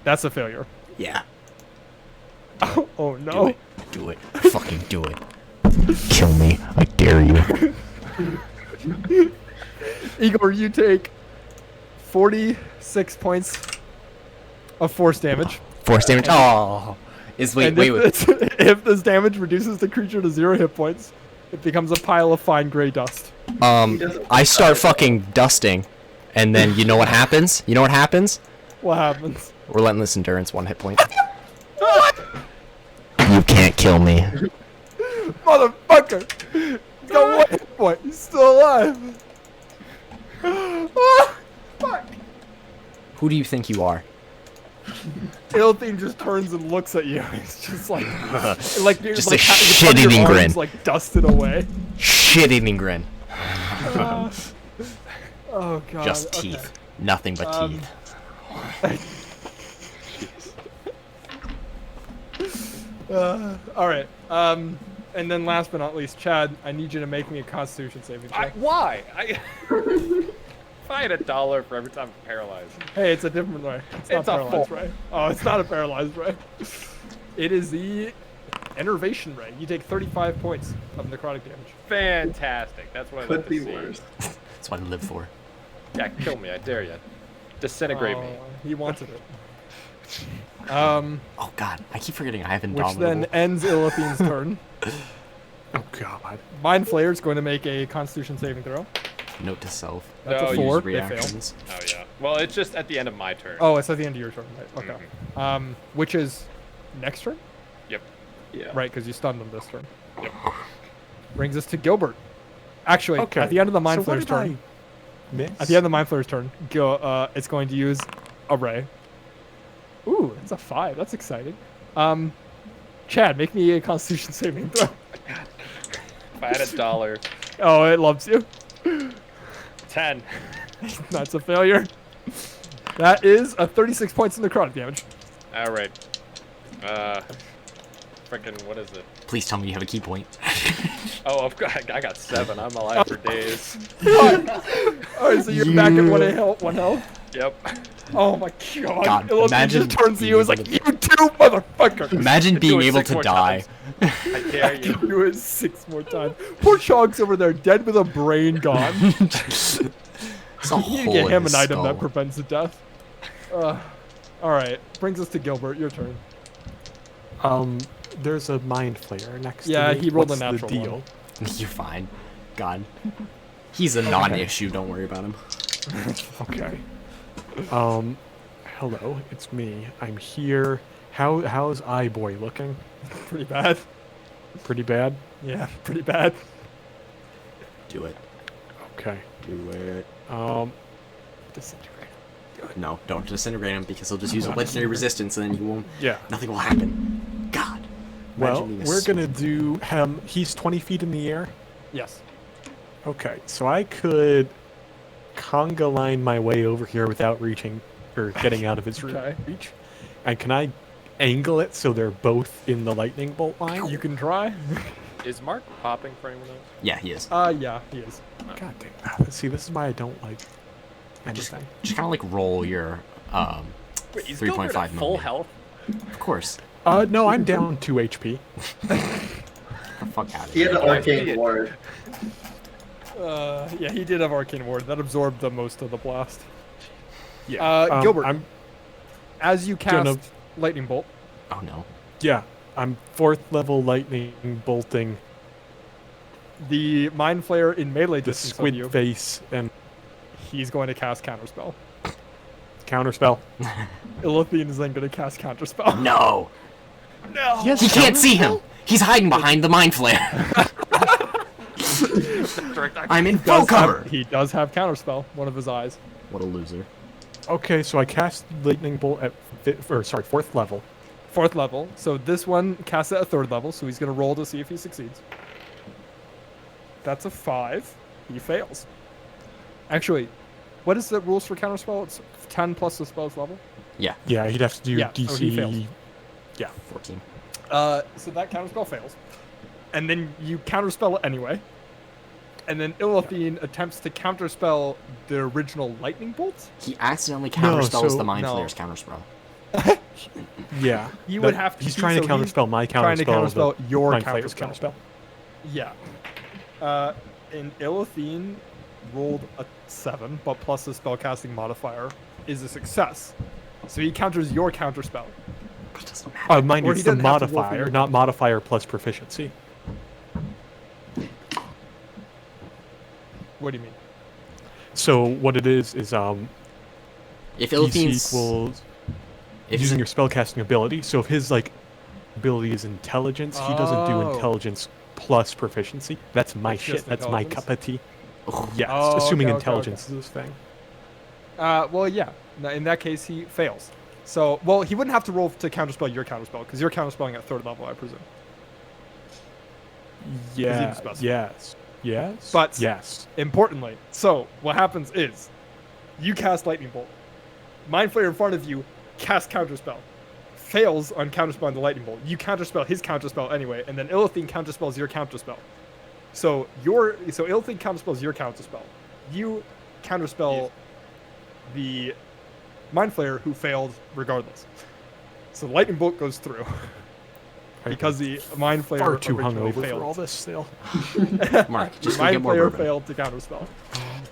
That's a failure. Yeah. Oh Do no. it. Do it. Fucking do it. Kill me. I dare you. Igor, you take 46 points of force damage. Force damage. Oh. Wait. If this damage reduces the creature to 0 hit points, it becomes a pile of fine gray dust. I start fucking dusting, and then you know what happens? You know what happens? What happens? Relentless endurance, 1 hit point. You can't kill me. Motherfucker! He's got 1 hit point. He's still alive. Ah, fuck. Who do you think you are? Ilthine just turns and looks at you. It's just like you're Just like a your shit-eating arms, grin. like dusted away. Shit-eating grin. Oh god. Just okay. teeth. Nothing but teeth. All right. And then last but not least, Chad, I need you to make me a Constitution saving throw. Why? If I had $1 for every time I'm paralyzed. Hey, it's a different ray. It's not It's a paralyzed full- ray. Oh, it's not a paralyzed ray. It is the enervation ray. You take 35 points of necrotic damage. Fantastic. That's what I like Could be to see. worse. That's what I live for. Yeah, kill me. I dare you. Disintegrate me. He wanted it. Oh god, I keep forgetting I have Which Indomitable. then ends Illithine's turn. Oh god. Mind Flayer is going to make a Constitution saving throw. Note to self. That's No, a use 4. Use They fail. reactions. Oh yeah. Well, it's just at the end of my turn. Oh, it's at the end of your turn. Right. Okay. Mhm. Which is next turn? Yep. Yeah. Right, because you stunned him this turn. Yep. Brings us to Gilbert. Actually, Okay. at the end of the Mind so what Flayer's did I turn, miss? at the end of the Mind Flayer's turn, it's going to use a ray. Ooh, that's a 5. That's exciting. Chad, make me a Constitution saving throw. If I had $1, Oh, it loves you. 10. That's a failure. That is a 36 points of necrotic damage. All right. Freaking what is it? Please tell me you have a key point. Oh, I got 7. I'm alive for days. Alright, so you're back at 1 health. Yep. Oh my god. God, Illithine imagine just turns to you and is like, being you too, motherfucker! Imagine being it able 6 to more die. times. I dare you. Do it 6 more times. Poor Chog's over there, dead with a brain gone. It's a You need to hole get in him his an item that skull. prevents the death. Alright, brings us to Gilbert. Your turn. There's a mind flayer next Yeah, to me. he rolled a What's natural the deal? You're fine. God. He's a non-issue, don't worry about him. Okay. Hello, it's me. I'm here. How's iBoy looking? Pretty bad. Pretty bad? Yeah, pretty bad. Do it. Okay. Do it. Disintegrate. No, don't disintegrate him because he'll just use a legendary resistance and then he won't. Yeah. Nothing will happen. God. Well, Imagine being a we're gonna sword. do him. He's 20 feet in the air. Yes. Okay, so I could conga line my way over here without reaching or getting out of his Okay. reach. And can I angle it so they're both in the lightning bolt line? You can try. Is Mark popping for anyone else? Yeah, he is. Yeah, he is. God damn. See, this is why I don't like Just anything. kind of like roll your Wait, is 3.5 Gilbert at full millimeter. health? Of course. No, I'm down 2 HP. Get the fuck out of He had here. an arcane ward. Yeah, he did have Arcane Ward. That absorbed the most of the blast. Yeah. Gilbert, I'm as you cast gonna- Lightning Bolt, Oh no. I'm 4th level lightning bolting the Mind Flayer in melee the distance of squid you, face and he's going to cast Counterspell. counterspell. Illithine is then going to cast Counterspell. No. No! Yes, He can't see him. He's hiding behind the mind flare. I'm in full cover. He does have Counterspell, one of his eyes. What a loser. Okay, so I cast lightning bolt at 4th level. 4th level. So this one casts at a 3rd level, so he's going to roll to see if he succeeds. That's a 5. He fails. Actually, what is the rules for counterspell? It's 10 plus the spell's level. Yeah, Yeah, he'd have to do Yeah, so he fails. DC. Yeah. 14. So that counterspell fails, and then you counterspell it anyway. And then Illithine attempts to counterspell the original lightning bolt. He accidentally counterspells so- the Mind no. Flayer's counterspell. Yeah. You would That- have to. He's trying to so he's counterspell my counterspell. Trying to counterspell the your Mind Flayer's counterspell. Yeah. And Illithine rolled a 7, but plus the spellcasting modifier is a success. So he counters your counterspell. But it doesn't matter. Mind you, Or he it's the doesn't have to roll for modifier, your- not modifier plus proficiency. What do you mean? So what it is If DC Illithine's equals if using your spellcasting ability. So if his like ability is intelligence, he doesn't do Oh. intelligence plus proficiency. That's my It's shit. just That's my intelligence? cup of tea. Oh, Yes, Oh, assuming okay, intelligence is his thing. Well, yeah. No, in that case, he fails. So, well, he wouldn't have to roll to counterspell your counterspell because you're counterspelling at 3rd level, I presume. Yeah. specify. Yes. Yes. But- yes. Importantly, so what happens is, you cast lightning bolt. Mind Flayer in front of you casts counterspell, fails on counterspelling the lightning bolt. You counterspell his counterspell anyway, and then Illithine counterspells your counterspell. So Illithine counterspells your counterspell. You counterspell the Mind Flayer who failed regardless. So the lightning bolt goes through because the Mind Flayer Far too originally hungover failed. for all this still. Mark, just go Mind get more Flayer bourbon. failed to counterspell.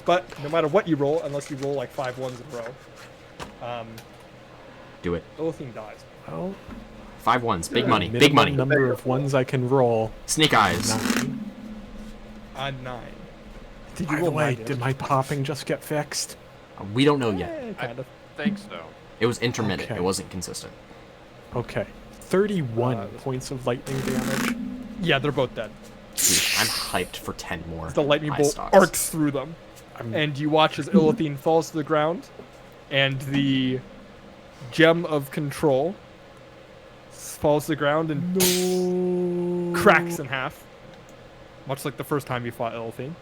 But no matter what you roll, unless you roll like 5 ones in a row, Do it. Illithine dies. Well, 5 ones. Big money. Big minimum money. number of ones I can roll. Snake eyes. 9. 9. Did you By the roll way, 9 did my popping just get fixed? We don't know yet. Kind of. Think so. It was intermittent. Okay. It wasn't consistent. Okay. 31 Uh, points of lightning damage. Yeah, they're both dead. Dude, I'm hyped for 10 more. The lightning eye bolt stocks. arcs through them, I'm- and you watch as Illithine falls to the ground, and the gem of control falls to the ground and cracks in half, much like the first time you fought Illithine.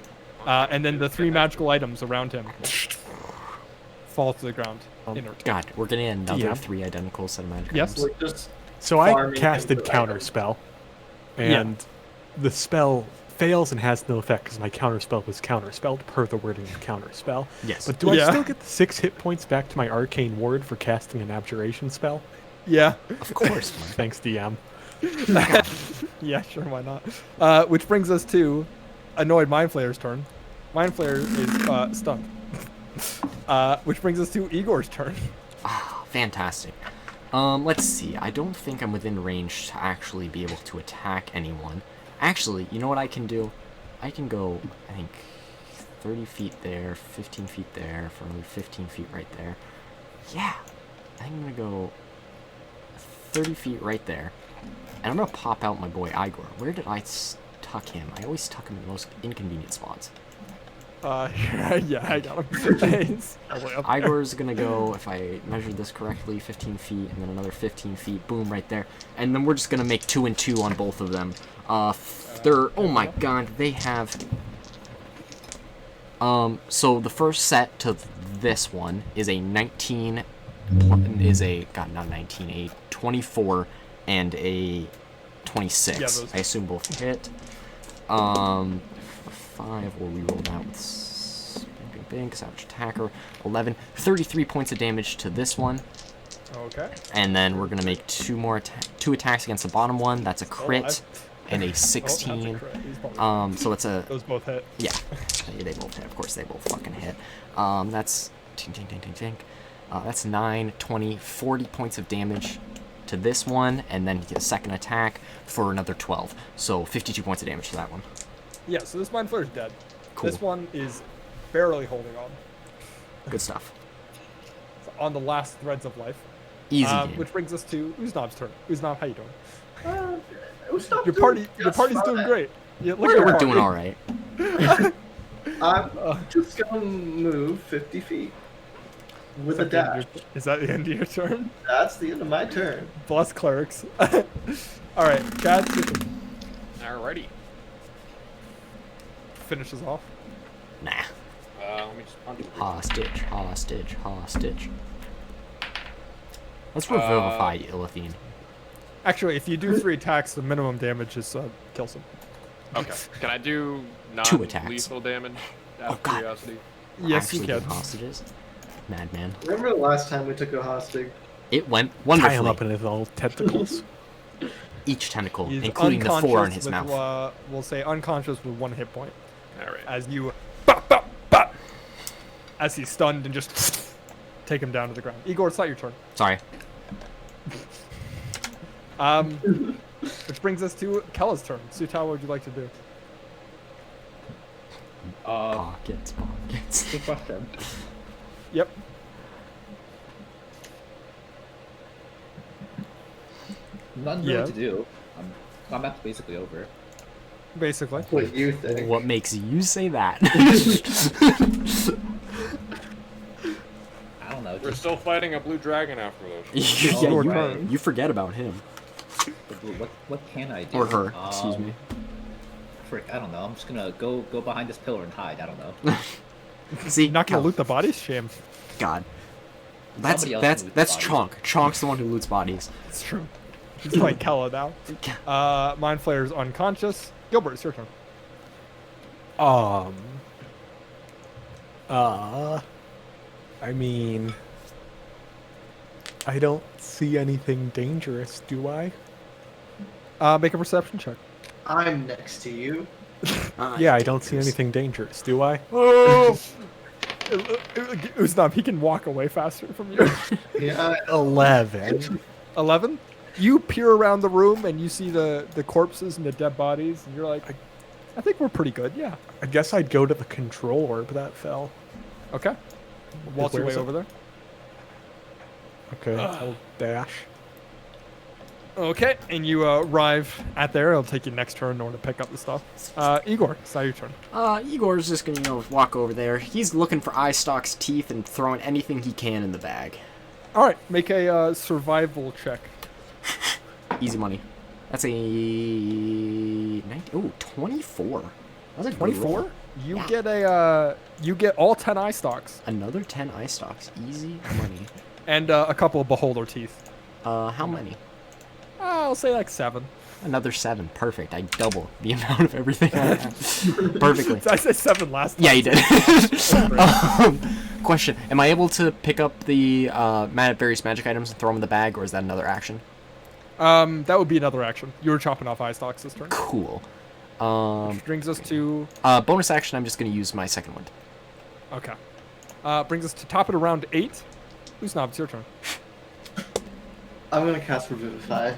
And then the 3 magical items around him fall to the ground, inert. God, we're getting another Yeah. 3 identical set of magic Yes. items. We're just So I farming casted into counter items. spell, Yeah. and the spell fails and has no effect because my counter spell was counterspelled per the wording of counter spell. Yes. But do I Yeah. still get the 6 hit points back to my arcane ward for casting an abjuration spell? Yeah. Of course. man. Thanks, DM. Yeah, sure, why not? Which brings us to annoyed Mind Flayer's turn. Mind Flayer is stunned. Which brings us to Igor's turn. Fantastic. Let's see. I don't think I'm within range to actually be able to attack anyone. Actually, you know what I can do? I can go, I think, 30 feet there, 15 feet there, for another 15 feet right there. Yeah. I think I'm gonna go 30 feet right there. And I'm gonna pop out my boy Igor. Where did I tuck him? I always tuck him in the most inconvenient spots. Yeah, I got him. He's probably up there. Igor's gonna go, if I measured this correctly, 15 feet, and then another 15 feet, boom, right there. And then we're just gonna make 2 and 2 on both of them. They're, oh my god, they have... So the first set to this one is a 19, god, not 19, a 24 and a 26. Yeah, those- I assume both hit. 5, we'll reroll that with bing, bing, bing, savage attacker. 11, 33 points of damage to this one. Okay. And then we're gonna make 2 attacks against the bottom one. That's a crit and a Oh, that's a 16. crit. He's probably- So it's a, Those both hit. yeah, they both hit. Of course, they both fucking hit. That's tink, tink, tink, tink, tink. That's 9, 20, 40 points of damage to this one, and then he gets a second attack for another 12. So 52 points of damage to that one. Yeah, so this Mind Flayer's dead. Cool. This one is barely holding on. Good stuff. It's on the last threads of life. Easy game. Which brings us to Uznob's turn. Uznob, how you doing? Stop Your doing party's just doing fine. great. Yeah, look at your We're party. doing all right. I'm just gonna move 50 feet with a dash. Is that the end of your turn? That's the end of my turn. Bless clerics. All right, Chad Alrighty. finishes off. Nah. Let me just punch him. Hostage, hostage, hostage. Let's revivify Illithine. Actually, if you do 3 attacks, the minimum damage is kills him. Okay. Can I do 2 attacks. non-lethal damage out Oh, of God. curiosity? Yes, Actually you do can. hostages. Madman. Remember the last time we took a hostage? It went Tie him wonderfully. up in his little tentacles. Each tentacle, He's including the 4 in unconscious his with, mouth. We'll say unconscious with 1 hit point. All right. As you, bop, bop, bop, as he's stunned and just take him down to the ground. Igor, it's not your turn. Sorry. Which brings us to Kella's turn. Sutal, what would you like to do? Pockets, pockets. Good question. Yep. Nothing really Yeah. to do. Combat's basically over. Basically. What you think? What makes you say that? I don't know. We're Just still fighting a blue dragon after those. yeah, Oh, you, right. you forget about him. what can I do? Or her, excuse me. Frick, I don't know. I'm just gonna go behind this pillar and hide. I don't know. See, Not gonna Kel- loot the bodies? Shame. God. That's Somebody else that's can loot that's bodies. Chonk. Chonk's the one who loots bodies. It's true. He's like Kella now. Mind Flayer's unconscious. Gilbert, it's your turn. I mean, I don't see anything dangerous, do I? Make a perception check. I'm next to you. Yeah, I don't see anything dangerous, do I? Oh! Uznam, he can walk away faster from you. Yeah. 11. 11? You peer around the room and you see the corpses and the dead bodies, and you're like, I think we're pretty good, yeah. I guess I'd go to the control orb that fell. Okay. Waltz your Where way is it? over there. Okay, I'll dash. Okay, and you arrive at there. It'll take you next turn in order to pick up the stuff. Igor, it's now your turn. Igor's just gonna walk over there. He's looking for eye stalks, teeth, and throwing anything he can in the bag. All right, make a survival check. Easy money. That's a 24. That's a good 24. roll. You Yeah. get a you get all 10 eye stalks Another 10 eye stalks. Easy money. and a couple of beholder teeth. How many? I'll say like 7. Another 7. Perfect. I double the amount of everything I have. Perfectly. I said 7 last time. Yeah, you did. Question: am I able to pick up the various magic items and throw them in the bag, or is that another action? That would be another action. You were chopping off eye stalks this turn. Cool. Which brings us to Bonus action. I'm just gonna use my second one. okay. Brings us to top it around 8. Uznam, it's your turn. I'm gonna cast Revivify.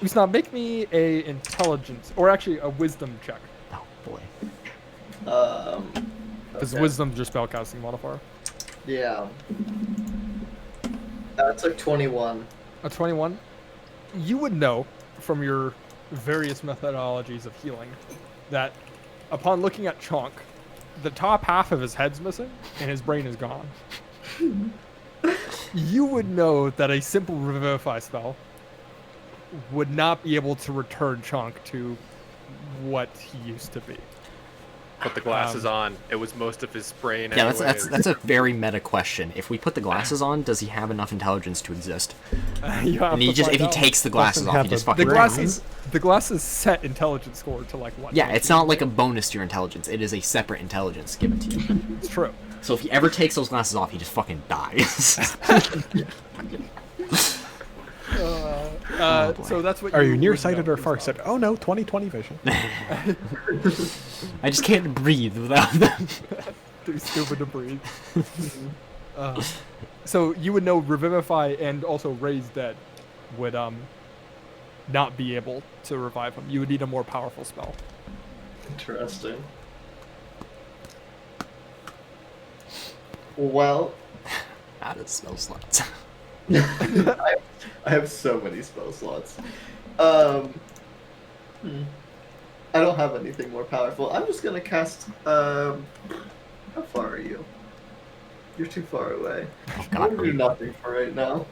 Uznam, make me a intelligence or actually a wisdom check. Oh boy. Because Okay. wisdom's your spellcasting modifier. Yeah. That's like 21. A 21. You would know from your various methodologies of healing that upon looking at Chonk, the top half of his head's missing and his brain is gone. You would know that a simple revivify spell would not be able to return Chonk to what he used to be. Put the glasses on. It was most of his brain. Yeah, anyways. that's a very meta question. If we put the glasses on, does he have enough intelligence to exist? You have And to he just find if he out. takes the glasses Doesn't off, he have just a fucking brain. the glasses set intelligence score to like what? Yeah, it's not like a bonus to your intelligence. It is a separate intelligence given to you. It's true. So if he ever takes those glasses off, he just fucking dies. boy. So that's what. Are you would nearsighted know, or Uznam. farsighted? Oh no, 20/20 vision. I just can't breathe without them. Too stupid to breathe. So you would know Revivify and also Raise Dead would not be able to revive him. You would need a more powerful spell. Interesting. Well, Out of spell slots. I have so many spell slots. I don't have anything more powerful. I'm just gonna cast. How far are you? You're too far away. Oh I'm god. gonna do nothing for right now.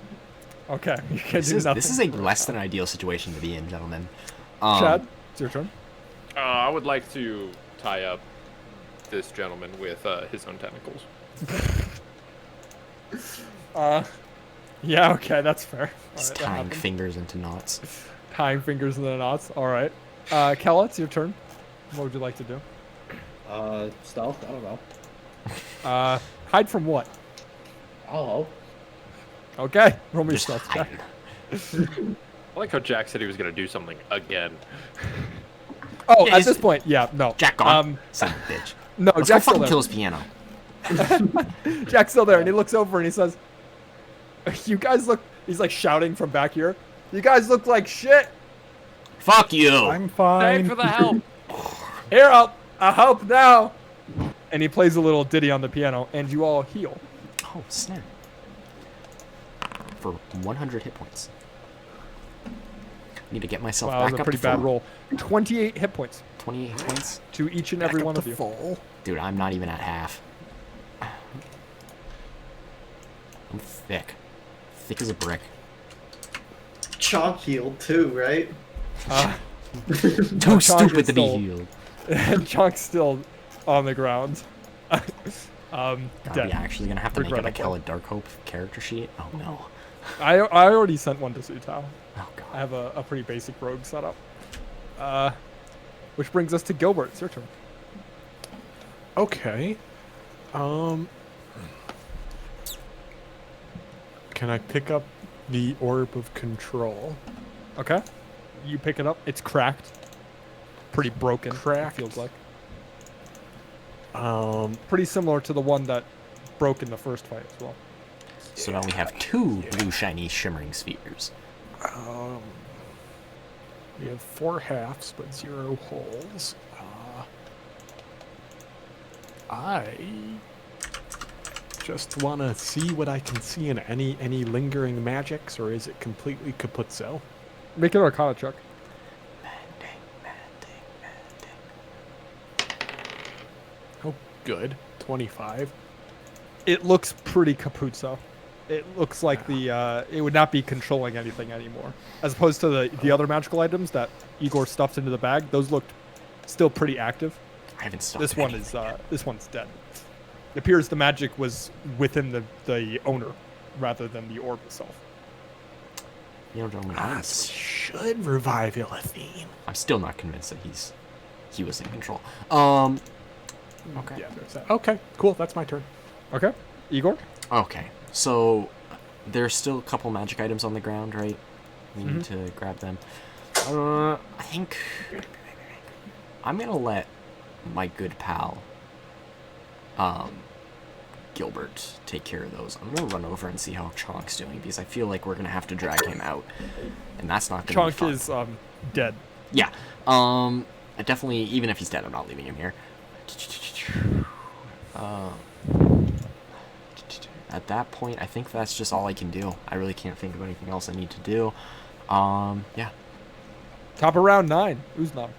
Okay, you can This do is, nothing. this is a less than ideal situation to be in, gentlemen. Chad, it's your turn. I would like to tie up this gentleman with his own tentacles. Yeah, okay, that's fair. He's Alright, that tying happened. fingers into knots. Tying fingers in the knots. All right. Kella, it's your turn. What would you like to do? Stealth? I don't know. Hide from what? I don't know. Okay, roll me your Just stealth check. hiding. I like how Jack said he was gonna do something again. Oh, Yeah, at he's- this point, yeah, no. Jack gone. Son of a bitch. No, Let's Jack's go still fucking there. kill his piano. Jack's still there, and he looks over and he says, "You guys look." He's like shouting from back here. You guys look like shit. Fuck you. I'm fine. Thanks for the help. Here, I'll help now. And he plays a little ditty on the piano, and you all heal. Oh, snap. For 100 hit points. Need to get myself Wow, that back was a up pretty to bad full. roll. 28 hit points 28 hit points? to each and every one of you. Full. Dude, I'm not even at half. I'm thick. Thick as a brick. Chalk healed too, right? Too Chonk stupid is to be still- healed. And Chunk's still on the ground. Are Dead. we actually gonna have to make a Regrettably. Makella Darkhope character sheet? Oh no. I already sent one to Sutao. Oh god. I have a pretty basic rogue setup. Which brings us to Gilbert. It's your turn. Okay. Can I pick up the orb of control? Okay. You pick it up. It's cracked. Pretty broken. Cracked. It feels like. Um, Pretty similar to the one that broke in the first fight as well. So now we have two blue shiny shimmering spheres. we have 4 halves, but 0 holes. I just want to see what I can see in any lingering magics, or is it completely kaputzo? Make an Arcana check. Oh, good. 25. It looks pretty Capuzzo. It looks like the it would not be controlling anything anymore, as opposed to the other magical items that Igor stuffed into the bag. Those looked still pretty active. I haven't stopped. This one is this one's dead. It appears the magic was within the owner rather than the orb itself. You know, gentlemen, Should revive Illithine. I'm still not convinced that he was in control. Okay. Yeah, there's that. Okay, cool. That's my turn. Okay, Igor. Okay. So there's still a couple magic items on the ground, right? We need to grab them. I think I'm gonna let my good pal Gilbert take care of those. I'm gonna run over and see how Chonk's doing because I feel like we're gonna have to drag him out, and that's not gonna be Chunk fun. is dead. Yeah. I definitely, even if he's dead, I'm not leaving him here. At that point, I think that's just all I can do. I really can't think of anything else I need to do. Yeah. Top of round 9. Uznam.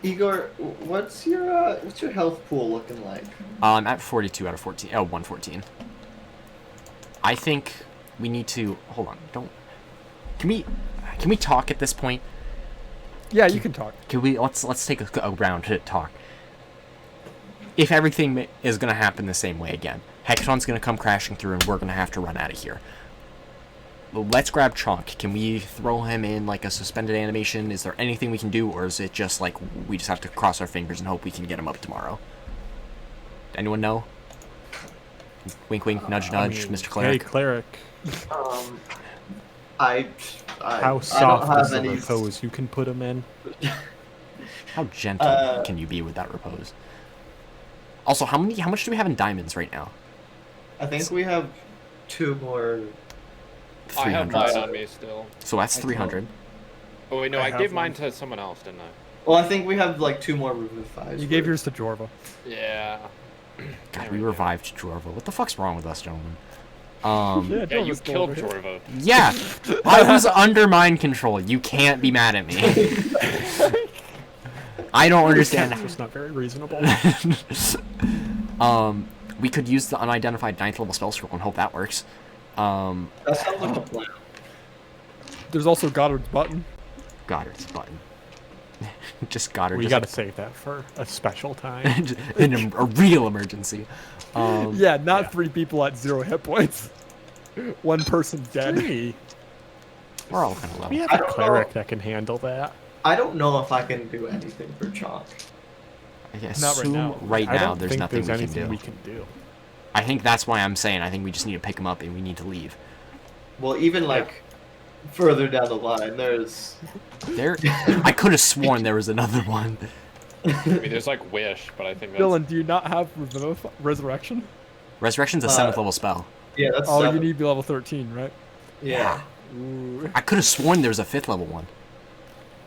Igor, what's your health pool looking like? I'm at 42 out of 14. Oh, 114. I think we need to hold on. Can we talk at this point? Yeah, you can talk. Can we let's take a round to talk. If everything is gonna happen the same way again, Hecaton's gonna come crashing through, and we're gonna have to run out of here. Let's grab Chonk. Can we throw him in like a suspended animation? Is there anything we can do, or is it just like we just have to cross our fingers and hope we can get him up tomorrow? Anyone know? Wink, wink, nudge, nudge, Mr. Hey, Cleric. cleric. I How don't soft have is the any- repose you can put him in? How gentle can you be with that repose? Also, how much do we have in diamonds right now? I think we have 2 more. I have 300. mine on me still. So that's 300. Oh wait, no, I I have gave mine one. to someone else, didn't I? Well, I think we have like 2 more remove 5s. You gave yours to Jorva. Yeah. God, There we we go. revived Jorva. What the fuck's wrong with us, gentlemen? Yeah, you Jorva's still killed over here. Jorva. Yeah, I was under mind control. You can't be mad at me. I don't understand. That's just not very reasonable. We could use the unidentified 9th level spell scroll and hope that works. That sounds like a plan. There's also Goddard's button. Goddard's button. Just got her. We just gotta save that for a special time. in a real emergency. Yeah, not 3 people at 0 hit points. 1 person dead. Hey, We're all kind of we level. have I a don't cleric know. that can handle that. I don't know if I can do anything for Chalk. I Not right assume now. right I now don't there's think nothing there's we can anything do. we can do. I think that's why I'm saying I think we just need to pick him up and we need to leave. Well, even like further down the line, there's There, I could have sworn there was another one. I mean, there's like Wish, but I think that's... Dylan, do you not have Resurrection? Resurrection's a 7th level spell. yeah, that's Oh, you 7. need to be level 13, right? Yeah. Ooh. I could have sworn there was a 5th level one.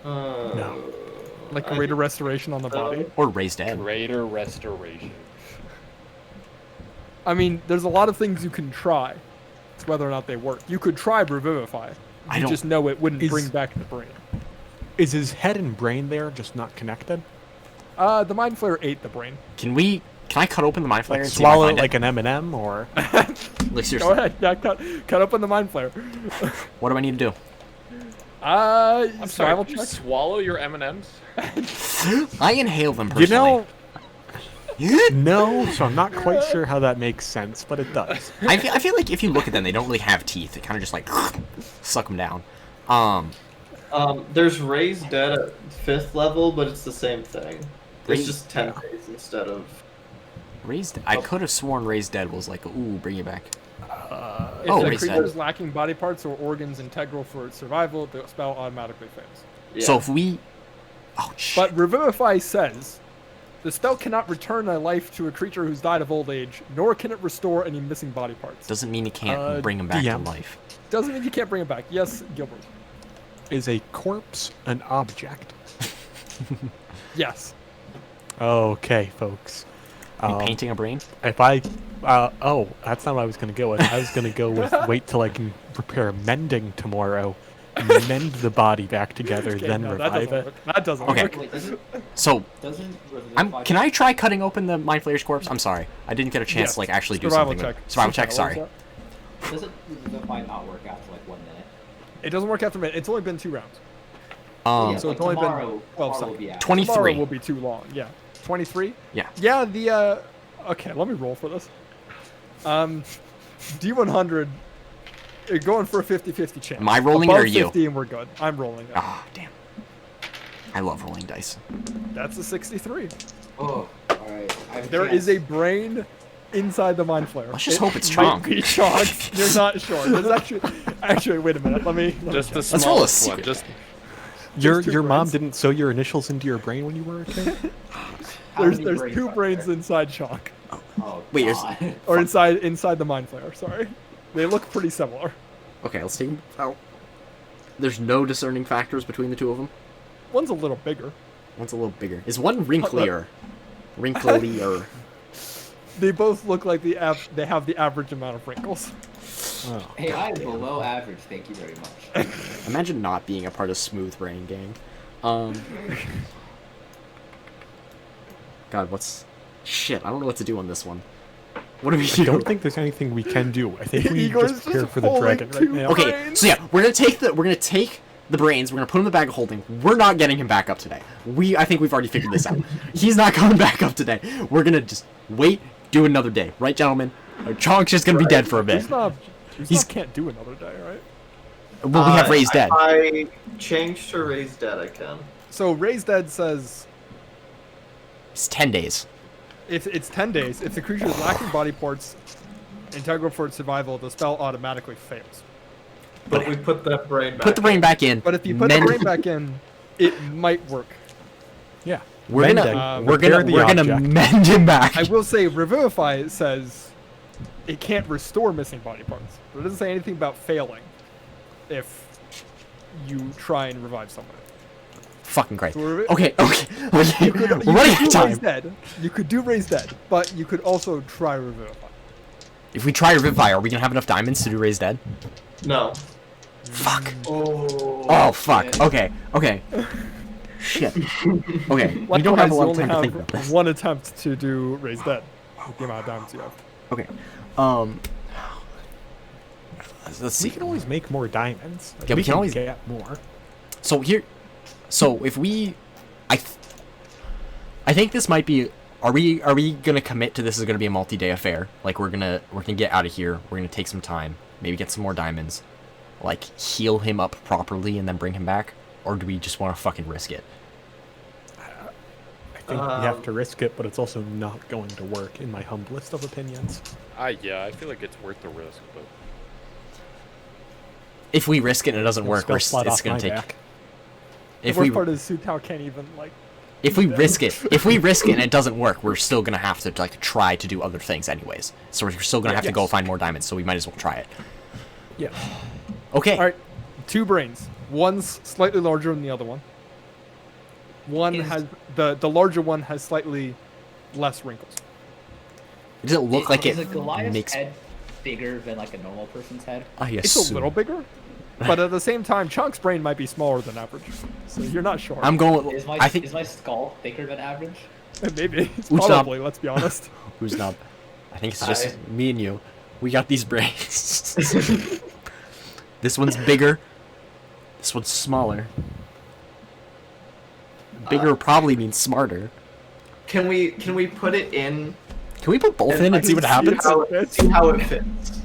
No. Like I greater think restoration on the body. Or raised dead. Greater Restoration. I mean, there's a lot of things you can try. It's whether or not they work. You could try Revivify. I You don't- just know it wouldn't Is- bring back the brain. Is his head and brain there, just not connected? The Mind Flayer ate the brain. Can I cut open the mind flayer Like and see if I swallow find it like it? an M&M, or Like Go seriously, ahead. Yeah, cut open the Mind Flayer. what do I need to do? I'm sorry, survival did you check. swallow your M&Ms? I inhale them you personally. know, no. So I'm not quite sure how that makes sense, but it does. I feel like if you look at them, they don't really have teeth. They kind of just like suck them down. There's Raised Dead at 5th level, but it's the same thing. It's Raised- just 10 days instead of. Raised. I could have sworn raised dead was like, ooh, bring it back. If Oh, the raised creature dead. is lacking body parts or organs integral for its survival, the spell automatically fails. Yeah. So if we, oh shit. But Revivify says, the spell cannot return a life to a creature who's died of old age, nor can it restore any missing body parts. Doesn't mean you can't bring him back to DM. life. Doesn't mean you can't bring it back. Yes, Gilbert. Is a corpse an object? Yes. Okay, folks. You painting a brain? If I, oh, that's not what I was gonna go with. I was gonna go with wait till I can prepare mending tomorrow, mend the body back together, Okay, then no, that revive doesn't it. work. That doesn't Okay. work. Wait, doesn't So Revivify can I try cutting open the mind flayer's corpse? I'm sorry, I didn't get a chance Yes. to like actually do Survival something. check. Survival check. What Sorry. was that? Doesn't Revivify not work after like 1 minute? It doesn't work after a minute. It's only been 2 rounds. Yeah, so like it's only been tomorrow, 12 tomorrow will seconds. be out. 23. Tomorrow will be too long. Yeah. 23? Yeah. Yeah, the, okay, let me roll for this. D100, you're going for a 50-50 chance. Am I rolling Above or you? 50 and we're good. I'm rolling it. Ah, damn. I love rolling dice. That's a 63. Oh, alright. There is a brain inside the Mind Flayer. Let's just hope it's might Chonk. be Chonk. You're not sure. There's actually, wait a minute. Let me Just the check. roll a smallest one. secret Just Your two mom brains. didn't sew your initials into your brain when you were a kid? There's brains 2 are brains there? inside Chonk. Oh, Wait, there's- God. Or inside the Mind Flayer, sorry. They look pretty similar. Okay, let's take them out. There's no discerning factors between the two of them. One's a little bigger. One's a little bigger. Is one wrinklier? Wrinklier. They both look like they have the average amount of wrinkles. Oh. Hey, I'm below average. Thank you very much. Imagine not being a part of Smooth Brain Gang. God, what's... Shit, I don't know what to do on this one. What do we I do? don't think there's anything we can do. I think we need to Igor's just prepare just for the holding dragon right 2 now. Okay, brains. so yeah, we're gonna take the brains, we're gonna put them in the bag of holding. We're not getting him back up today. I think we've already figured this out. He's not coming back up today. We're gonna just wait, do another day, right, gentlemen? Chonk's just gonna be dead for a bit. He's can't do another day, right? Well, we have raised dead. I changed to Raised Dead, I can. So Raised Dead says It's 10 days. if it's 10 days, if the creature is lacking body parts integral for its survival, the spell automatically fails. But we put that brain back. Put the brain back in. But if you put the brain back in, it might work. Yeah. We're Mending. gonna Repair the object. mend him back. I will say Revivify says it can't restore missing body parts. But it doesn't say anything about failing if you try and revive someone. Fucking great. So we're- Okay. You could, We're running out of do time. Raised Dead. You could do Raised Dead, but you could also try Revivify. If we try Revivify, are we gonna have enough diamonds to do raised dead? No. Fuck. Oh. Oh fuck. Okay. Shit. Okay. We don't have a lot of time to think about this. one attempt to do Raised Dead with the amount of diamonds you have. Okay. Let's We see. can always make more diamonds. Yeah, we can always- get more. So if we I think this might be. Are we gonna commit to this is gonna be a multi-day affair? Like we're gonna get out of here. We're gonna take some time, maybe get some more diamonds, like heal him up properly and then bring him back, or do we just want to fucking risk it? I think we have to risk it, but it's also not going to work, in my humblest of opinions. Yeah, I feel like it's worth the risk, but If we risk it and it doesn't work, Spell slot it's off gonna my take. back. The If worst we part is Sutao can't even like. if we risk it and it doesn't work, we're still gonna have to like try to do other things anyways. So we're still gonna have to go Yes. find more diamonds. So we might as well try it. Yeah. Okay. All right, 2 brains. One's slightly larger than the other one. One has the larger one has slightly less wrinkles. Does it look like is it a Goliath's makes? head bigger than like a normal person's head? I It's assume. a little bigger, but at the same time, Chunk's brain might be smaller than average. So you're not sure. I'm going. Is my I think is my skull thicker than average? Maybe. It's Who's probably. Let's be honest. who's not. I think it's just me and you. We got these brains. This one's bigger. This one's smaller. Bigger probably means smarter. Can we put it in? Can we put both in and see what happens? See how it fits.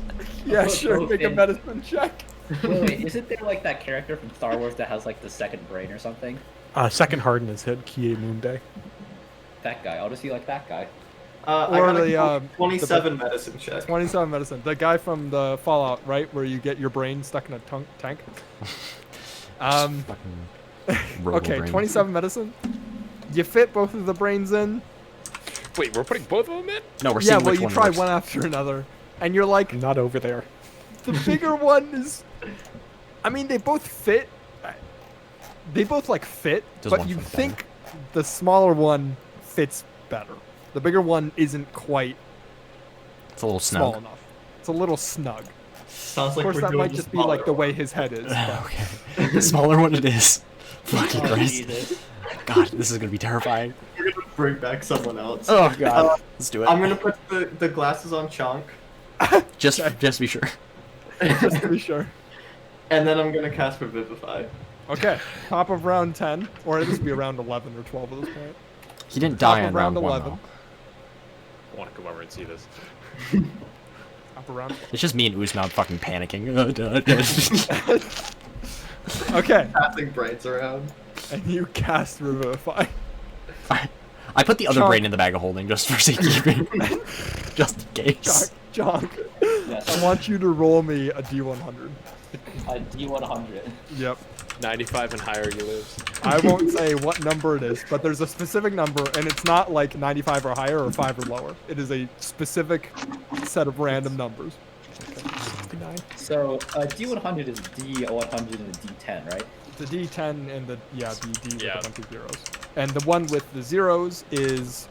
Yeah, put sure. both Make a in. medicine check. Wait, isn't there like that character from Star Wars that has like the second brain or something? Second hard in his head, Kie Moonday. That guy. I'll just be like that guy. I Or got the, a 27 medicine check. 27 medicine. The guy from the Fallout, right, where you get your brain stuck in a tank. Okay, 27 medicine. You fit both of the brains in. wait, we're putting both of them in? No, we're Yeah, seeing well, which you one try works. one after another, and you're like, Not over there. the bigger one is. I mean, they both fit. They both like fit, Does but one you fit better? think the smaller one fits better. The bigger one isn't quite It's a little small snug. enough. It's a little snug. Sounds Of like course, we're that doing might the just be like the smaller way his head is. but- Okay. The smaller one it is. Fucking Oh, Christ. Jesus. God, this is gonna be terrifying. We're gonna bring back someone else. Oh God. Let's do it. I'm gonna put the glasses on Chunk, Just be sure. Just to be sure. and then I'm gonna cast Revivify. Okay, top of round 10, or this would be around 11 or 12 at this point. He didn't Top die of on round one 11. though. I want to come over and see this. Top of round. It's just me and Uznab fucking panicking. Okay, Passing brains around. and you cast Revivify. I put the other Chunk. brain in the bag of holding just for safekeeping. Just in case. John, Yes. I want you to roll me a D100. A D100. Yep. 95 and higher, you lose. I won't say what number it is, but there's a specific number, and it's not like 95 or higher or 5 or lower. It is a specific set of random numbers. So a D100 is D100 and a D10, right? The D10 and the D with Yeah. a bunch of zeros. And the one with the zeros is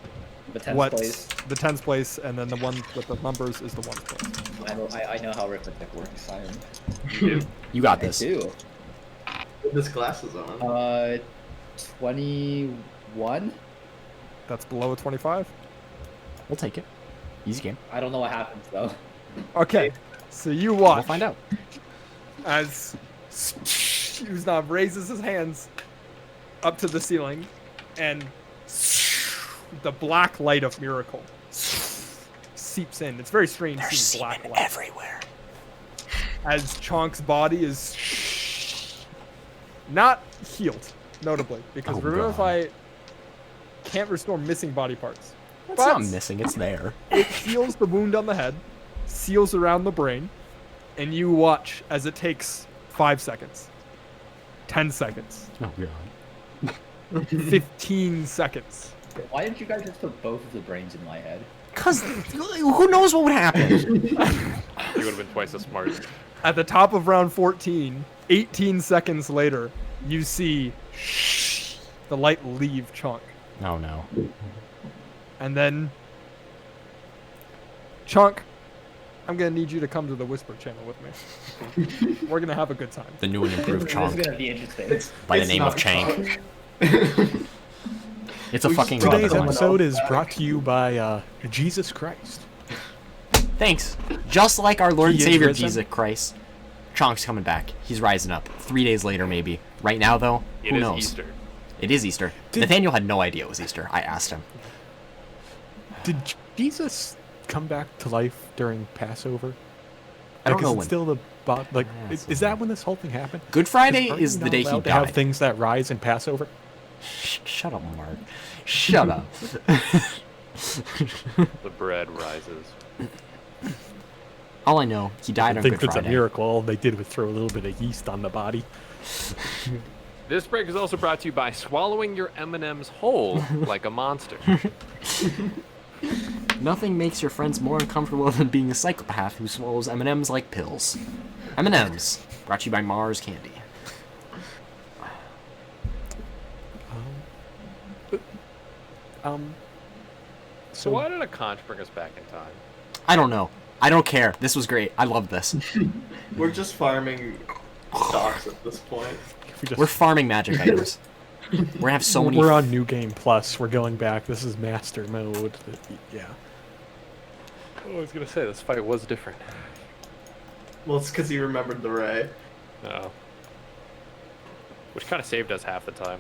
The 10th what's place. the 10th place, and then the one with the numbers is the 1st place. I know how arithmetic works. You got I this. do. With his glasses on. 21? That's below a 25. We'll take it. Easy game. I don't know what happens though. Okay, so you We'll watch find out. as Uznab raises his hands up to the ceiling, and the black light of miracle seeps in. It's very strange There's seeing black semen light everywhere. as Chonk's body is not healed, notably, because Oh, Revivify can't restore missing body parts. It's But not missing. It's there. it heals the wound on the head, seals around the brain, and you watch as it takes 5 seconds, 10 seconds, Oh God. 15 seconds. Why didn't you guys just put both of the brains in my head? Cause who knows what would happen? You would have been twice as smart. At the top of round 14, 18 seconds later, you see the light leave Chunk. Oh no. And then, Chunk, I'm gonna need you to come to the Whisper channel with me. We're gonna have a good time. The new and improved This is Chonk gonna be interesting. by the It's name of not Chang. Chunk. It's a We fucking brought Today's Robin someone Hood. episode else is back. brought to you by Jesus Christ. Thanks. Just like our Lord and He is Savior risen. Jesus Christ, Chonk's coming back. He's rising up. 3 days later, maybe. Right now, though, It who is knows? Easter. It is Easter. Did- Nathaniel had no idea it was Easter. I asked him. Did Jesus come back to life during Passover? I don't Like, know is it when. still the is that when this whole thing happened? Good Friday Aren't is you the not day he allowed to have died. things that rise in Passover. Shut up, Mark. Shut up. The bread rises. All I know, he died I on think Good it's a Friday. miracle. All they did was throw a little bit of yeast on the body. This break is also brought to you by swallowing your M&Ms whole like a monster. Nothing makes your friends more uncomfortable than being a psychopath who swallows M&Ms like pills. M&Ms, brought to you by Mars Candy. So why did a conch bring us back in time? I don't know. I don't care. This was great. I love this. We're just farming stocks at this point. we just, We're farming magic items. We're gonna have so many. We're on New Game Plus. We're going back. This is Master Mode. Yeah. Oh, I was gonna say this fight was different. Well, it's because he remembered the ray. Oh. Which kind of saved us half the time.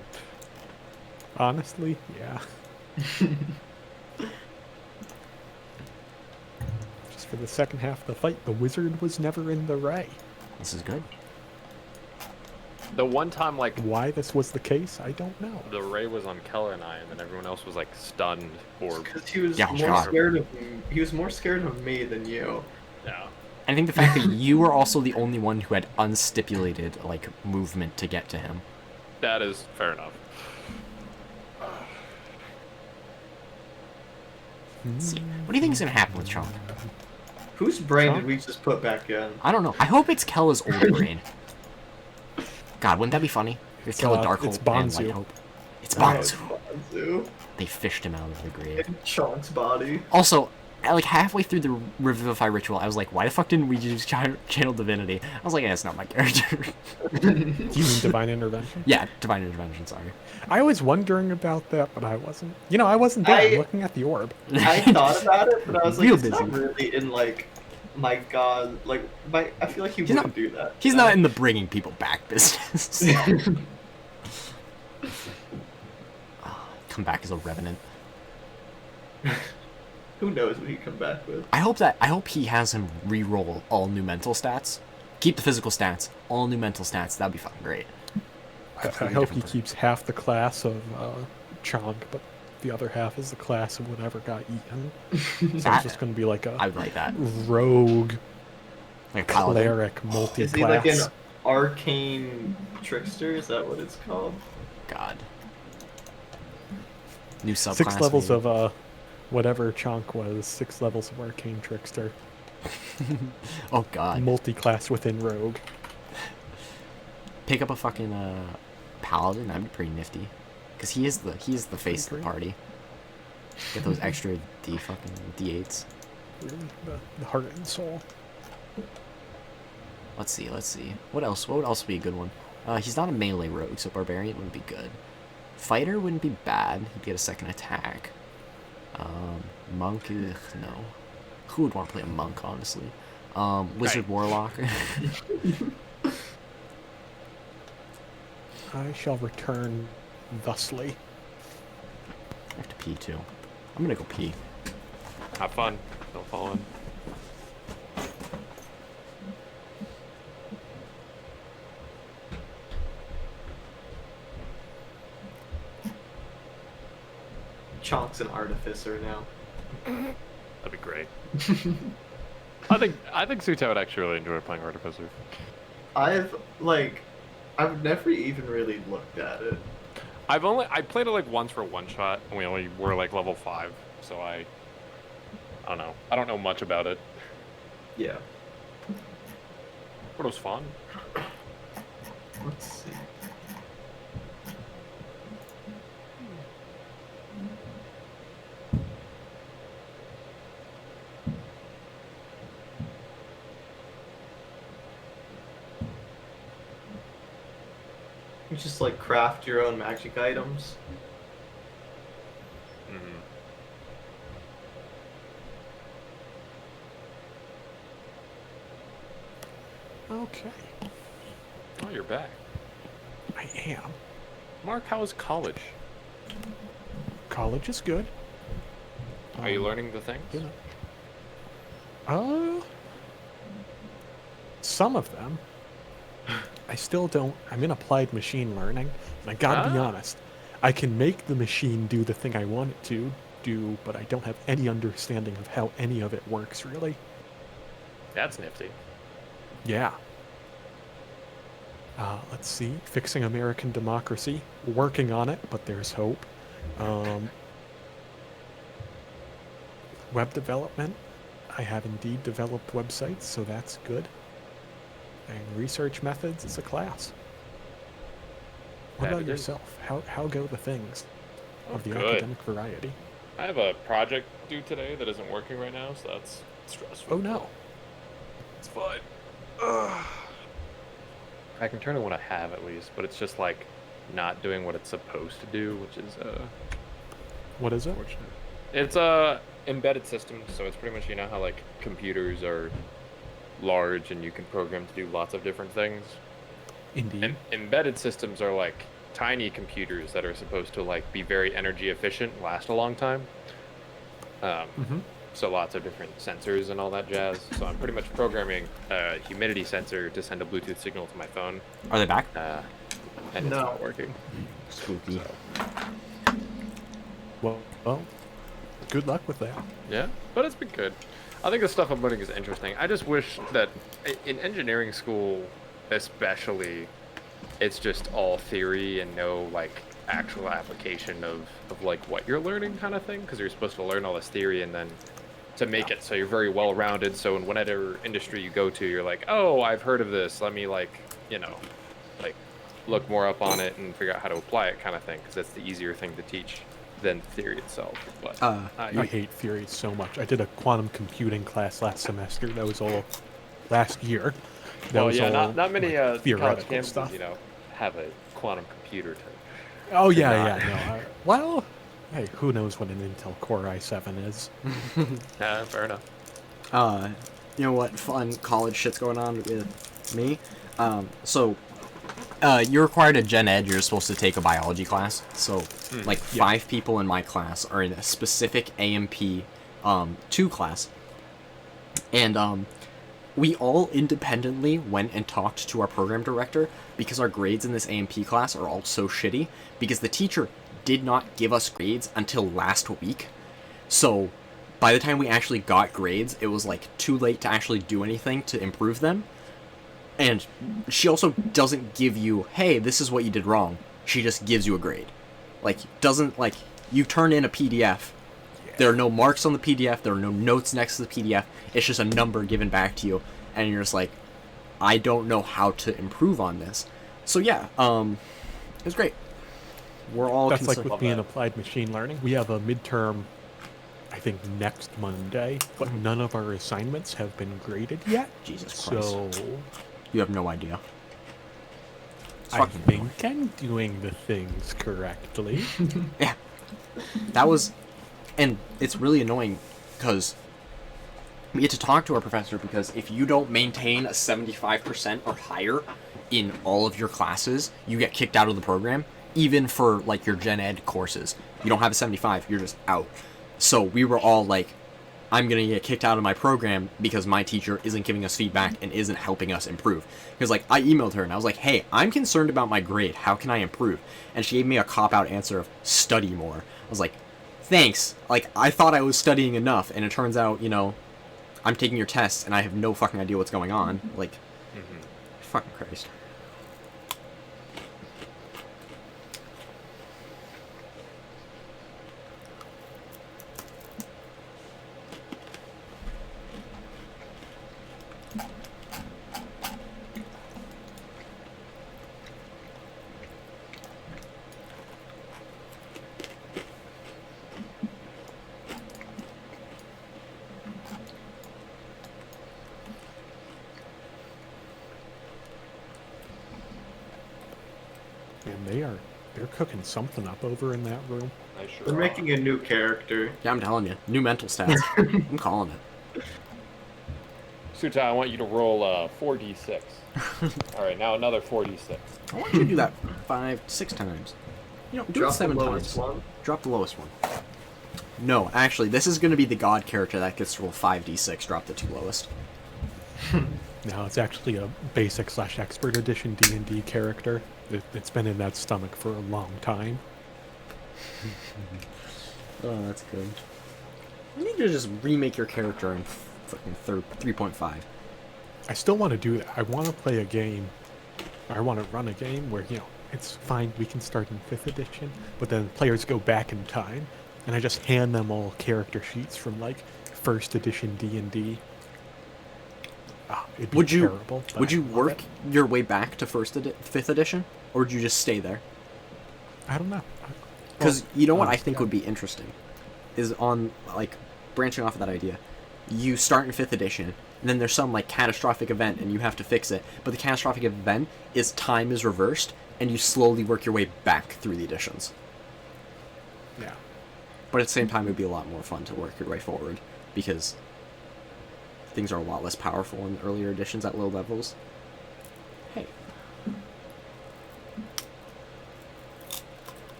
Honestly, yeah. Just for the second half of the fight, the wizard was never in the ray. This is good. The one time, like, Why this was the case, I don't know. the ray was on Keller and I, and then everyone else was, like, stunned or... Because he was Yeah, more sure. scared of he was more scared of me than you. No. I think the fact that you were also the only one who had unstipulated like movement to get to him. That is fair enough. Let's see. What do you think is gonna happen with Chomp? Whose brain Huh? did we just put back in? I don't know. I hope it's Kella's old brain. God, wouldn't that be funny? If Kella Darkhold it's and Bonzu. Light Hope. It's Oh, Bonzu. Bonzu. They fished him out of the grave. In Chonk's body. Also, like halfway through the Revivify ritual, I was like, why the fuck didn't we use Channel Divinity? I was like, yeah, it's not my character. Do you mean Divine Intervention? Yeah, Divine Intervention, sorry. I was wondering about that, but I wasn't. You know, I wasn't there. I'm I- looking at the orb. I thought about it, but I was like, Real it's not busy. really in like my god, like my. I feel like he He's wouldn't not- do that. He's not in the bringing people back business. Come back as a revenant. Who knows what he'd come back with? I hope he has him re-roll all new mental stats. Keep the physical stats, all new mental stats. That'd be fucking great. I Completely hope he different keeps half the class of Chonk, but the other half is the class of whatever got eaten. So it's That- just going to be like a I would like that. rogue Like a paladin. cleric multi-class. Is he like an arcane trickster? Is that what it's called? God. New subclass. 6 levels maybe. of whatever Chonk was. 6 levels of arcane trickster. Oh god. Multi-class within rogue. Pick up a fucking paladin. That'd be pretty nifty. Cause he is the face of the party. Get those extra D8s. Really, the heart and soul. Let's see. What else? What would also be a good one? He's not a melee rogue, so barbarian wouldn't be good. Fighter wouldn't be bad. He'd get a second attack. Monk, ugh, no. Who would want to play a monk, honestly? Wizard Warlock. I shall return thusly. I have to pee too. I'm gonna go pee. Have fun. Don't fall in. Chonk's an artificer now. That'd be great. I think Suta would actually really enjoy playing Artificer. I've never even really looked at it. I played it like once for one shot, and we only were like level 5, so I don't know. I don't know much about it, Yeah. but it was fun. Let's see. You just like craft your own magic items. Mhm. Okay, Oh, you're back. I am. Mark, how is college? College is good. Are you learning the things? You know. Some of them. I still don't. I'm in applied machine learning, and I gotta be honest. I can make the machine do the thing I want it to do, but I don't have any understanding of how any of it works, really. That's nifty. Yeah. Let's see. Fixing American democracy. Working on it, but there's hope. Web development. I have indeed developed websites, so that's good. And research methods is a class. What That about it is. yourself? How go the things of the Good. academic variety? I have a project due today that isn't working right now, so that's stressful. Oh no. It's fine. I can turn it when I have at least, but it's just like not doing what it's supposed to do, which is What is it? unfortunate. It's embedded systems, so it's pretty much, you know how like computers are large and you can program to do lots of different things. Indeed. And embedded systems are like tiny computers that are supposed to like be very energy efficient and last a long time. So lots of different sensors and all that jazz. So I'm pretty much programming a humidity sensor to send a Bluetooth signal to my phone, Are they back? and it's No. not working. Spooky. Well, good luck with that. Yeah, but it's been good. I think the stuff I'm learning is interesting. I just wish that in engineering school, especially, it's just all theory and no like actual application of like what you're learning kind of thing, because you're supposed to learn all this theory and then to make it so you're very well rounded, so in whatever industry you go to, you're like, oh, I've heard of this, let me like, you know, like look more up on it and figure out how to apply it kind of thing, because that's the easier thing to teach than the theory itself. But I hate theory so much. I did a quantum computing class last semester. That was all last year. That well, was yeah, all, not many college theoretical campuses, stuff. you know, have a quantum computer to Oh yeah, not. yeah. No. Well, hey, who knows what an Intel Core i7 is? Yeah, fair enough. You know what fun college shit's going on with me? You're required a gen ed. You're supposed to take a biology class. So, like, 5 people in my class are in a specific AMP 2 class. And, we all independently went and talked to our program director because our grades in this AMP class are all so shitty because the teacher did not give us grades until last week. So, by the time we actually got grades, it was, like, too late to actually do anything to improve them. And she also doesn't give you, hey, this is what you did wrong. She just gives you a grade. Like, doesn't, like, you turn in a PDF. There are no marks on the PDF. There are no notes next to the PDF. It's just a number given back to you. And you're just like, I don't know how to improve on this. So, yeah, it was great. We're all That's like concerned. with me in applied machine learning. We have a midterm, I think, next Monday, but none of our assignments have been graded yet. Jesus Christ. So You have no idea. It's I fucking think I'm doing the things correctly. Yeah. That was... And it's really annoying because we get to talk to our professor because if you don't maintain a 75% or higher in all of your classes, you get kicked out of the program, even for, like, your gen ed courses. You don't have a 75, you're just out. So we were all like, I'm going to get kicked out of my program because my teacher isn't giving us feedback and isn't helping us improve. Because, like, I emailed her and I was like, hey, I'm concerned about my grade. How can I improve? And she gave me a cop-out answer of study more. I was like, thanks. Like, I thought I was studying enough, and it turns out, you know, I'm taking your tests and I have no fucking idea what's going on. Like, fucking Christ. And they're cooking something up over in that room. I sure They're are. making a new character. Yeah, I'm telling you. New mental stats. I'm calling it. Suta, I want you to roll 4d6. All right, now another 4d6. I want you to do that 5, 6 times. You know, do Drop it 7 the lowest times. one. Drop the lowest one. No, actually, this is going to be the god character that gets to roll 5d6. Drop the 2 lowest. No, it's actually a basic/expert edition D&D character. It's been in that stomach for a long time. Oh, that's good. I need to just remake your character in fucking 3.5. I still want to do that. I want to play a game. I want to run a game where, it's fine, we can start in 5th edition, but then players go back in time, and I just hand them all character sheets from, 1st edition D&D. It'd be Would you terrible. But would you I love work it. your way back to 5th edition, or would you just stay there? I don't know. Because you know what I honestly, think would be interesting is on branching off of that idea. You start in 5th edition, and then there's some catastrophic event, and you have to fix it. But the catastrophic event is time is reversed, and you slowly work your way back through the editions. Yeah. But at the same time, it'd be a lot more fun to work your way forward because things are a lot less powerful in earlier editions at low levels. Hey.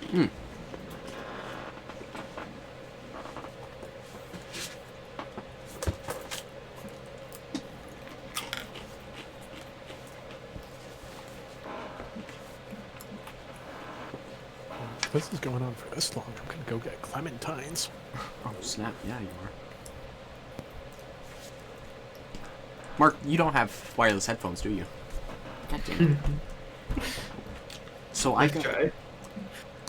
Hmm. If this is going on for this long, I'm going to go get clementines. Oh, snap. Yeah, you are. Mark, you don't have wireless headphones, do you? God damn it. So Try.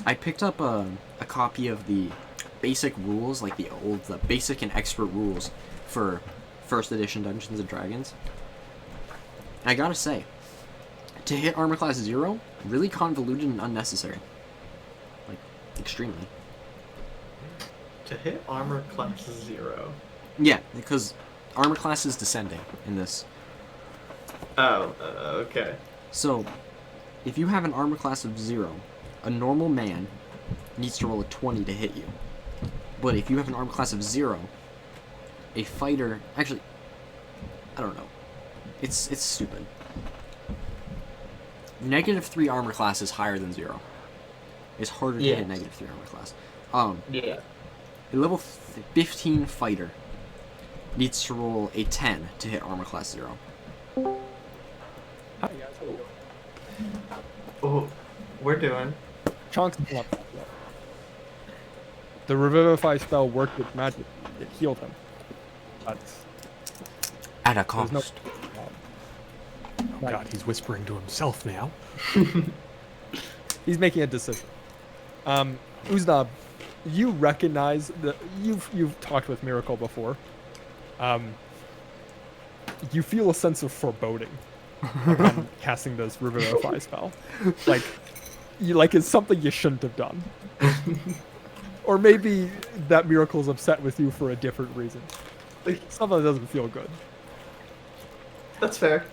I picked up a copy of the basic rules, the basic and expert rules for 1st edition Dungeons and Dragons. I gotta say, to hit armor class 0, really convoluted and unnecessary. Extremely. To hit armor class 0. Yeah, because armor class is descending in this. Oh, okay. So, if you have an armor class of 0, a normal man needs to roll a 20 to hit you. But if you have an armor class of 0, a fighter... Actually, I don't know. It's stupid. -3 armor class is higher than 0. It's harder to hit -3 armor class. Yeah. A level 15 fighter needs to roll a 10 to hit armor class 0. Hi guys, how you doing? Oh, we're doing. Chunks pull up. The revivify spell worked with magic. It healed him. That's At a there's cost. no. Oh god, he's whispering to himself now. He's making a decision. Uznab, you recognize that you've talked with Miracle before. You feel a sense of foreboding upon casting this revivify spell. It's something you shouldn't have done. Or maybe that Miracle's upset with you for a different reason. Something that doesn't feel good. That's fair.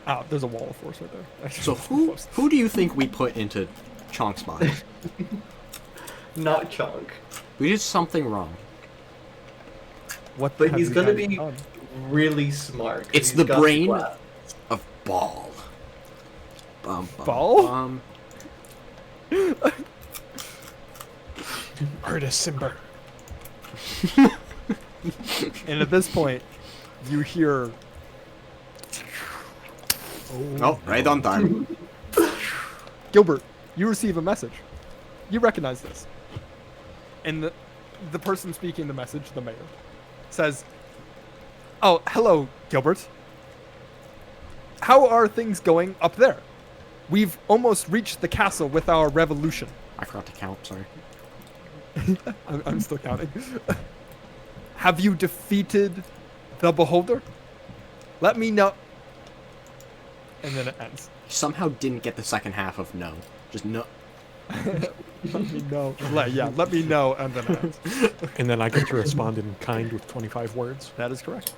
Ah, there's a wall of force right there. So who do you think we put into Chonk's body? Not Chonk. We did something wrong. What But have he's you gonna guys be done? really smart. 'cause It's he's the got brain glass. of Ball. Bum, bum, Ball? bum. Artis Simber. And at this point, you hear Oh, right on time. Gilbert, you receive a message. You recognize this. And the person speaking the message, the mayor, says, "Oh, hello, Gilbert. How are things going up there? We've almost reached the castle with our revolution." I forgot to count, sorry. I'm still counting. "Have you defeated the Beholder? Let me know." And then it ends. Somehow didn't get the second half of no. Just no. Let me know. Let me know, and then it ends. And then I get to respond in kind with 25 words. That is correct.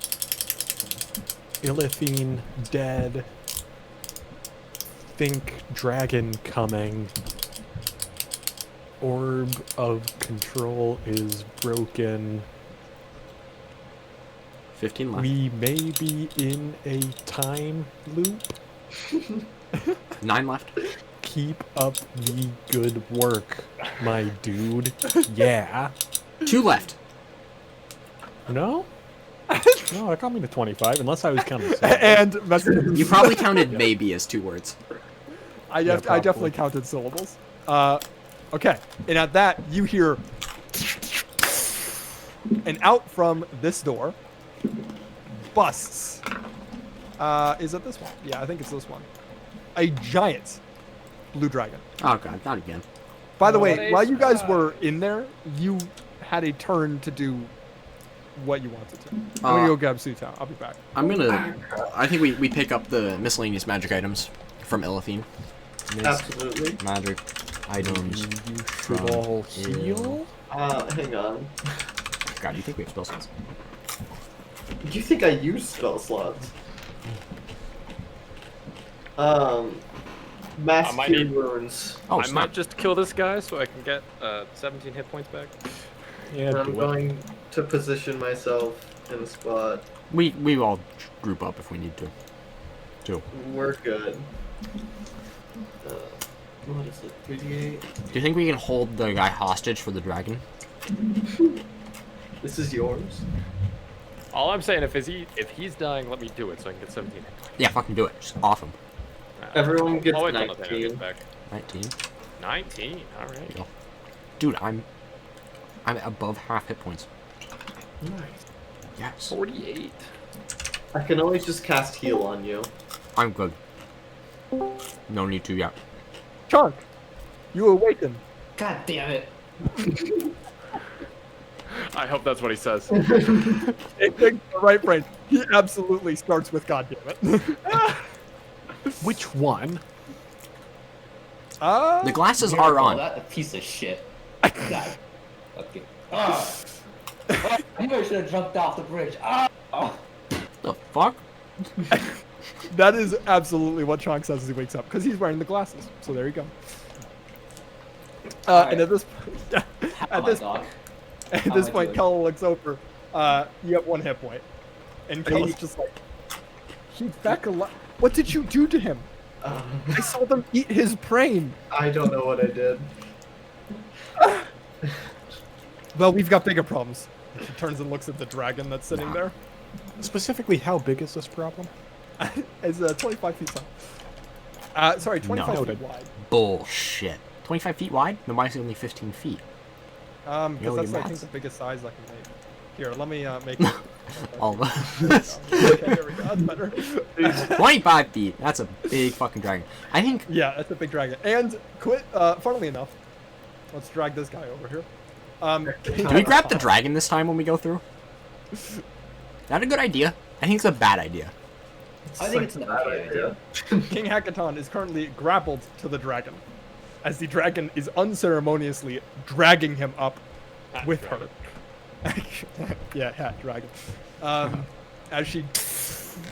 Illithine dead. Think dragon coming. Orb of control is broken. 15 left. We may be in a time loop. 9 left. Keep up the good work, my dude. Yeah. 2 left. No? No, that got me to 25, unless I was counting syllables. And messages. You probably counted maybe as 2 words. I Yeah, definitely probably. counted syllables. Okay, and at that you hear, and out from this door, busts. Is it this one? Yeah, I think it's this one. A giant blue dragon. Oh god, not again. By the What way, a while you guys surprise. were in there, you had a turn to do what you wanted to. I'm Uh, gonna go grab Suta. I'll be back. I'm gonna. I think we pick up the miscellaneous magic items from Elithine. Absolutely. Magic items. You from should all Il- heal? Hang on. God, do you think we have spell slots? Do you think I use spell slots? Mass I might Cure need- Wounds. Oh, I snap. might just kill this guy so I can get 17 hit points back. Yeah, I'm do it. going to position myself in a spot. We all group up if we need to. Too. We're good. What is it? 3d8? Do you think we can hold the guy hostage for the dragon? This is yours. All I'm saying, if he's dying, let me do it so I can get 17 hit points. Yeah, fucking do it. Just off him. Everyone gets I'll wait till Nathaniel 19. gets back. 19. 19, alright. Go. Dude, I'm above half hit points. Nice. Yes. 48. I can always just cast heal on you. I'm good. No need to yet. Chunk, you awaken. God damn it. I hope that's what he says. It thinks the right brain. He absolutely starts with God damn it. Which one? The glasses are Miracle, on. That a piece of shit. God. Okay. Oh. I knew I should have jumped off the bridge. Oh. The fuck? That is absolutely what Chonk says as he wakes up, because he's wearing the glasses. So there you go. And at this How my this dog? at How this am I point, doing? Kel looks over. You have 1 hit point, and Kel's just like, he's back alive. What did you do to him? I saw them eat his brain. I don't know what I did. Well, we've got bigger problems. He turns and looks at the dragon that's sitting there. Specifically, how big is this problem? It's 25 feet tall. Sorry, 25 No. feet wide. Bullshit. 25 feet wide? No, mine's only 15 feet. Because Really that's I think maths? the biggest size I can make. Here, let me make. All of Okay, here we go. That's better. 25 feet. That's a big fucking dragon. I think. Yeah, that's a big dragon. And funnily enough, let's drag this guy over here. Do we grab the dragon this time when we go through? Not a good idea. I think it's a bad idea. I think it's an okay idea. King Hackathon is currently grappled to the dragon, as the dragon is unceremoniously dragging him up with her. yeah, dragon. As she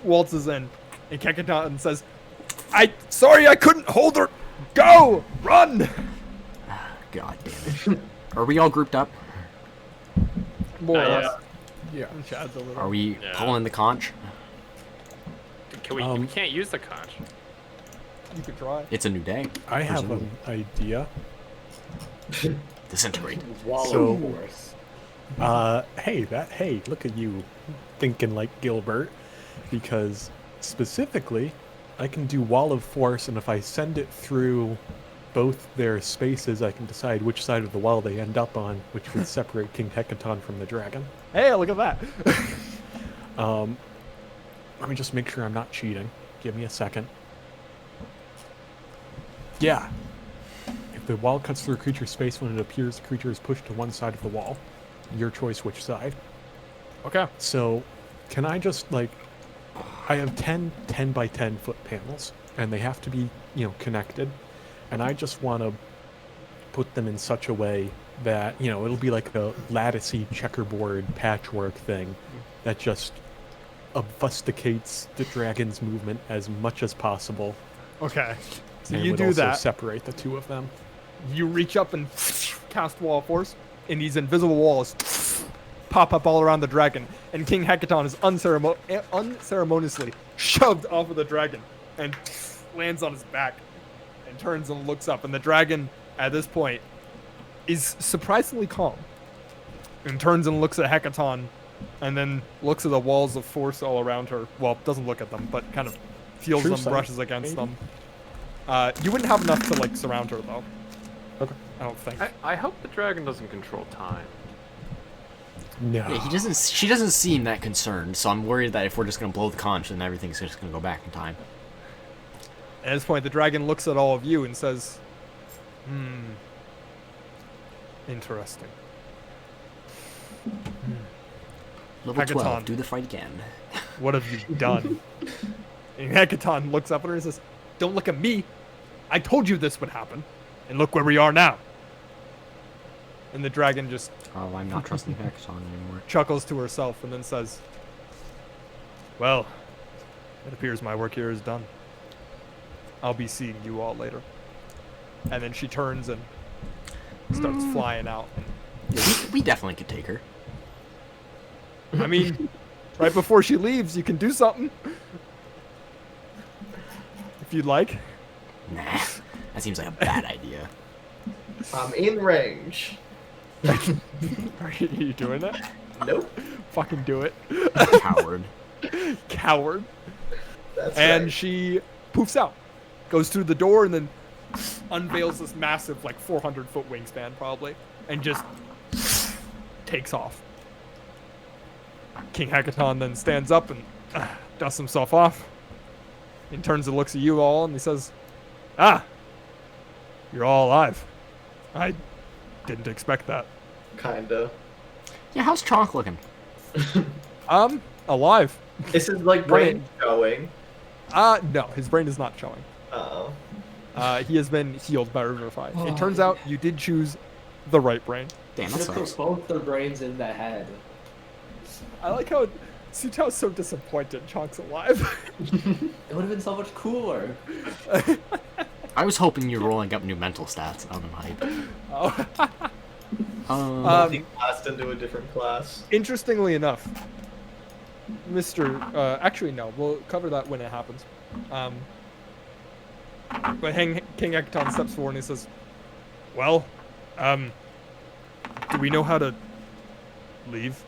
waltzes in, and Hackathon says, Sorry I couldn't hold her! Go! Run! God damn it. Are we all grouped up? More or Yeah. less. Yeah. And Chad's a little. Are we Yeah. pulling the conch? Can we can't use the conch. You could try. It's a new day. I have an idea. Disintegrate. Wall So- of force. Hey, look at you thinking like Gilbert. Because specifically, I can do Wall of Force, and if I send it through both their spaces, I can decide which side of the wall they end up on, which would separate King Hecaton from the dragon. Hey, look at that. Let me just make sure I'm not cheating. Give me a second. Yeah. If the wall cuts through a creature's space when it appears, the creature is pushed to one side of the wall. Your choice which side. Okay. So, can I just, like... I have 10 by 10 foot panels, and they have to be, connected. And I just want to put them in such a way that, it'll be like a latticey checkerboard patchwork thing that just obfuscates the dragon's movement as much as possible. Okay. So and you would do also that. separate the two of them. You reach up and cast Wall of Force, and these invisible walls pop up all around the dragon, and King Hackathon is unceremoniously shoved off of the dragon and lands on his back and turns and looks up. And the dragon, at this point, is surprisingly calm and turns and looks at Hecaton and then looks at the walls of force all around her. Well, doesn't look at them, but kind of feels True them, sight, brushes against maybe? them. You wouldn't have enough to, like, surround her, though. Okay. I don't think. I hope the dragon doesn't control time. No. Yeah, he doesn't. She doesn't seem that concerned, so I'm worried that if we're just gonna blow the conch, then everything's just gonna go back in time. At this point, the dragon looks at all of you and says, interesting. Level Hecaton. 12. Do the fight again. What have you done? And Hecaton looks up at her and says, don't look at me. I told you this would happen. And look where we are now. And the dragon just Oh, I'm not trusting Hecaton anymore. chuckles to herself and then says, well, it appears my work here is done. I'll be seeing you all later. And then she turns and starts flying out. Yeah, we definitely could take her. I mean, right before she leaves, you can do something. If you'd like. Nah, that seems like a bad idea. I'm in range. Are you doing that? Nope. Fucking do it. Coward. Coward. That's And right. she poofs out. Goes through the door and then unveils this massive, like, 400-foot wingspan, probably. And just takes off. King Hecaton then stands up and dusts himself off. And turns and looks at you all and he says, ah, you're all alive. I didn't expect that. Kinda. Yeah, how's Chonk looking? Alive. Is his like brain showing? No, his brain is not showing. Oh. He has been healed by Revivify. Oh, It turns out you did choose the right brain. Damn, that Should have sucks. put both their brains in the head. I like how Sutao's so disappointed Chonk's alive. It would have been so much cooler. I was hoping you were rolling up new mental stats. I would have hype. Oh. He passed into a different class. Interestingly enough, actually no, we'll cover that when it happens. But King Hecaton steps forward and he says, well, do we know how to leave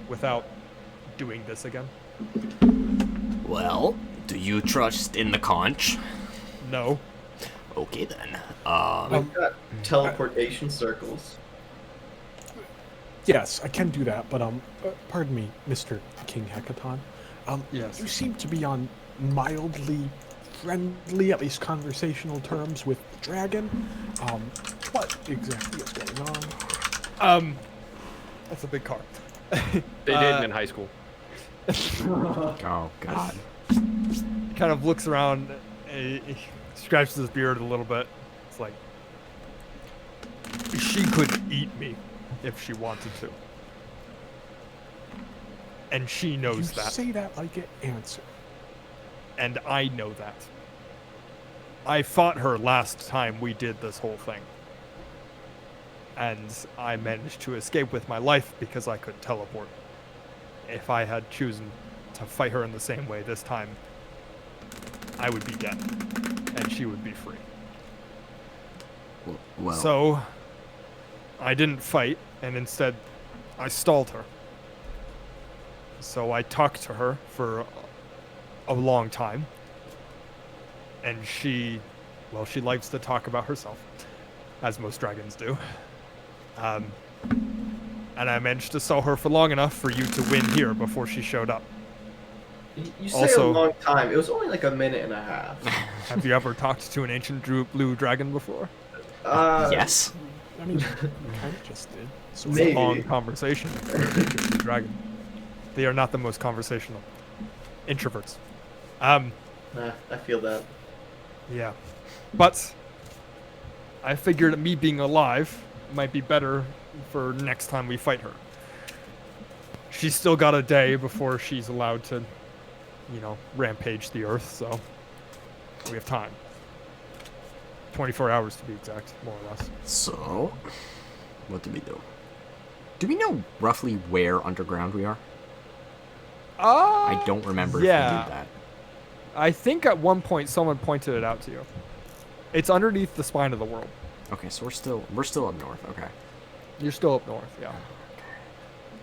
without doing this again? Well, do you trust in the conch? No. Okay then. We've got teleportation circles. Yes, I can do that, but pardon me, Mr. King Hecaton. Yes. You seem to be on mildly friendly, at least conversational terms with the dragon. What exactly is going on? That's a big car. They did in high school. Oh god. Kind of looks around, he scratches his beard a little bit. It's like, she could eat me if she wanted to. And she You knows that. say that like an answer. And I know that. I fought her last time we did this whole thing. And I managed to escape with my life because I could teleport. If I had chosen to fight her in the same way this time, I would be dead. And she would be free. Well, So, I didn't fight, and instead, I stalled her. So I talked to her for a long time. And she likes to talk about herself, as most dragons do. And I managed to stall her for long enough for you to win here before she showed up. You say Also- a long time. It was only like a minute and a half. Have you ever talked to an ancient blue dragon before? yes. I mean, you kind of just did. So It's a Maybe. long conversation for an ancient blue dragon. They are not the most conversational. Introverts. I feel that. Yeah. But I figured me being alive might be better for next time we fight her. She's still got a day before she's allowed to, rampage the earth, so we have time. 24 hours to be exact, more or less. So, what do we do? Do we know roughly where underground we are? I don't remember if we yeah. did that. I think at one point someone pointed it out to you. It's underneath the spine of the world. Okay, so we're still up north. Okay. You're still up north, yeah.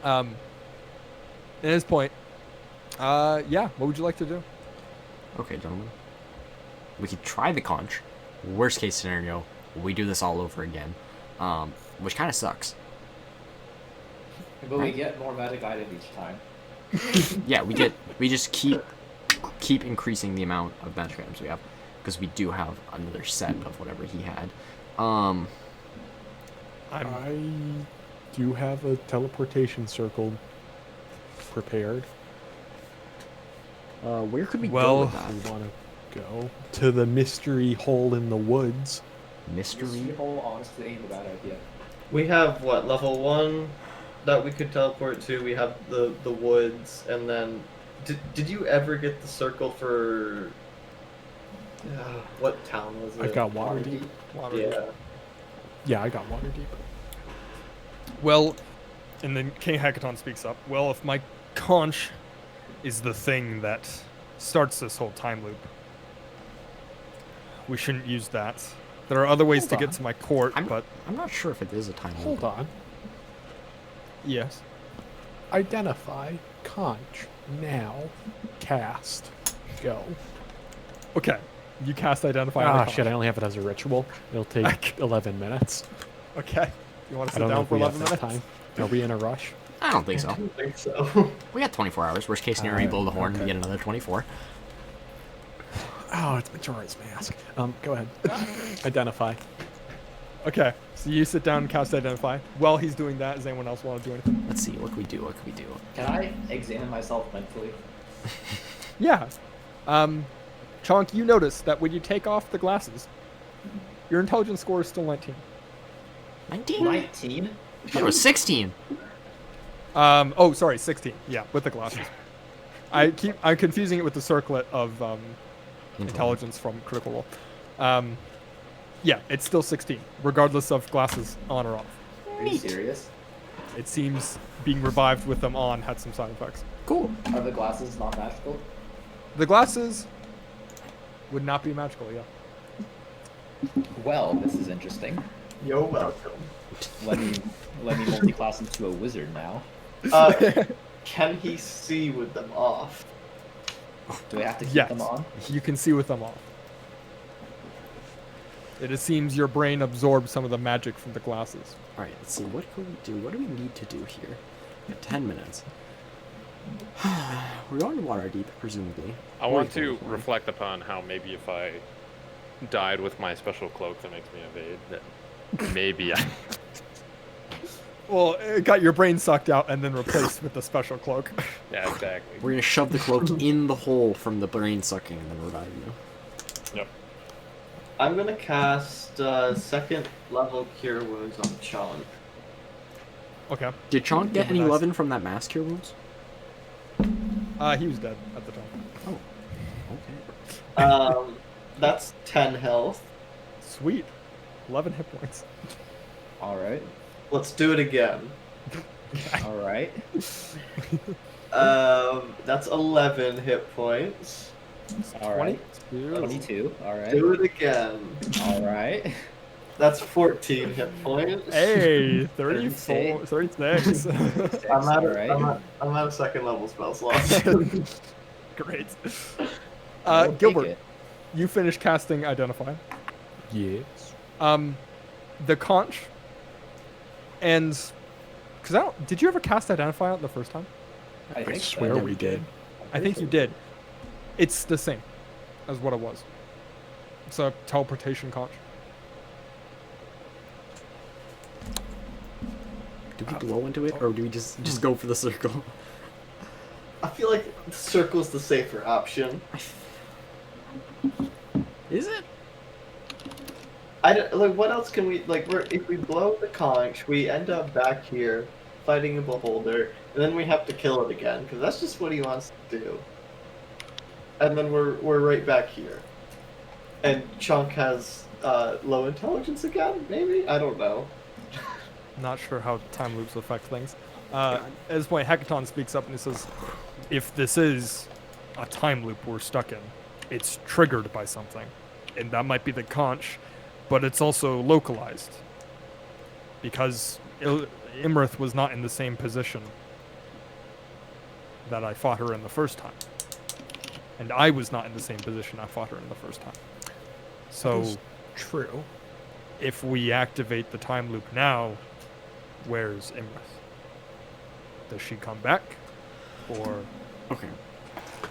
At this point, yeah, what would you like to do? Okay, gentlemen. We could try the conch. Worst case scenario, we do this all over again, which kind of sucks. But we get more magic items each time. Yeah, we just keep increasing the amount of magic items we have, because we do have another set of whatever he had. I do have a teleportation circle prepared. Where could we go Well, with that? We want to go to the mystery hole in the woods. Mystery? hole honestly ain't a bad idea. We have what, level 1 that we could teleport to? We have the woods, and then did you ever get the circle for what town was it? I've got Waterdeep. Yeah. Yeah, I got Waterdeep. Well, and then King Hekaton speaks up. Well, if my conch is the thing that starts this whole time loop, we shouldn't use that. There are other ways Hold to get on. to my court, I'm but not sure if it is a time Hold loop. on. yes. Identify conch now. Cast. Go. Okay. You cast identify. on the Ah, conch. shit! I only have it as a ritual. It'll take 11 minutes. Okay. You want to I sit don't know down if for we 11 have that minutes? time. Are we in a rush? I don't think so. I don't think so. We got 24 hours. Worst case scenario, you blow the horn, we okay. get another 24. Oh, it's Majora's Mask. Go ahead. Identify. Okay. So you sit down and cast identify. While he's doing that, does anyone else want to do anything? Let's see, what can we do? What can we do? Can I examine myself mentally? Yeah. Chonk, you notice that when you take off the glasses, your intelligence score is still 19. 19? 19? I thought it was 16. Oh, sorry, 16. Yeah, with the glasses. I'm confusing it with the circlet of intelligence from Critical Role. Yeah, it's still 16, regardless of glasses on or off. Are you serious? It seems being revived with them on had some side effects. Cool. Are the glasses not magical? The glasses would not be magical, yeah. Well, this is interesting. You're welcome. Let me multi-class into a wizard now. Can he see with them off? Do I have to keep Yes. them on? You can see with them off. It seems your brain absorbed some of the magic from the glasses. Alright, let's see, what can we do? What do we need to do here? We have 10 minutes. We're going to Waterdeep, presumably. I want Wait, to hold on. reflect upon how maybe if I died with my special cloak that makes me evade, that maybe I... Well, it got your brain sucked out and then replaced with the special cloak. Yeah, exactly. We're gonna shove the cloak in the hole from the brain sucking and then revive you. Yep. I'm gonna cast second level Cure Wounds on Sean. Okay. Did Chonk get any Nice. 11 from that mass cure wounds? He was dead at the time. Oh, okay. That's 10 health. Sweet. 11 hit points. Alright. Let's do it again. Alright. That's 11 hit points. Alright. 22. 22. Alright. Do it again. Alright. That's 14 hit points. Hey, 34, 36. I'm at a second level spell slot. Great. I'll take Gilbert, it. you finished casting Identify. Yes. The conch, and because I don't, did you ever cast Identify out the first time? I I think swear so. we did. I think you did. It's the same as what it was. It's a teleportation conch. Do we blow into it, or do we just go for the circle? I feel like the circle's the safer option. Is it? What else can we like? If we blow the conch, we end up back here fighting a beholder, and then we have to kill it again because that's just what he wants to do. And then we're right back here, and Chunk has low intelligence again. Maybe, I don't know. Not sure how time loops affect things. At this point, Hekaton speaks up and he says, "If this is a time loop we're stuck in, it's triggered by something. And that might be the conch, but it's also localized. Because Imrith was not in the same position that I fought her in the first time. And I was not in the same position I fought her in the first time. So, That is true. if we activate the time loop now, where's Imrith? Does she come back? Or... Okay.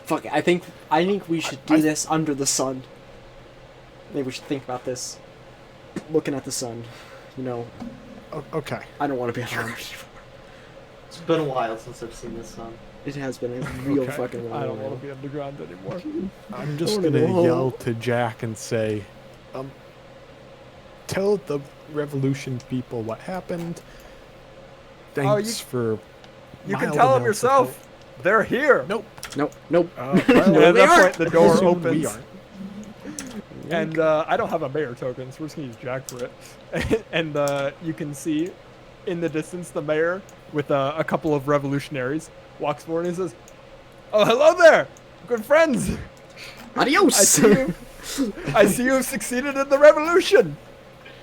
Fuck it. I think we should do this under the sun. Maybe we should think about this. Looking at the sun. You know, Okay. I don't want to be underground anymore. It's been a while since I've seen the sun. It has been a real Okay, fucking while. I don't want to be underground anymore. I'm just wanna gonna go home. yell to Jack and say, tell the revolution people what happened. Thanks for. You can mild tell them amounts of yourself. They're here. help. Nope. Nope. Well, And Well, at they that are. point, the door soon opens. We aren't. And I don't have a mayor token, so we're just gonna use Jack for it. And you can see in the distance the mayor with a couple of revolutionaries walks forward and he says, "Oh, hello there, good friends. Adios. I see you. I see you've succeeded in the revolution.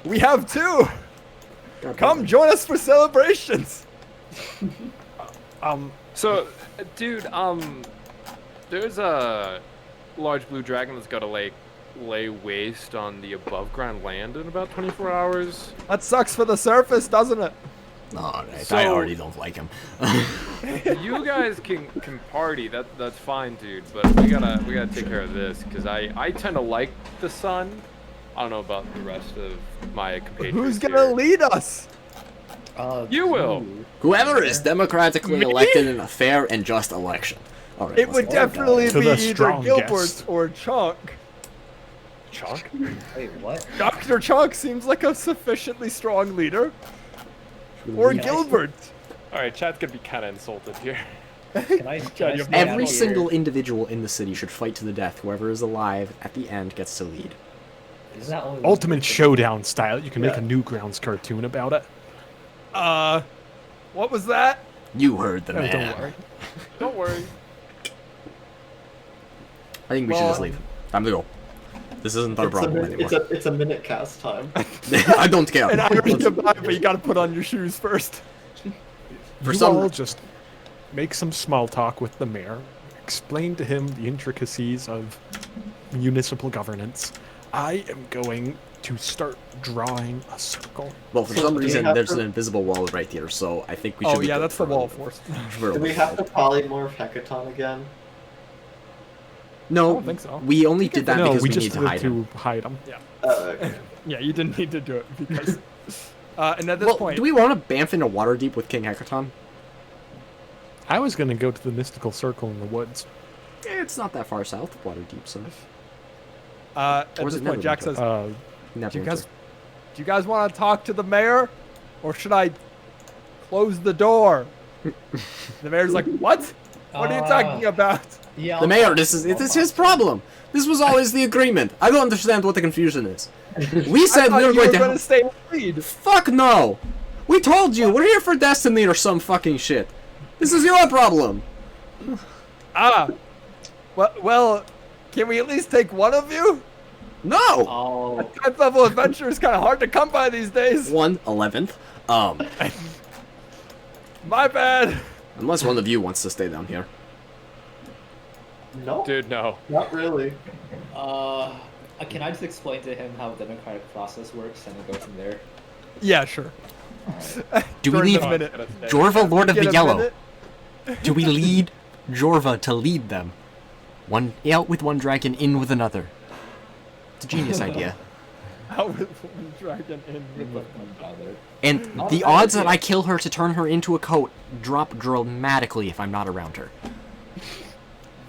We have too. God Come damn it. join us for celebrations." So, dude, there's a large blue dragon that's got to lay waste on the above ground land in about 24 hours. That sucks for the surface, doesn't it? Alright, I So- already don't like him. You guys can party, that's fine, dude. But we gotta take care of this because I tend to like the sun. I don't know about the rest of my compatriots. Who's gonna here. lead us? You will. Whoever is democratically elected in a fair and just election. Alright. It would definitely To be the either strong Gilbert guest. or Chunk. Chunk? Wait, what? Dr. Chunk seems like a sufficiently strong leader. Or Yeah. Gilbert. All right, chat's gonna be kind of insulted here. Can I you have stay no out Every here? single individual in the city should fight to the death. Whoever is alive at the end gets to lead. Is that only one Ultimate person? Showdown style. You can make Yeah. a Newgrounds cartoon about it. What was that? You heard the Oh, man. don't worry. Don't worry. I think we should just leave. Time to go. This isn't our problem anymore. It's a minute cast time. I don't care. And Irish Let's- goodbye, but you gotta put on your shoes first. For You some all just make some small talk with the mayor. Explain to him the intricacies of municipal governance. I am going to start drawing a circle. Well, for So some do we reason, have there's to- an invisible wall right here, so I think we should Oh be yeah, good that's the for wall a- force. for a Do we while. have to polymorph Hecaton again? No, I don't think so. we only did that no, because we we just need to did hide him. to hide him. Okay. Yeah, you didn't need to do it because. And at this Well, point, do we want to bamf into Waterdeep with King Hecaton? I was going to go to the mystical circle in the woods. It's not that far south of Waterdeep, so at Or is this it point, Jack Neverwinter? says, never. do you guys want to talk to the mayor, or should I close the door?" The mayor's like, "What? What are you talking about?" Yeah. The mayor, this is his problem. This was always the agreement. I don't understand what the confusion is. We I said thought we were you were going to going to help. stay in the lead. Fuck no! We told you we're here for Destiny or some fucking shit. This is your problem. Well, can we at least take one of you? No. Oh, 10th level adventure is kind of hard to come by these days. 1/11th. My bad. Unless one of you wants to stay down here. No, Dude, no. not really. can I just explain to him how the democratic process works and then go from there? Yeah, sure. Do we During leave the minute. Jorva, Lord of Get the a Yellow? minute? Do we lead Jorva to lead them? One out with one dragon, in with another. It's a genius idea. Out with one dragon in with the... And the odds that I kill her to turn her into a coat drop dramatically if I'm not around her.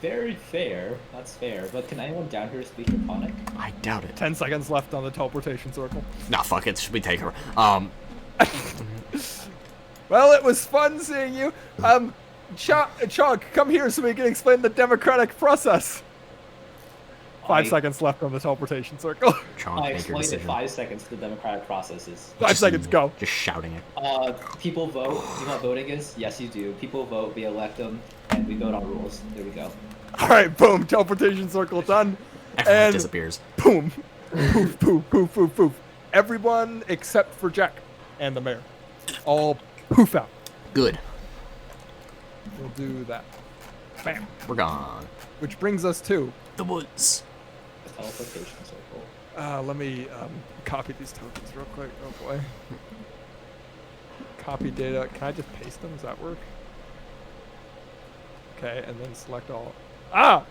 Very fair. That's fair. But can anyone down here speak Draconic? I doubt it. 10 seconds left on the teleportation circle. Nah, fuck it. We take her. Well, it was fun seeing you. Chuck, come here so we can explain the democratic process. 5 seconds left on the teleportation circle. Chonk, I make your explained in decision. 5 seconds the democratic process is. 5 seconds, go. Just shouting it. People vote. You know what voting is? Yes, you do. People vote, we elect them, and we vote on rules. There we go. All right, boom, teleportation circle done. Everyone And- disappears. Boom. Poof, poof, poof, poof, poof. Everyone except for Jack and the mayor. All poof out. Good. We'll do that. Bam. We're gone. Which brings us to. The woods. Teleportation circle. Let me copy these tokens real quick. Oh boy. Copy data. Can I just paste them? Does that work? Okay, and then select all. Ah!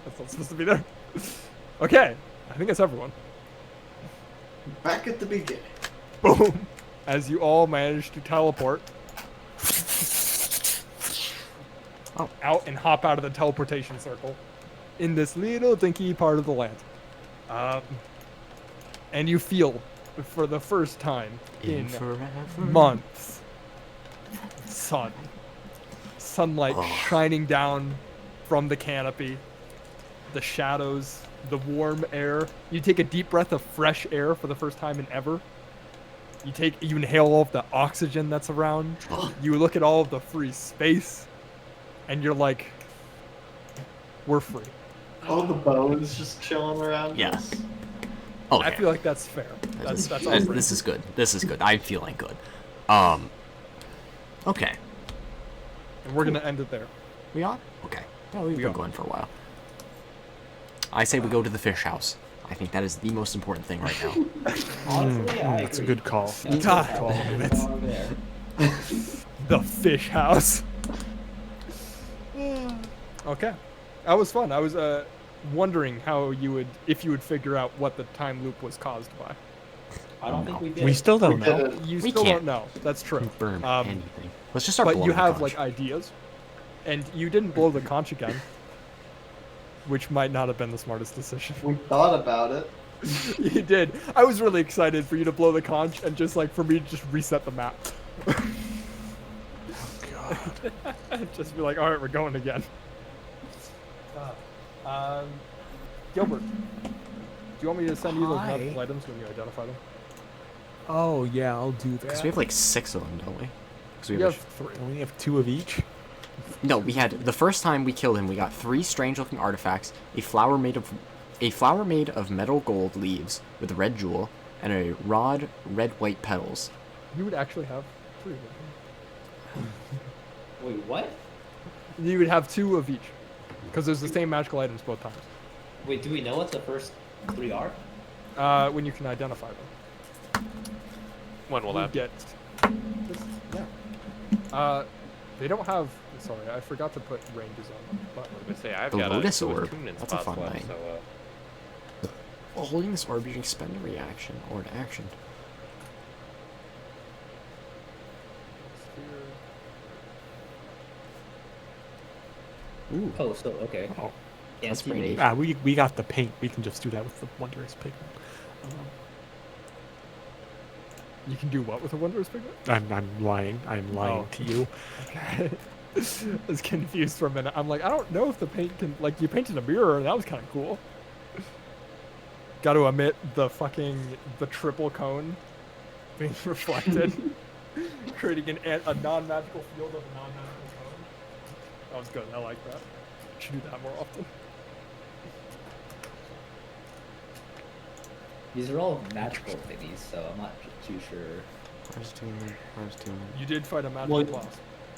That's not supposed to be there. Okay, I think that's everyone. Back at the beginning. Boom! As you all manage to teleport. Oh. Out and hop out of the teleportation circle in this little dinky part of the land. And you feel, for the first time in forever. months, sunlight Oh. shining down from the canopy, the shadows, the warm air. You take a deep breath of fresh air for the first time in ever. You inhale all of the oxygen that's around. Oh. You look at all of the free space, and you're like, we're free. All the bones just chilling around. Yeah. us. Okay. I feel like that's fair. That's all. This is good. This is good. I'm feeling good. Okay. And we're gonna end it there. We on? Okay. Yeah, we've We been are. going for a while. I say we go to the fish house. I think that is the most important thing right now. Honestly, I That's a agree. good call. That's God a good call. damn it. Over there. The fish house. Okay, that was fun. I was wondering if you would figure out what the time loop was caused by. I don't think we did. We still don't We know. didn't. You We still can't don't know. That's true. Confirm Um, anything. Let's just start But blowing you the have conch. like ideas, and you didn't blow the conch again, which might not have been the smartest decision. We thought about it. You did. I was really excited for you to blow the conch and just like for me to just reset the map. God. Just be like, all right, we're going again. Gilbert, do you want me to send you those Hi. magical items when you identify them? Oh yeah, I'll do Because that. we have like 6 of them, don't we? 'Cause we You have have 3. We have 2 of each. No, we had the first time we killed him. We got 3 strange-looking artifacts, a flower made of metal gold leaves with a red jewel, and a rod red-white petals. You would actually have 3 of them. Wait, what? You would have 2 of each, because there's the same magical items both times. Wait, do we know what the first 3 are? When you can identify them. When will You that be? get yeah. They don't have. Sorry, I forgot to put ranges on them. But I say I've The got Lotus a Orb. tuning That's a spots fun left, thing. so While holding this orb, you can expend a reaction or an action. Ooh. Oh, so okay. Oh, That's Fancy pretty mage. neat. we got the paint. We can just do that with the wondrous pigment. you can do what with a wondrous pigment? I'm lying. I'm lying Oh. to you. Okay. I was confused for a minute. I'm like, I don't know if the paint can. Like, you painted a mirror, and that was kind of cool. Got to admit, the triple cone being reflected, creating a non-magical field of a non-magical cone. That was good. I like that. Should do that more often. These are all magical thingies, so I'm not too sure. Where's tuner? Where's tuner? You did fight a magical Well, boss.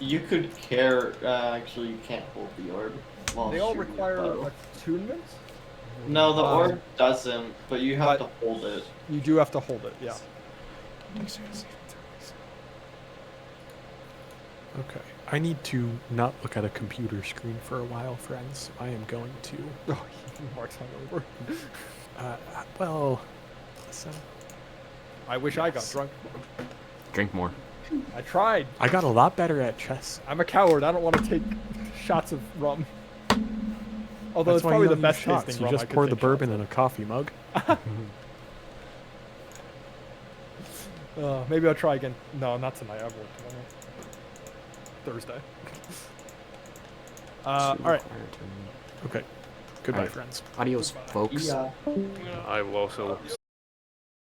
You could care. Actually, you can't hold the orb. while They all shooting require a bow. attunement. No, the um, orb doesn't, but you have but- to hold it. You do have to hold it. Yeah. Okay. I need to not look at a computer screen for a while, friends. I am going to. Oh, Mark's hungover. Well, listen. I wish I got drunk. Drink more. I tried. I got a lot better at chess. I'm a coward. I don't want to take shots of rum. Although That's it's why probably you the don't best use shots. tasting You rum I just could pour the take shots bourbon of. in a coffee mug. Maybe I'll try again. No, not tonight. I have work tomorrow. Thursday. All right. Okay. Goodbye, Alright. friends. Adios, folks. Yeah. I will also